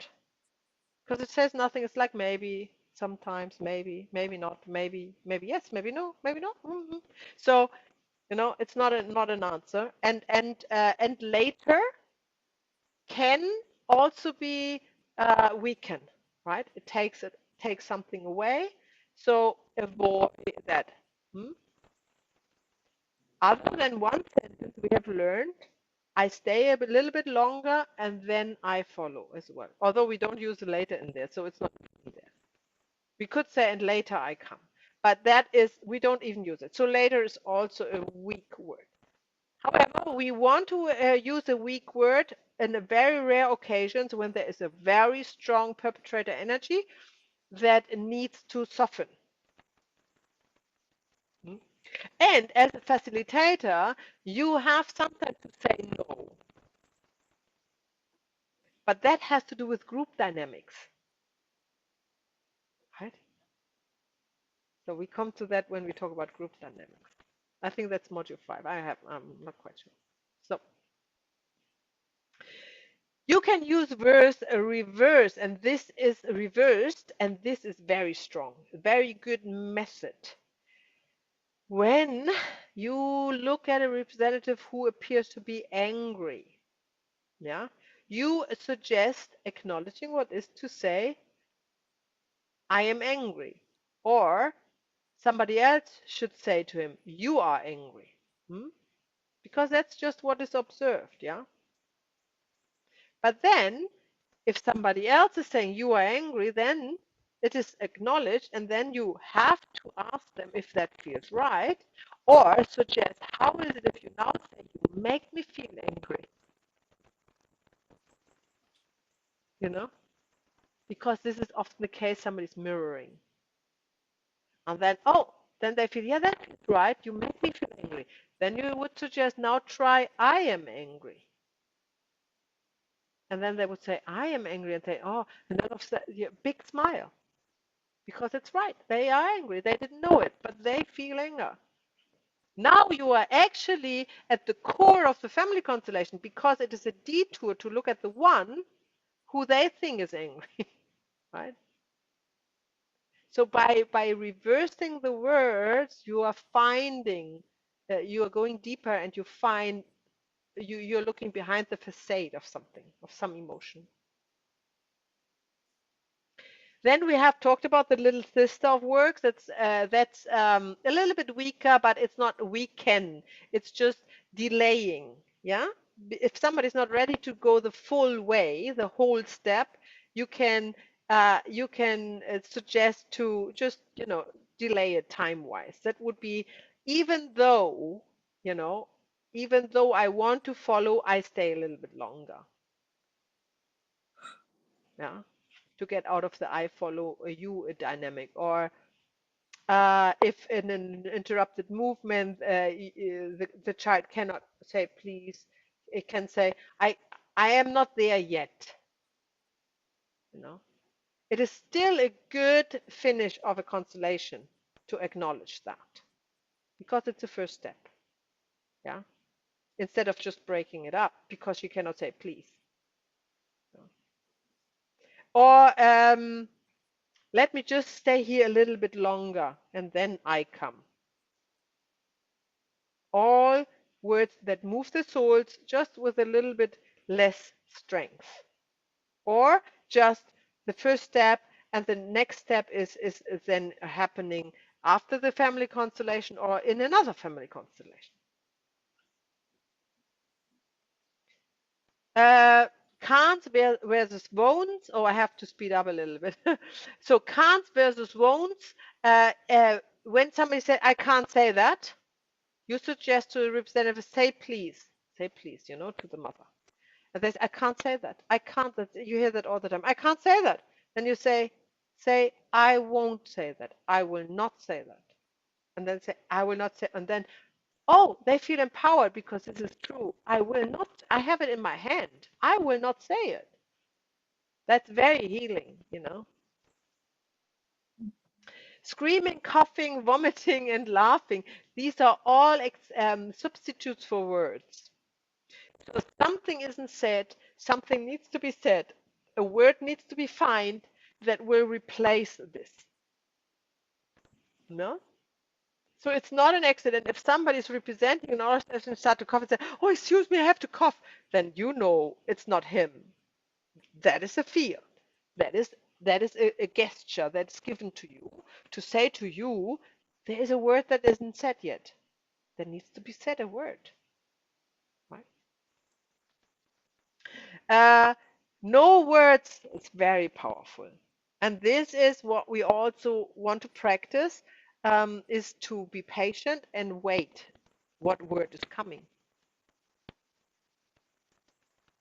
because it says nothing. It's like maybe, sometimes, maybe, maybe not, maybe, maybe yes, maybe no, maybe not. So, it's not an answer. And later can also be weaken, right? It takes something away. So avoid that. Other than one sentence, we have learned I stay a little bit longer and then I follow as well. Although we don't use the later in there, so it's not in there. We could say and later I come, but that is, we don't even use it. So later is also a weak word. However, we want to use a weak word in a very rare occasions when there is a very strong perpetrator energy that needs to soften. And as a facilitator, you have sometimes to say no. But that has to do with group dynamics, right? So we come to that when we talk about group dynamics. I think that's module 5. I'm not quite sure. So you can use verse reverse, and this is reversed, and this is very strong, very good method. When you look at a representative who appears to be angry, yeah, you suggest acknowledging what is to say, I am angry, or somebody else should say to him, you are angry. Because that's just what is observed, yeah? But then, if somebody else is saying you are angry, then it is acknowledged, and then you have to ask them if that feels right, or suggest, how is it if you now say, you make me feel angry? Because this is often the case, somebody's mirroring. And then, then they feel, yeah, that feels right, you make me feel angry. Then you would suggest, now try, I am angry. And then they would say, I am angry, and say, and then big smile. Because it's right, they are angry, they didn't know it, but they feel anger. Now you are actually at the core of the family constellation, because it is a detour to look at the one who they think is angry, right? So by reversing the words, you are finding, you are going deeper, and you find, you're looking behind the facade of something, of some emotion. Then we have talked about the little sister of works. That's a little bit weaker, but it's not weaken. It's just delaying. Yeah. If somebody's not ready to go the full way, the whole step, you can suggest to just delay it time-wise. That would be, even though I want to follow, I stay a little bit longer. Yeah. To get out of the I follow you dynamic, or if in an interrupted movement the child cannot say please, it can say I am not there yet. It is still a good finish of a constellation to acknowledge that, because it's the first step. Yeah, instead of just breaking it up because you cannot say please. Or Let me just stay here a little bit longer and then I come. All words that move the souls just with a little bit less strength. Or just the first step and the next step is then happening after the family constellation or in another family constellation. Can't versus won't. Oh, I have to speed up a little bit. So can't versus won't. When somebody said, I can't say that, you suggest to the representative, say please, to the mother. And they say, I can't say that. I can't. You hear that all the time. I can't say that. Then you say, I won't say that. I will not say that. And then say, I will not say. And then, oh, they feel empowered because this is true. I will not. I have it in my hand. I will not say it. That's very healing. Screaming, coughing, vomiting, and laughing. These are all substitutes for words. So something isn't said, something needs to be said. A word needs to be found that will replace this. No? So it's not an accident. If somebody is representing an organization and start to cough and say, oh, excuse me, I have to cough, then you know it's not him. That is a field. That is a gesture that's given to you to say to you, there is a word that isn't said yet. There needs to be said a word. Right? No words is very powerful. And this is what we also want to practice, is to be patient and wait what word is coming.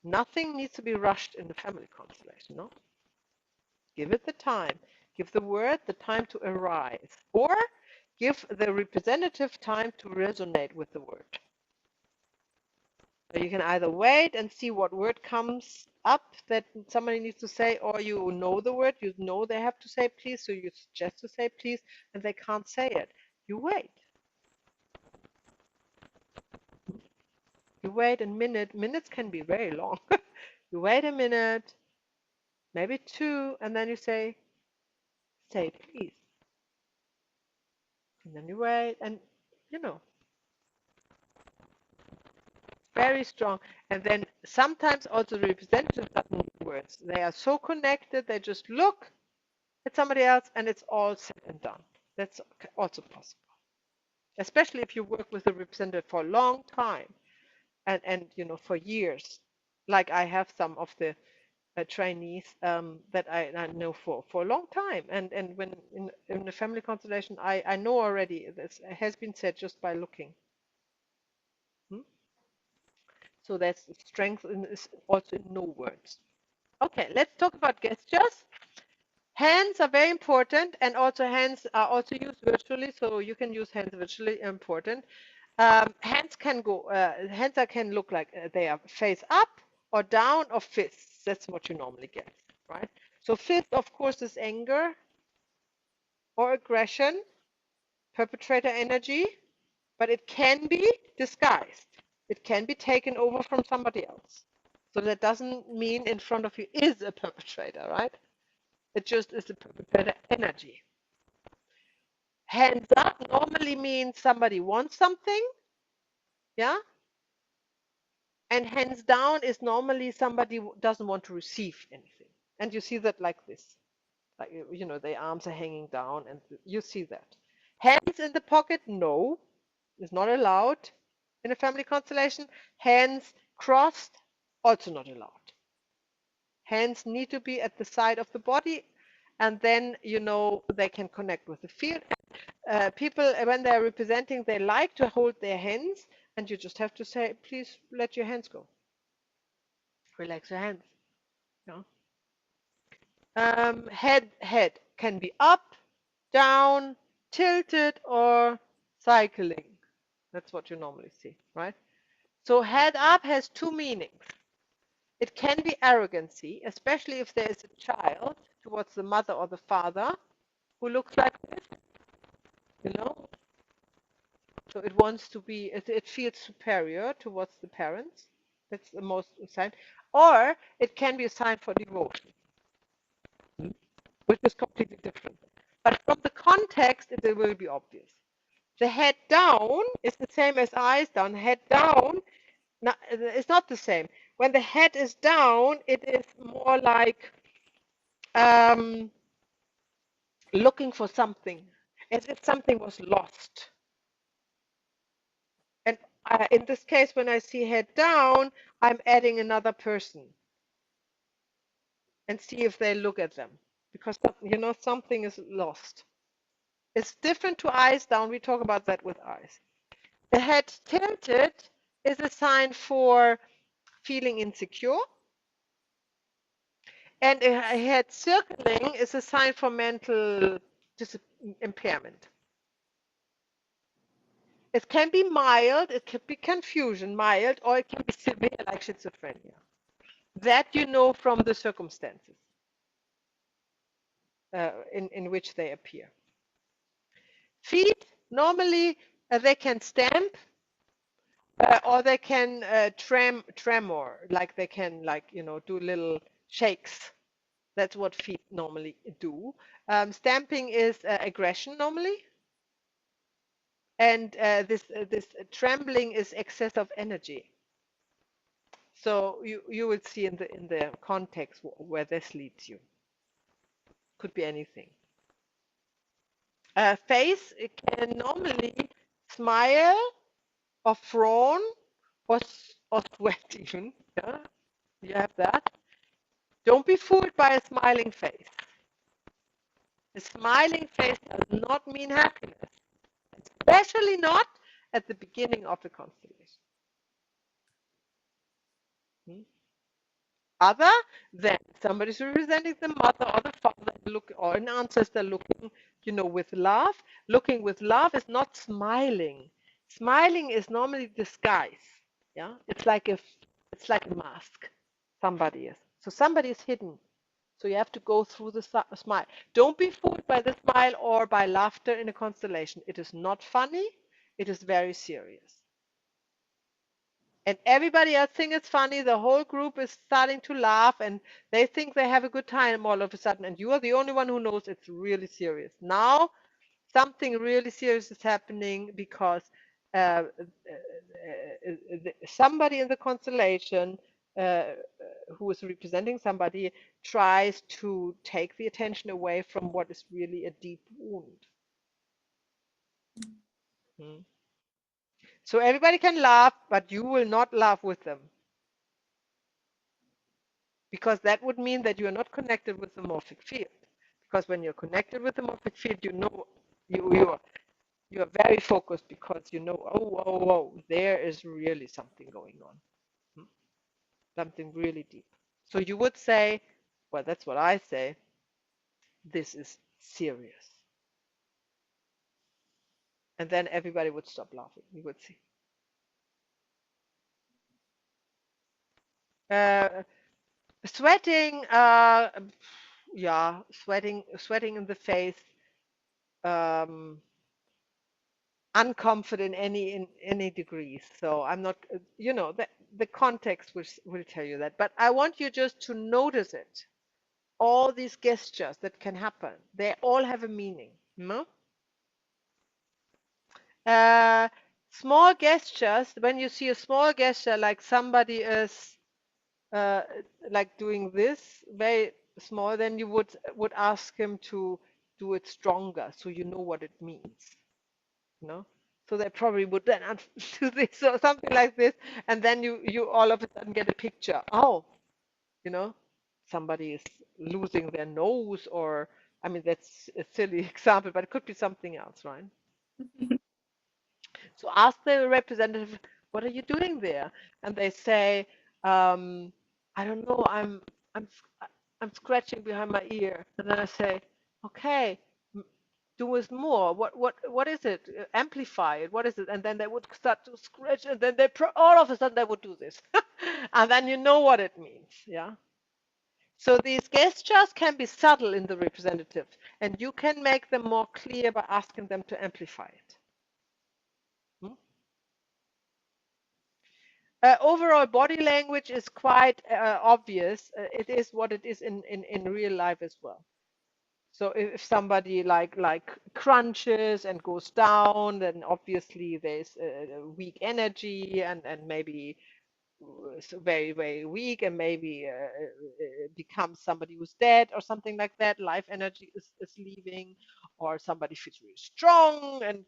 Nothing needs to be rushed in the family constellation, no? Give it the time. Give the word the time to arise. Or give the representative time to resonate with the word. So you can either wait and see what word comes up that somebody needs to say, or you know the word, you know they have to say please, so you suggest to say please, and they can't say it. You wait. You wait a minute. Minutes can be very long. You wait a minute, maybe two, and then you say please. And then you wait, and very strong. And then sometimes also the representative doesn't need words. They are so connected, they just look at somebody else and it's all said and done. That's also possible. Especially if you work with a representative for a long time and for years. Like I have some of the trainees that I know for a long time. And when in the family constellation, I know already this has been said just by looking. So that's strength is also in no words. Okay, let's talk about gestures. Hands are very important, and also hands are also used virtually, so you can use hands virtually. Important. Hands can look like they are face up or down or fists. That's what you normally get, right? So fist, of course, is anger or aggression, perpetrator energy, but it can be disguised. It can be taken over from somebody else. So that doesn't mean in front of you is a perpetrator, right? It just is a perpetrator energy. Hands up normally means somebody wants something, yeah? And hands down is normally somebody doesn't want to receive anything. And you see that like this. Like, the arms are hanging down and you see that. Hands in the pocket, no, is not allowed in a family constellation. Hands crossed, also not allowed. Hands need to be at the side of the body, and then they can connect with the field. People, when they're representing, they like to hold their hands, and you just have to say, please let your hands go. Relax your hands. Head can be up, down, tilted, or cycling. That's what you normally see, right? So head up has two meanings. It can be arrogancy, especially if there is a child towards the mother or the father who looks like this, So it wants to be, it feels superior towards the parents. That's the most sign. Or it can be a sign for devotion. which is completely different. But from the context, it will be obvious. The head down is the same as eyes down. Head down, it's not the same. When the head is down, it is more like looking for something, as if something was lost. And in this case, when I see head down, I'm adding another person and see if they look at them, because something is lost. It's different to eyes down. We talk about that with eyes. The head tilted is a sign for feeling insecure, and a head circling is a sign for mental impairment. It can be mild, it can be confusion, mild, or it can be severe, like schizophrenia. That you know from the circumstances in which they appear. Feet, normally they can stamp, or they can tremor, like they can do little shakes. That's what feet normally do. Stamping is aggression normally, and this trembling is excess of energy. So you will see in the context where this leads you. Could be anything. Face, it can normally smile or frown or sweat even. Yeah, you have that. Don't be fooled by a smiling face. A smiling face does not mean happiness, especially not at the beginning of the constellation. Other than somebody's representing the mother or the father, or an ancestor looking, with love. Looking with love is not smiling. Smiling is normally disguise. Yeah, it's like a mask. Somebody is. So somebody is hidden. So you have to go through the smile. Don't be fooled by the smile or by laughter in a constellation. It is not funny. It is very serious. And everybody else thinks it's funny. The whole group is starting to laugh and they think they have a good time all of a sudden. And you are the only one who knows it's really serious. Now, something really serious is happening because somebody in the constellation who is representing somebody tries to take the attention away from what is really a deep wound. Hmm. So everybody can laugh, but you will not laugh with them. Because that would mean that you are not connected with the morphic field. Because when you're connected with the morphic field, you are very focused because oh, there is really something going on. Something really deep. So you would say, well, that's what I say, this is serious. And then everybody would stop laughing. You would see. Sweating, yeah, sweating in the face, unconfident in any degrees. So I'm not, the context will tell you that. But I want you just to notice it. All these gestures that can happen, they all have a meaning. No? Small gestures, when you see a small gesture, like somebody is like doing this, very small, then you would ask him to do it stronger, so you know what it means. So they probably would then do this or something like this, and then you all of a sudden get a picture. Oh, somebody is losing their nose, or I mean that's a silly example, but it could be something else, right? So ask the representative, what are you doing there? And they say, I don't know, I'm scratching behind my ear. And then I say, okay, do with more. What is it? Amplify it. What is it? And then they would start to scratch, and then all of a sudden they would do this, and then you know what it means. Yeah. So these gestures can be subtle in the representative, and you can make them more clear by asking them to amplify it. Overall body language is quite obvious. It is what it is in real life as well. So if somebody like crunches and goes down, then obviously there's weak energy and maybe so very, very weak and maybe becomes somebody who's dead or something like that. Life energy is leaving, or somebody feels really strong and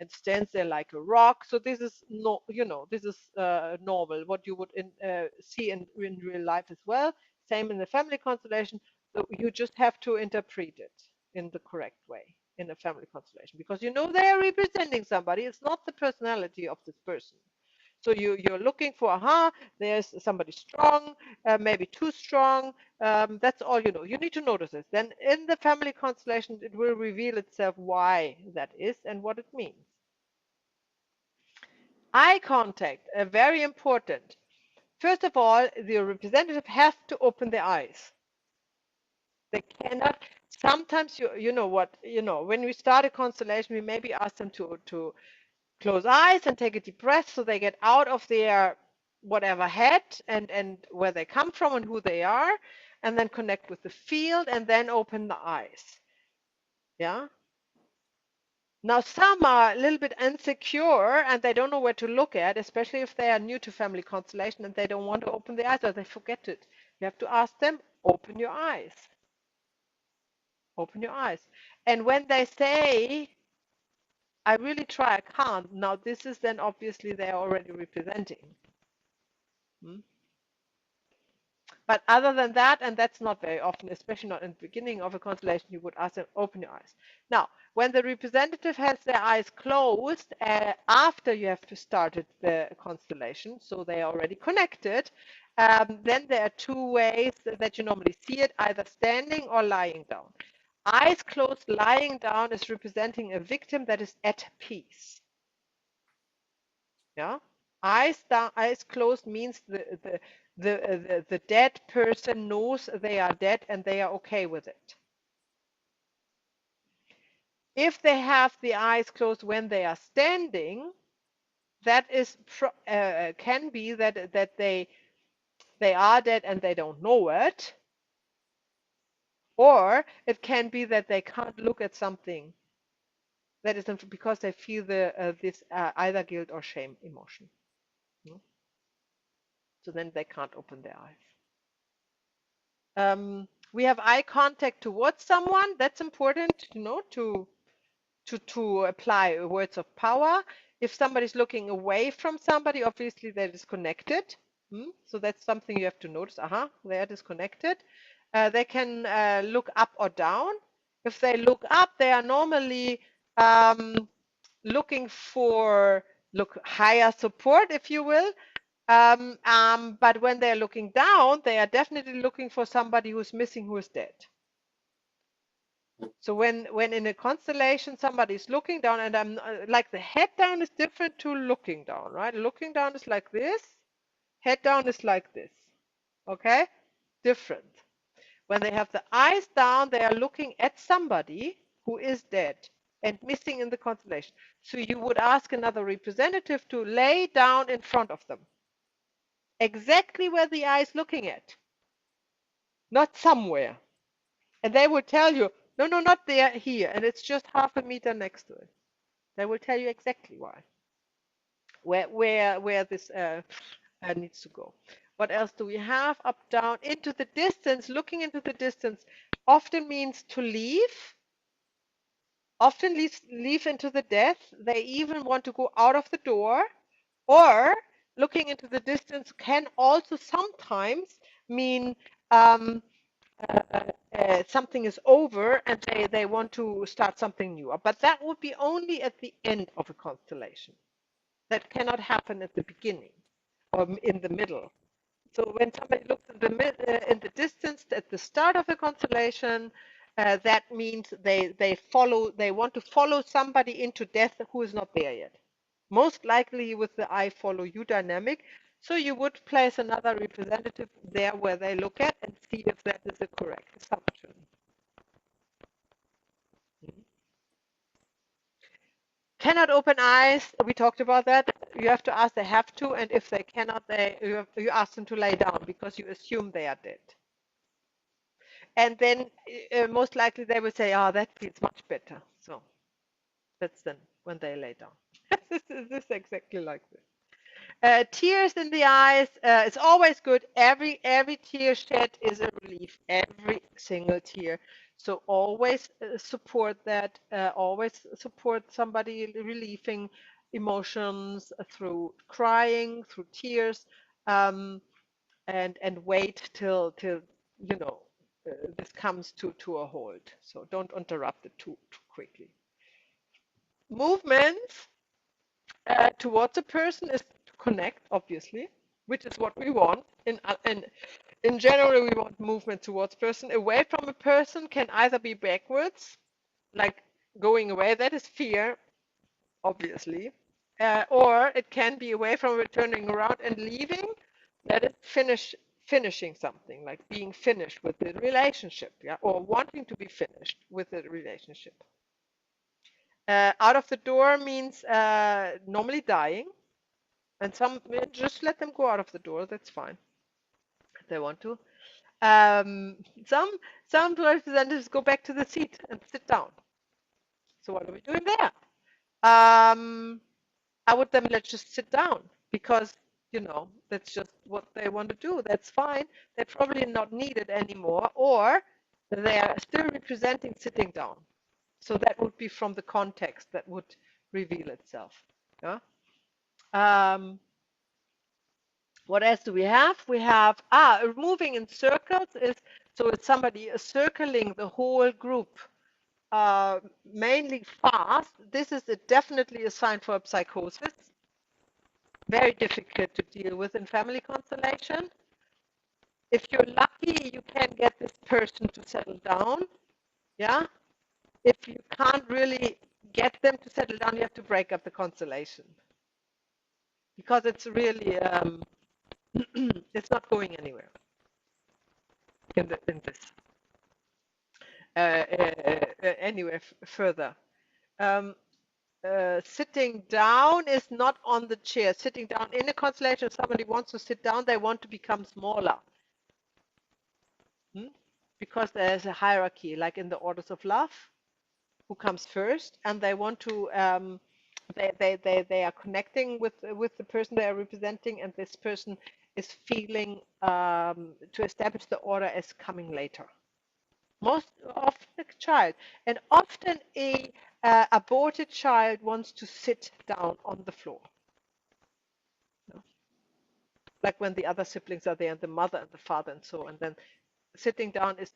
stands there like a rock. So this is no, this is normal, what you would see in real life as well. Same in the family constellation. So you just have to interpret it in the correct way in a family constellation, because they are representing somebody. It's not the personality of this person. So you're looking for, there's somebody strong, maybe too strong. That's all you know. You need to notice this. Then in the family constellation, it will reveal itself why that is and what it means. Eye contact, very important. First of all, the representative has to open their eyes. They cannot. Sometimes you know what, when we start a constellation, we maybe ask them to close eyes and take a deep breath so they get out of their whatever head and where they come from and who they are, and then connect with the field and then open the eyes. Yeah. Now some are a little bit insecure and they don't know where to look at, especially if they are new to family constellation and they don't want to open the eyes or they forget it. You have to ask them, open your eyes. Open your eyes. And when they say, I really try, I can't, now this is then obviously they're already representing. But other than that, and that's not very often, especially not in the beginning of a constellation, you would ask them, open your eyes. Now, when the representative has their eyes closed, after you have started the constellation, so they are already connected, then there are two ways that you normally see it, either standing or lying down. Eyes closed, lying down is representing a victim that is at peace. Yeah. Eyes down, eyes closed means the dead person knows they are dead and they are okay with it. If they have the eyes closed when they are standing, that is can be that they are dead and they don't know it, or it can be that they can't look at something that is because they feel this either guilt or shame emotion. So then they can't open their eyes. We have eye contact towards someone. That's important, to apply words of power. If somebody's looking away from somebody, obviously they're disconnected. So that's something you have to notice. They are disconnected. They can look up or down. If they look up, they are normally looking for higher support, if you will. But when they're looking down, they are definitely looking for somebody who's missing, who is dead. So when in a constellation somebody is looking down, and I'm like, the head down is different to looking down, right? Looking down is like this, head down is like this. Okay, different. When they have the eyes down, they are looking at somebody who is dead and missing in the constellation. So you would ask another representative to lay down in front of them, exactly where the eye is looking at, not somewhere. And they will tell you, no, not there, here. And it's just half a meter next to it. They will tell you exactly why, where this needs to go. What else do we have? Up, down, into the distance. Looking into the distance often means to leave, often leave into the death. They even want to go out of the door, or looking into the distance can also sometimes mean something is over and they want to start something new. But that would be only at the end of a constellation. That cannot happen at the beginning or in the middle. So when somebody looks in the distance at the start of a constellation, that means they want to follow somebody into death who is not there yet. Most likely with the I follow you dynamic. So you would place another representative there where they look at and see if that is a correct assumption. Cannot open eyes. We talked about that. You have to ask, they have to, and if they cannot, you ask them to lay down because you assume they are dead. and then most likely they will say, "Oh, that feels much better." So that's then when they lay down. This is exactly like this. Tears in the eyes, it's always good. Every tear shed is a relief. Every single tear. So always support that. Always support somebody relieving emotions through crying, through tears, and wait till you know this comes to a halt. So don't interrupt it too quickly. Movements towards a person is to connect, obviously, which is what we want. In general, we want movement towards person. Away from a person can either be backwards, like going away, that is fear, obviously, or it can be away from it, turning around and leaving, that is finishing something, like being finished with the relationship, yeah, or wanting to be finished with the relationship. Out of the door means normally dying. And some just let them go out of the door. That's fine if they want to. Um, some some representatives go back to the seat and sit down. So what are we doing there? I would then let's just sit down because that's just what they want to do. That's fine. They're probably not needed anymore, or they are still representing sitting down. So that would be from the context that would reveal itself. Yeah. What else do we have? We have moving in circles is so it's somebody circling the whole group, mainly fast. This is definitely a sign for a psychosis. Very difficult to deal with in family constellation. If you're lucky, you can get this person to settle down. Yeah. If you can't really get them to settle down, you have to break up the constellation because it's really it's not going anywhere in this. Anyway, further. Um, Sitting down is not on the chair. Sitting down in a constellation, if somebody wants to sit down, they want to become smaller. Because there's a hierarchy, like in the orders of love, who comes first, and they want to, they are connecting with the person they are representing, and this person is feeling to establish the order as coming later. Most often a child, and often a aborted child wants to sit down on the floor, like when the other siblings are there and the mother and the father and so on. Then sitting down is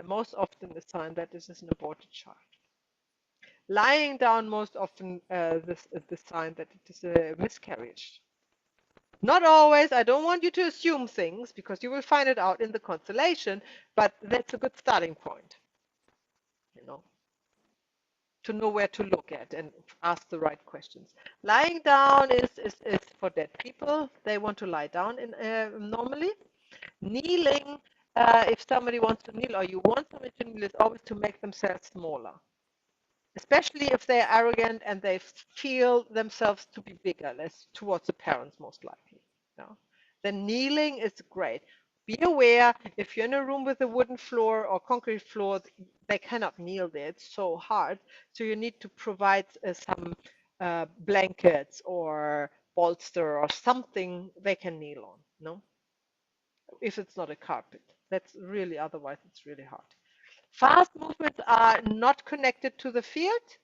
most often a sign that this is an aborted child. Lying down most often the sign that it is a miscarriage. Not always. I don't want you to assume things because you will find it out in the constellation, but that's a good starting point. To know where to look at and ask the right questions. Lying down is for dead people. They want to lie down normally. Kneeling, if somebody wants to kneel or you want somebody to kneel, is always to make themselves smaller. Especially if they're arrogant and they feel themselves to be bigger, less towards the parents most likely. Then kneeling is great. Be aware, if you're in a room with a wooden floor or concrete floor, they cannot kneel there. It's so hard. So you need to provide some blankets or bolster or something they can kneel on. No, if it's not a carpet. That's really, otherwise it's really hard. Fast movements are not connected to the field.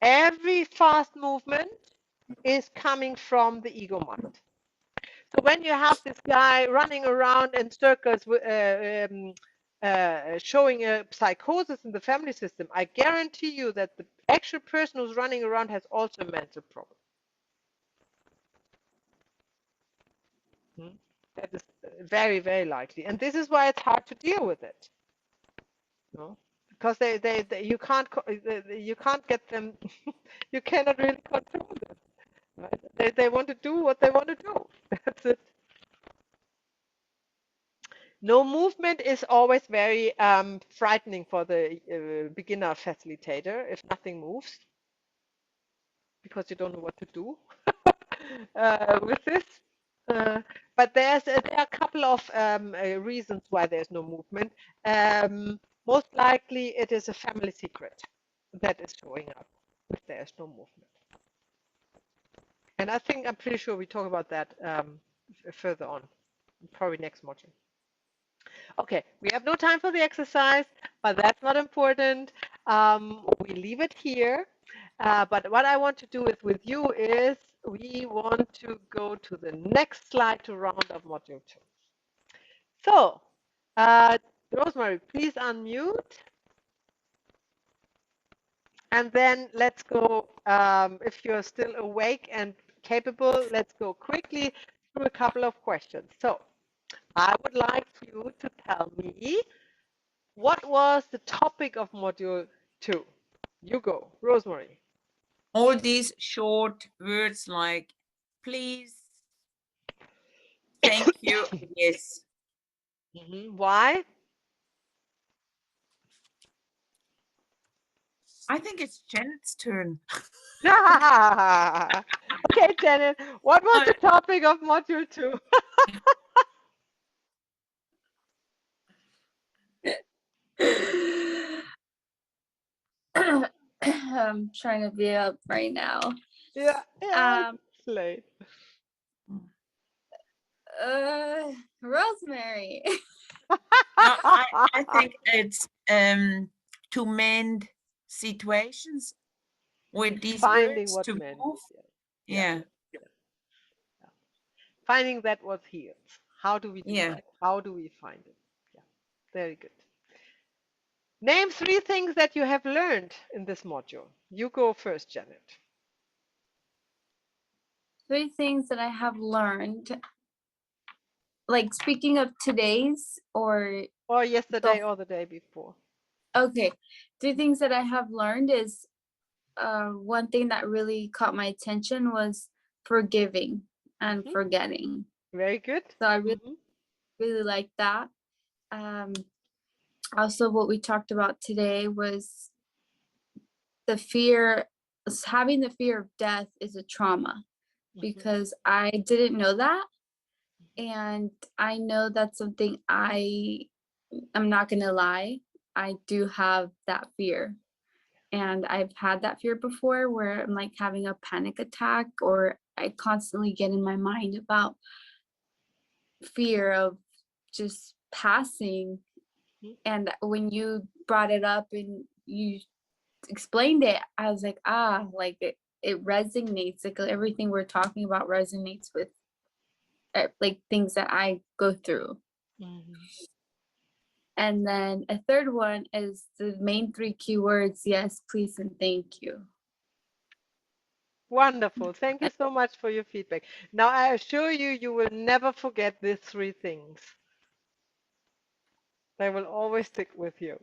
Every fast movement is coming from the ego mind. So when you have this guy running around in circles showing a psychosis in the family system, I guarantee you that the actual person who's running around has also a mental problem. That is very, very likely. And this is why it's hard to deal with it. Because you can't get them, you cannot really control them. Right? They want to do what they want to do. That's it. No movement is always very frightening for the beginner facilitator if nothing moves, because you don't know what to do with this. but there are a couple of reasons why there's no movement. Most likely it is a family secret that is showing up if there's no movement. And I'm pretty sure we talk about that further on, probably next module. Okay, we have no time for the exercise, but that's not important. We leave it here. But what I want to do with you is we want to go to the next slide to round up module 2. So, Rosemary, please unmute. And then let's go, if you're still awake and capable, let's go quickly through a couple of questions. So, I would like you to tell me what was the topic of module 2? You go, Rosemary. All these short words like please, thank you, yes. Why? I think it's Janet's turn. Okay, Janet, what was the topic of module 2? I'm trying to be up right now. Yeah, it's late. Rosemary. I think it's to mend situations with these Finding words what to meant. move. Yeah. Finding that what heals. How do we do that? How do we find it? Yeah, very good. Name 3 things that you have learned in this module. You go first, Janet. 3 things that I have learned. Like speaking of today's or yesterday or the day before. Okay. 3 things that I have learned is one thing that really caught my attention was forgiving and forgetting. Very good. So I really like that. Also, what we talked about today was having the fear of death is a trauma, because I didn't know that. And I know that's something I'm not going to lie, I do have that fear. And I've had that fear before where I'm like having a panic attack, or I constantly get in my mind about fear of just passing. And when you brought it up and you explained it, I was like, like it resonates. Like everything we're talking about resonates with like things that I go through. And then a third one is the main 3 keywords: yes, please, and thank you. Wonderful. Thank you so much for your feedback. Now, I assure you, you will never forget these 3 things. They will always stick with you.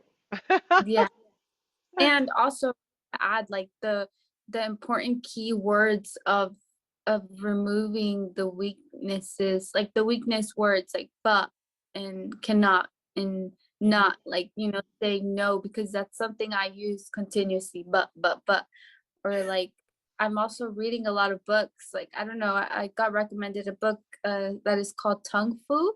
Yeah. And also add like the important keywords of removing the weaknesses, like the weakness words like but and cannot and not, like, saying no, because that's something I use continuously, but or like I'm also reading a lot of books. Like, I don't know, I got recommended a book that is called Tongue Fu,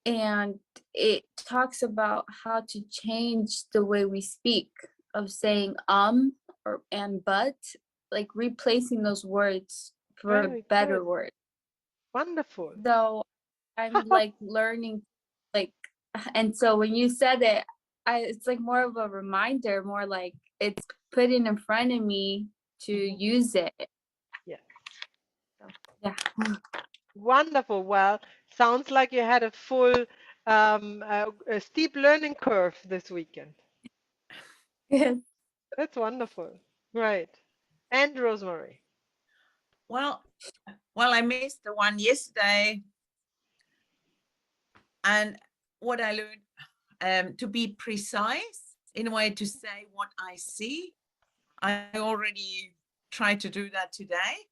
and it talks about how to change the way we speak, of saying or and but, like replacing those words for a better word. Wonderful. So I'm like learning, like, and so when you said it, it's like more of a reminder, more like it's put in front of me to use it. Yeah. Yeah. Wonderful. Well, sounds like you had a full, a steep learning curve this weekend. Yes. That's wonderful. Right. And Rosemary. Well, I missed the one yesterday. And what I learned, to be precise in a way to say what I see. I already tried to do that today.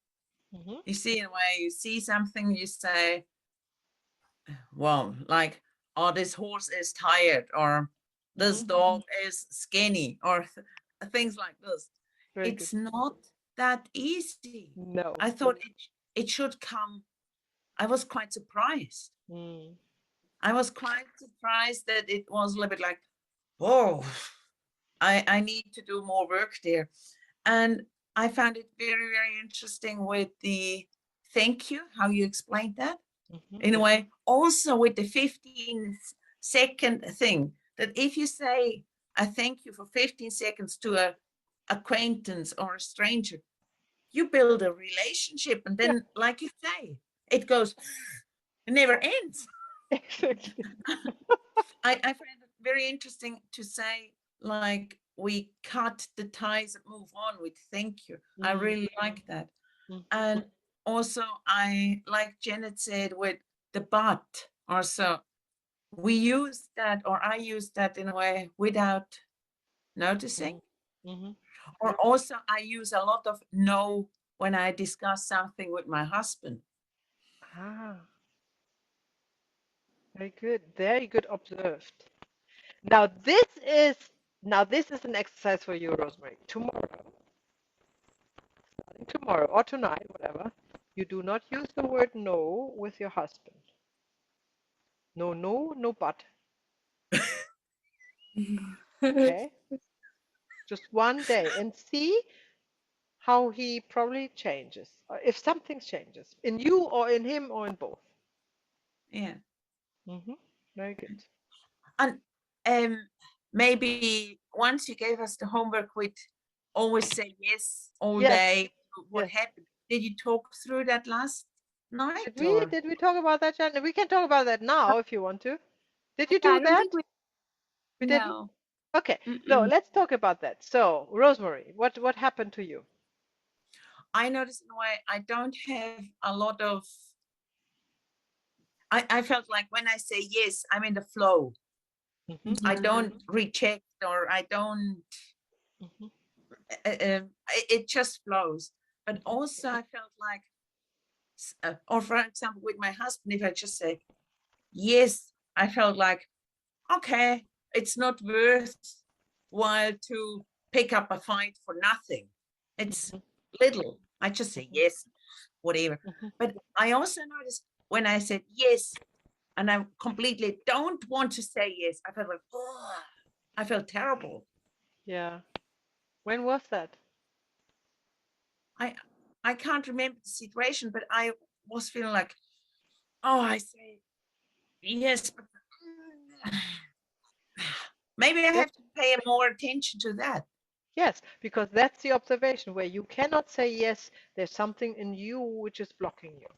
You see, in a way, you see something, you say, well, like, oh, this horse is tired, or this dog is skinny, or things like this. It's not that easy. No. I thought it should come I was quite surprised. Mm. I was quite surprised that it was a little bit like, whoa, I need to do more work there. And I found it very, very interesting with the thank you, how you explained that. Mhm. In a way, also with the 15-second thing, that if you say a thank you for 15 seconds to a acquaintance or a stranger, you build a relationship, and Yeah. then, like you say, it goes, it never ends. Exactly. I find it very interesting to say, like, we cut the ties and move on with thank you. I really like that. Mhm. And also, I, like Janet said, with the but, also, we use that, or I use that in a way without noticing. Mhm. Or also, I use a lot of no when I discuss something with my husband. Ah, very good. Very good observed. Now this is an exercise for you, Rosemary. Tomorrow or tonight, whatever. You do not use the word no with your husband. No, no, no, but. Okay? Just one day and see how he probably changes. Or if something changes in you or in him or in both. Yeah. Very good. And maybe once you gave us the homework with always say yes all Yes. day, what Yes. happened? Did you talk through that last night? Did we Or did we talk about that, Jan? We can talk about that now if you want to. Did you Yeah, do I don't that? think We didn't? no. Okay. So Mm-mm. let's talk about that. So, Rosemary, what happened to you? I noticed in a way I don't have a lot of, I felt like when I say yes, I'm in the flow. I don't reject, or I don't, Mhm. it just flows. But also I felt like, or for example, with my husband, if I just say yes, I felt like, okay, it's not worthwhile to pick up a fight for nothing. It's little. I just say yes, whatever. Mhm. But I also noticed when I said yes, and I completely don't want to say yes, I felt like, oh, I felt terrible. Yeah. When was that? I I can't remember the situation, but I was feeling like, oh, I say yes, but maybe I Yes. have to pay more attention to that. Yes, because that's the observation where you cannot say yes, there's something in you which is blocking you.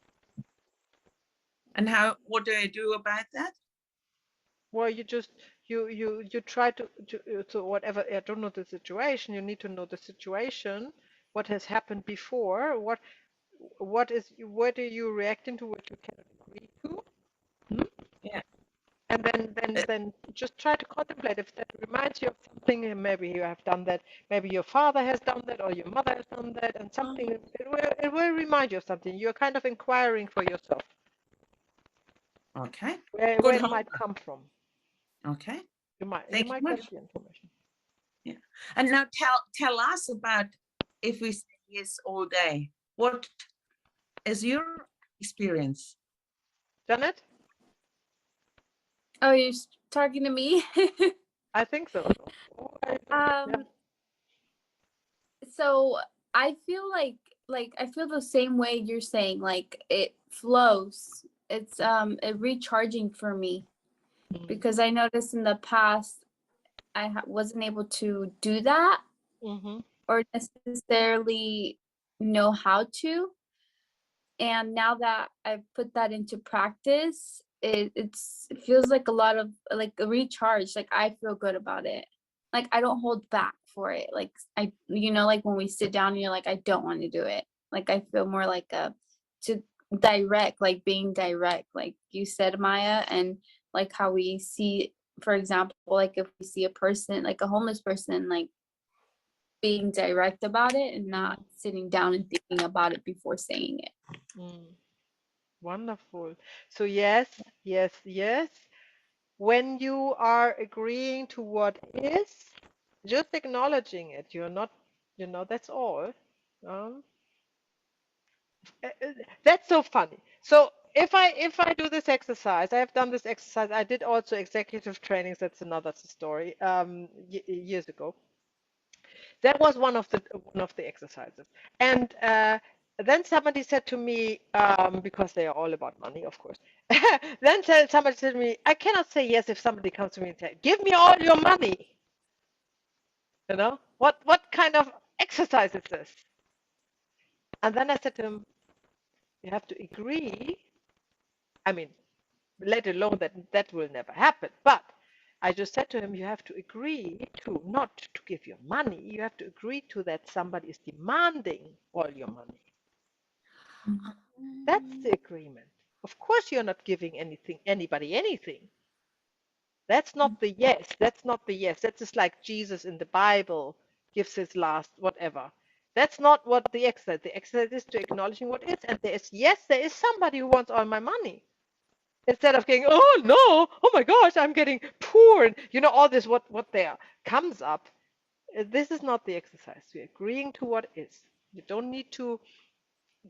And what do I do about that? Well, you just you try to so whatever, I don't know the situation, you need to know the situation, what has happened before, what are you reacting to, what you cannot agree to. Yeah. And then just try to contemplate if that reminds you of something, and maybe you have done that, maybe your father has done that or your mother has done that, and something it will remind you of something. You're kind of inquiring for yourself Okay. where Good it homework. might come from. Okay. You Thank you might much. get the information. Yeah. And now tell us about, if we say yes all day, what is your experience? Janet, Oh, you're talking to me? I think so. um so I feel like I feel the same way you're saying, like it flows. It's recharging for me, because I noticed in the past I wasn't able to do that, Mm-hmm. or necessarily know how to. And now that I've put that into practice, it feels like a lot of like a recharge. Like I feel good about it. Like I don't hold back for it. Like like when we sit down and you're like, I don't want to do it. Like I feel more like a to direct, like being direct, like you said, Maya, and like how we see, for example, like if we see a person, like a homeless person, like being direct about it and not sitting down and thinking about it before saying it. Mm. Wonderful. So yes, yes, yes. When you are agreeing to what is, just acknowledging it. You're not, that's all. Um, that's so funny. So if I do this exercise, I have done this exercise. I did also executive trainings. That's another story. Years ago, that was one of the exercises. And then somebody said to me, because they are all about money, of course. Then somebody said to me, I cannot say yes if somebody comes to me and says, "Give me all your money." You know, what kind of exercise is this? And then I said to him, you have to agree. I mean, let alone that will never happen. But I just said to him, you have to agree to not to give your money. You have to agree to that somebody is demanding all your money. That's the agreement. Of course, you're not giving anybody anything. That's not the yes. That's not the yes. That's just like Jesus in the Bible gives his last whatever. That's not what the exercise. The exercise is to acknowledging what is, and there is yes, there is somebody who wants all my money. Instead of going, oh no, oh my gosh, I'm getting poor, and all this what there comes up. This is not the exercise. We're agreeing to what is. You don't need to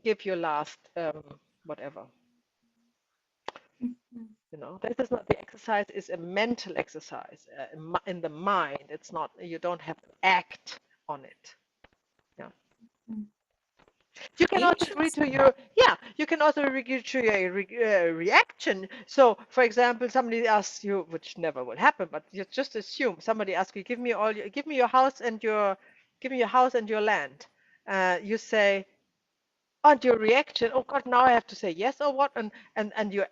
give your last whatever. This is not the exercise. Is a mental exercise in the mind. It's not. You don't have to act on it. Yeah. You can also agree to your You can also agree to your reaction. So, for example, somebody asks you, which never will happen, but you just assume somebody asks you, give me your house and your land. You say, and your reaction, oh God, now I have to say yes or what, and your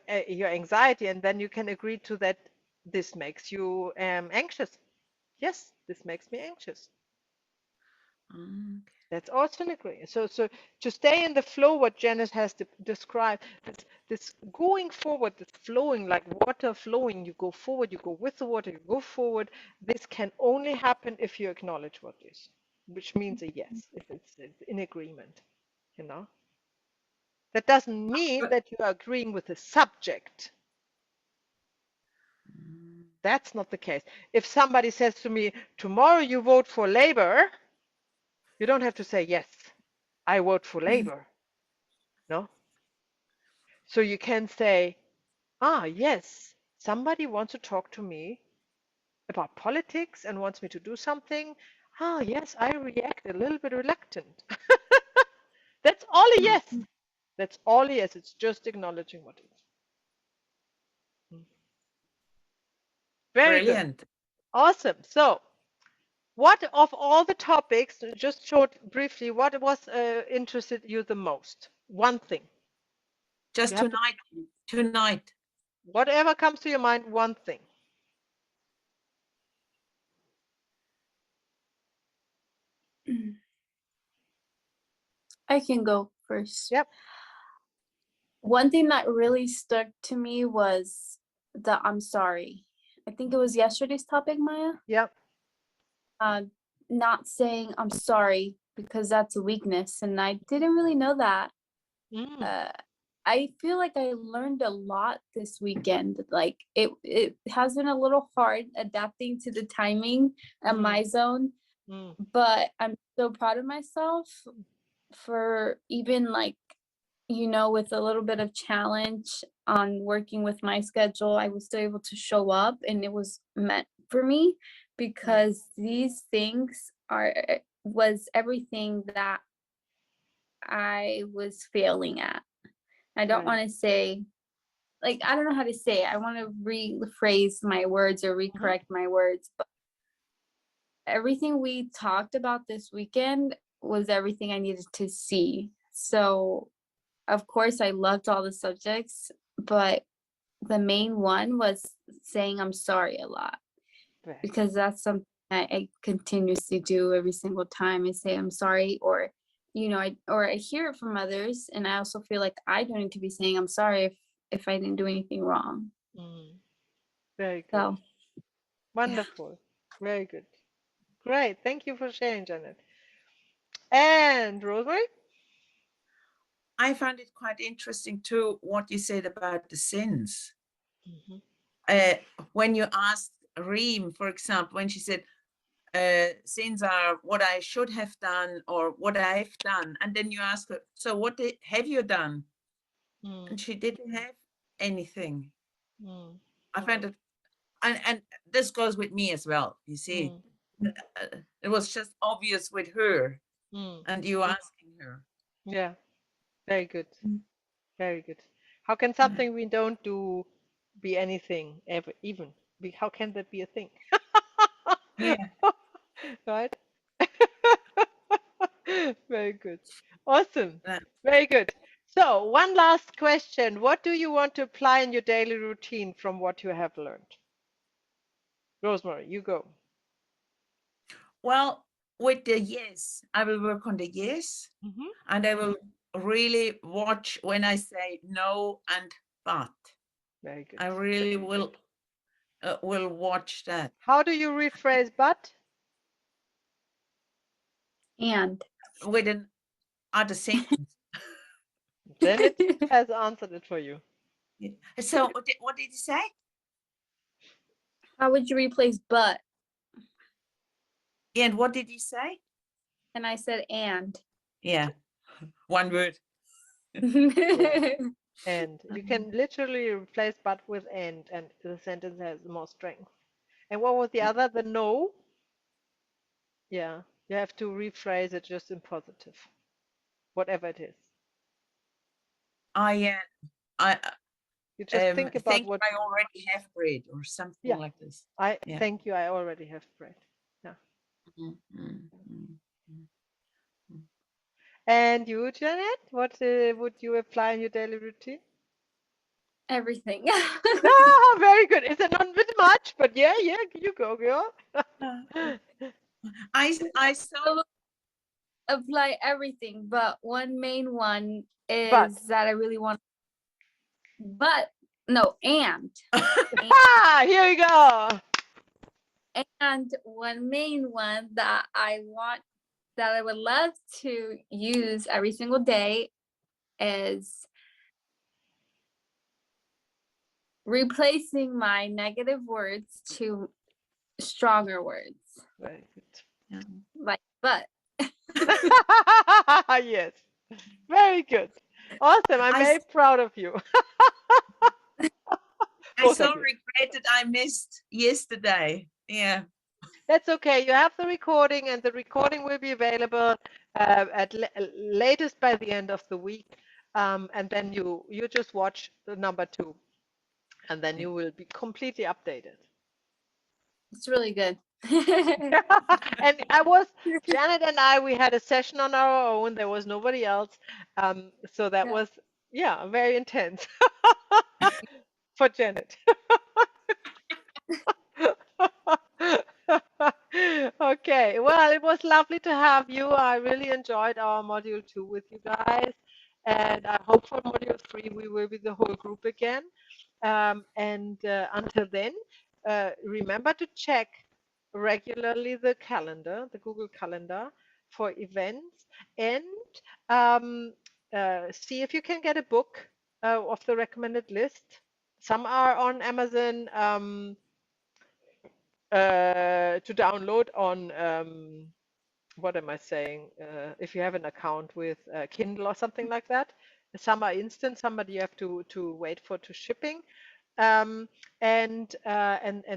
anxiety, and then you can agree to that. This makes you anxious. Yes, this makes me anxious. Okay. That's also an agreement. So to stay in the flow, what Janet has described, this going forward, this flowing like water flowing, you go forward, you go with the water, you go forward. This can only happen if you acknowledge what is, which means a yes, if it's in agreement, That doesn't mean that you are agreeing with the subject. That's not the case. If somebody says to me, tomorrow you vote for Labour, you don't have to say, yes, I vote for Labour. No? So you can say, yes, somebody wants to talk to me about politics and wants me to do something. Yes, I react a little bit reluctant. That's all a yes. That's all a yes. It's just acknowledging what is. Very Brilliant. Good. Awesome. So, what of all the topics, just briefly, what was interested you the most? One thing. Just tonight. Whatever comes to your mind, one thing. I can go first. Yep. One thing that really stuck to me was the I'm sorry. I think it was yesterday's topic, Maya. Yep. Not saying I'm sorry because that's a weakness, and I didn't really know that. I feel like I learned a lot this weekend. Like it has been a little hard adapting to the timing and my zone, but I'm so proud of myself for even with a little bit of challenge on working with my schedule, I was still able to show up, and it was meant for me because these things was everything that I was failing at. I don't want to say, I don't know how to say it. I want to rephrase my words or recorrect my words, but everything we talked about this weekend was everything I needed to see. So, of course, I loved all the subjects, but the main one was saying I'm sorry a lot, because that's something I continuously do every single time. I say I'm sorry, or I hear it from others, and I also feel like I don't need to be saying I'm sorry if I didn't do anything wrong. Very good. So, wonderful. Very good. Great. Thank you for sharing, Janet. And Rosemary? I found it quite interesting too, what you said about the sins. When you asked Reem, for example, when she said, sins are what I should have done or what I've done. And then you ask her, so what have you done? and she didn't have anything. Mm. I found it, and this goes with me as well. You see, it was just obvious with her, Mm. and you asking her. Yeah, very good. Mm. Very good. How can something we don't do be anything ever even? How can that be a thing? Yeah. Right? Very good. Awesome. Yeah. Very good. So, one last question. What do you want to apply in your daily routine from what you have learned? Rosemary, you go. Well, with the yes, I will work on the yes, Hmm. and I will really watch when I say no and but. Very good. I really will watch that How do you rephrase but? And with an other sentence. Then it has answered it for you. Yeah. So what did you say? how would you replace but? And what did you say? And I said and. Yeah, one word. And you can literally replace but with and the sentence has more strength. And what was the other? The no? Yeah, you have to rephrase it just in positive, whatever it is. I You just think about think what, I already have bread or something yeah, like this. I Yeah. thank you, I already have bread. Yeah. Mm, mm, mm, mm. And you, Janet, what would you apply in your daily routine? Everything. Ah, very good. It's not a bit much, but yeah, you go, girl. I saw. I will apply everything, but one main one But is that I really want. But no, and ah, here we go. one main one that I want, that I would love to use every single day is replacing my negative words to stronger words, Very Yeah. like but. good. Yes, very good. Awesome. I'm I very proud of you. Both so of you. regret that I missed yesterday. Yeah. That's okay. You have the recording, and the recording will be available at latest by the end of the week. And then you just watch the number 2, and then you will be completely updated. It's really good. And Janet and we had a session on our own. There was nobody else. So that Yeah. was, yeah, very intense for Janet. Okay, well, it was lovely to have you. I really enjoyed our module 2 with you guys. And I hope for module 3 we will be the whole group again. And until then, remember to check regularly the calendar, the Google Calendar for events, and see if you can get a book of the recommended list. Some are on Amazon to download on what am I saying? If you have an account with Kindle or something like that. Some are instant, some you have to wait for to shipping. And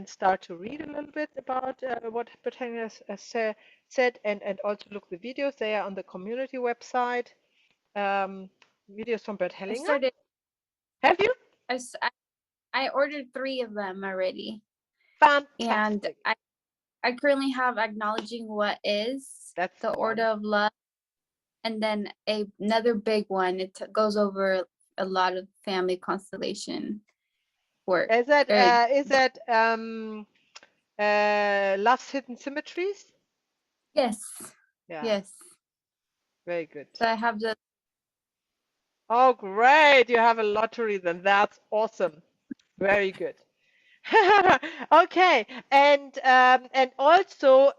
start to read a little bit about what Britannia has said, and also look the videos. They are on the community website. Videos from Bert I Hellinger. started. Have you? I ordered 3 of them already, and Fantastic. I currently have Acknowledging What Is, That's The the Order one. of Love, and then another big one. It goes over a lot of family constellation work. Is that Love's Hidden Symmetries? Yes, Yeah, yes. very good. So I have the. Oh, great. You have a lottery then. That's awesome. Very good. Okay, and also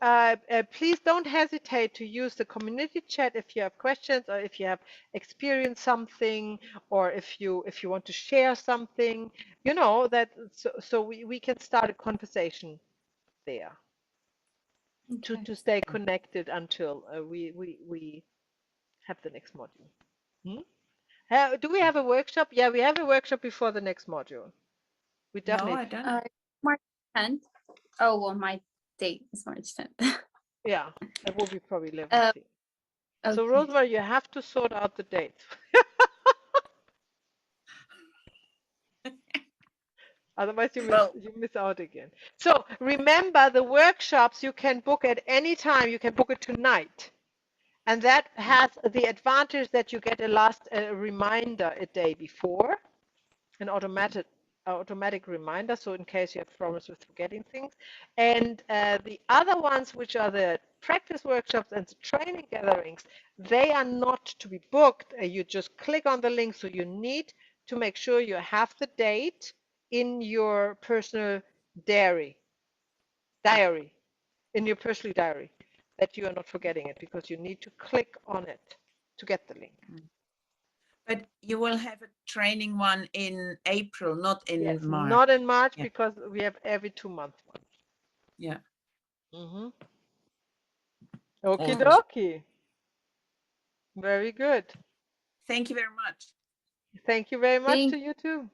please don't hesitate to use the community chat if you have questions, or if you have experienced something, or if you want to share something, that so we can start a conversation there to Okay. stay connected until we have the next module. Hmm? Do we have a workshop? Yeah, we have a workshop before the next module. We No, definitely. I don't. March 10th. Oh, well, my date is March 10th. Yeah, it will be probably 11th. Uh, So, okay. Rosemary, you have to sort out the dates. Otherwise, Well, you miss out again. So remember, the workshops you can book at any time. You can book it tonight, and that has the advantage that you get a last reminder a day before, an automatic reminder. So in case you have problems with forgetting things, and the other ones, which are the practice workshops and the training gatherings, they are not to be booked. You just click on the link. So you need to make sure you have the date in your personal diary, in your personal diary, that you are not forgetting it, because you need to click on it to get the link. but you will have a training one in April, not in Yes, March. not in March, Yeah. because we have every 2 months one. Yeah. Mm-hmm. Okie Awesome. dokie. Very good. Thank you very much. Thank you very much Thank- to you too.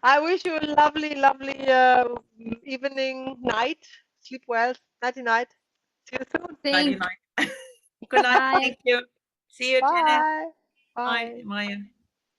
I wish you a lovely, lovely evening, night. Sleep well. Nighty night. See you soon. Nighty Thank night. Good night. Bye. Thank you. See you, Jenna. Bye. Bye, Bye. Maya.